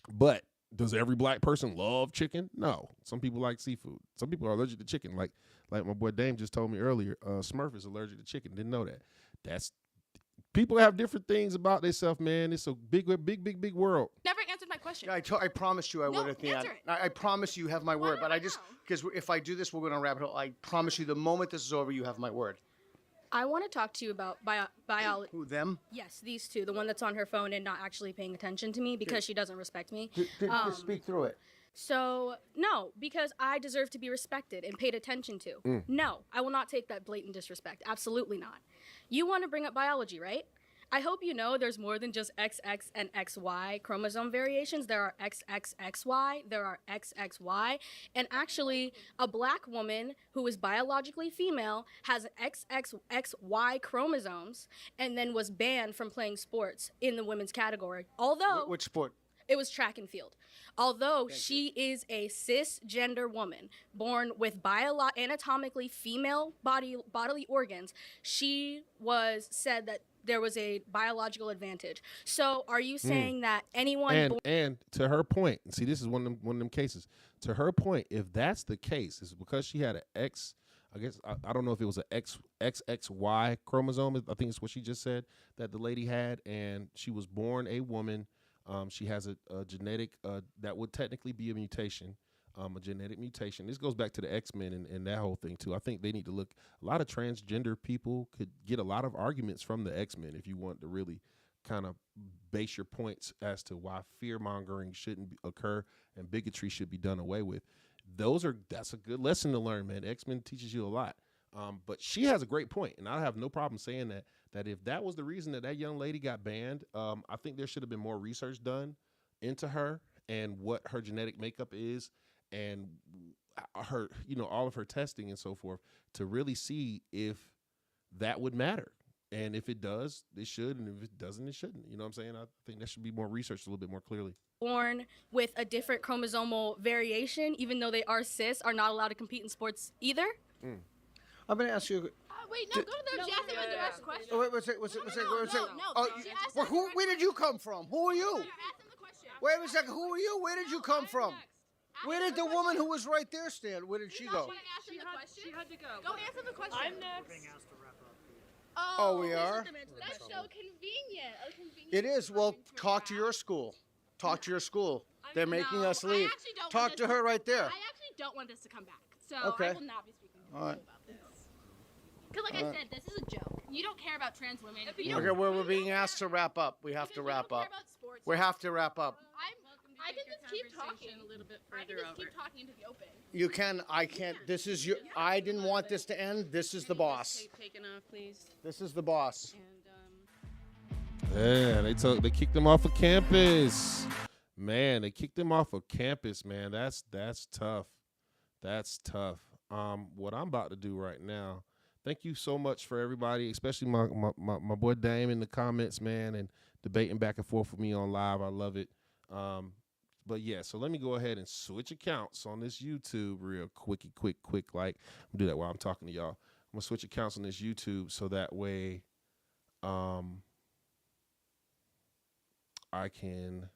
But does every black person love chicken? No. Some people like seafood. Some people are allergic to chicken. Like my boy Dame just told me earlier, Smurf is allergic to chicken. Didn't know that. People have different things about themselves, man. It's a big world. Never answered my question. Yeah, I promised you I would at the end. I promise you have my word, but because if I do this, we're going to wrap it up. I promise you the moment this is over, you have my word. I want to talk to you about biology. Who, them? Yes, these two. The one that's on her phone and not actually paying attention to me because she doesn't respect me. Just speak through it. So, no, because I deserve to be respected and paid attention to. No, I will not take that blatant disrespect. Absolutely not. You want to bring up biology, right? I hope you know there's more than just XX and XY chromosome variations. There are XXXY, there are XXY, and actually a black woman who is biologically female has XXXY chromosomes and then was banned from playing sports in the women's category. Although which sport? It was track and field. Although she is a cisgender woman born with anatomically female bodily organs, she was said that there was a biological advantage. So are you saying that anyone and to her point, see, this is one of them cases. To her point, if that's the case, it's because she had an X. I guess I don't know if it was an XXY chromosome. I think it's what she just said that the lady had, and she was born a woman. She has a genetic that would technically be a mutation. A genetic mutation. This goes back to the X-Men and that whole thing too. I think they need to look. A lot of transgender people could get a lot of arguments from the X-Men if you want to really kind of base your points as to why fear-mongering shouldn't occur and bigotry should be done away with. That's a good lesson to learn, man. X-Men teaches you a lot. But she has a great point, and I have no problem saying that if that was the reason that young lady got banned, I think there should have been more research done into her and what her genetic makeup is, and her, all of her testing and so forth to really see if that would matter. And if it does, it should. And if it doesn't, it shouldn't. You know what I'm saying? I think that should be more researched a little bit more clearly. Born with a different chromosomal variation, even though they are cis, are not allowed to compete in sports either? I'm going to ask you. Wait, no, go to them. She asked him a direct question. Oh, wait, where did you come from? Who are you? Wait a second. Who are you? Where did you come from? Where did the woman who was right there stand? Where did she go? She had to go. Go answer the question. I'm next. Oh, we are? That's so convenient. It is. Well, talk to your school. Talk to your school. They're making us leave. Talk to her right there. I actually don't want this to come back. So okay. I will not be speaking to you about this. Because like I said, this is a joke. You don't care about trans women. Okay, we're being asked to wrap up. We have to wrap up. We have to wrap up. I can just keep talking a little bit further. I can just keep talking into the open. You can. I can't. This is your. I didn't want this to end. This is the boss. Taken off, please. This is the boss. Yeah, they kicked him off of campus. Man, they kicked him off of campus, man. That's tough. That's tough. What I'm about to do right now. Thank you so much for everybody, especially my boy Dame in the comments, man, and debating back and forth with me on live. I love it. But yeah, so let me go ahead and switch accounts on this YouTube real quick. Like, I'm gonna do that while I'm talking to y'all. I'm gonna switch accounts on this YouTube so that way, I can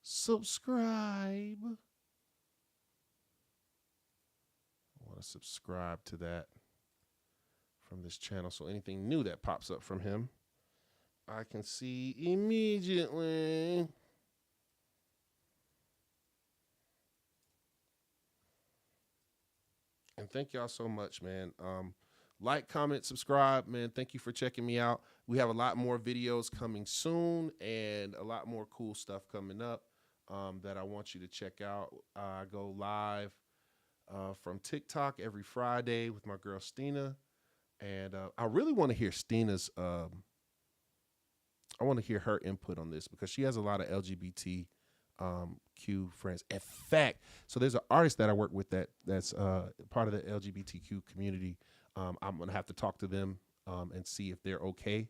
subscribe. I want to subscribe to that from this channel, so anything new that pops up from him, I can see immediately. And thank y'all so much, man. Like, comment, subscribe, man. Thank you for checking me out. We have a lot more videos coming soon and a lot more cool stuff coming up that I want you to check out. I go live from TikTok every Friday with my girl Stina. And I really want to hear Stina's, I want to hear her input on this because she has a lot of LGBTQ friends. In fact, so there's an artist that I work with that's part of the LGBTQ community. I'm going to have to talk to them and see if they're okay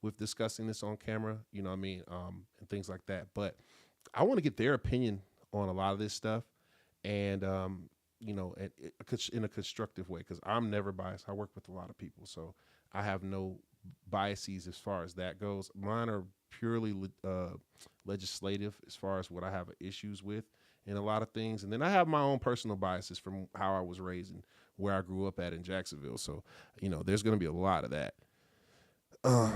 with discussing this on camera, you know what I mean, and things like that. But I want to get their opinion on a lot of this stuff and, you know, in a constructive way, because I'm never biased. I work with a lot of people, so I have no biases as far as that goes. Mine are purely legislative as far as what I have issues with in a lot of things. And then I have my own personal biases from how I was raised and where I grew up at in Jacksonville. So, you know, there's going to be a lot of that. My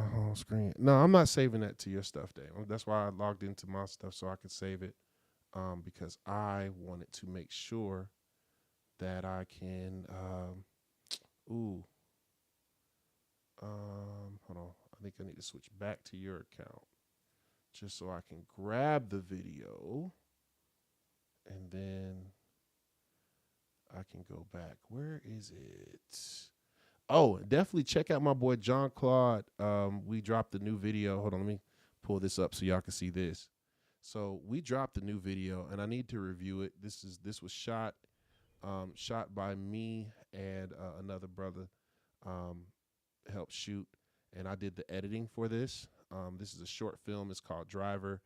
home screen. No, I'm not saving that to your stuff, Dave. That's why I logged into my stuff so I could save it. Because I wanted to make sure that I can, hold on. I think I need to switch back to your account just so I can grab the video and then I can go back. Where is it? Oh, definitely check out my boy John Claude. We dropped a new video. Hold on, let me pull this up so y'all can see this. So we dropped a new video, and I need to review it. This was shot by me and another brother helped shoot, and I did the editing for this. This is a short film. It's called Driver.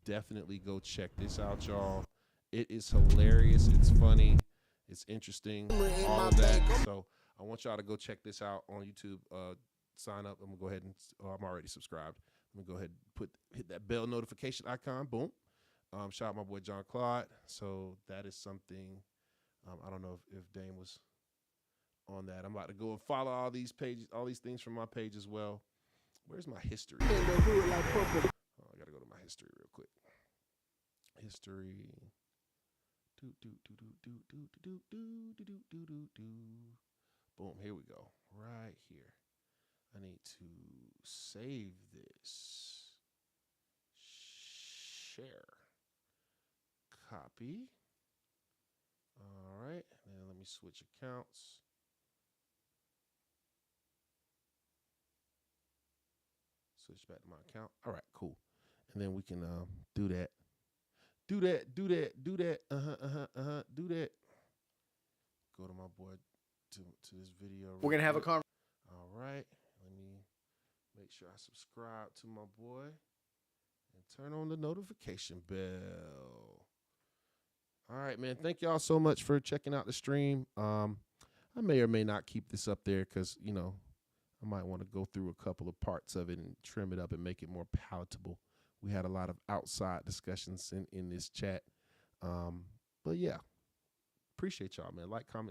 Definitely go check this out, y'all. It is hilarious. It's funny. It's interesting. All of that. So I want y'all to go check this out on YouTube. Sign up. I'm gonna go ahead and. I'm already subscribed. I'm gonna go ahead and hit that bell notification icon. Boom. Shout out my boy John Claude. So that is something. I don't know if Dame was on that. I'm about to go and follow all these pages, all these things from my page as well. Where's my history? Oh, I gotta go to my history real quick. History. Boom. Here we go. Right here. I need to save this. Share. Copy. All right. And then let me switch accounts. Switch back to my account. All right, cool. And then we can do that. Do that. Do that. Do that. Go to my boy to this video. We're going to have a conversation. All right. Let me make sure I subscribe to my boy and turn on the notification bell. All right, man. Thank y'all so much for checking out the stream. I may or may not keep this up there because, you know, I might want to go through a couple of parts of it and trim it up and make it more palatable. We had a lot of outside discussions in this chat. But yeah, appreciate y'all, man. Like, comment.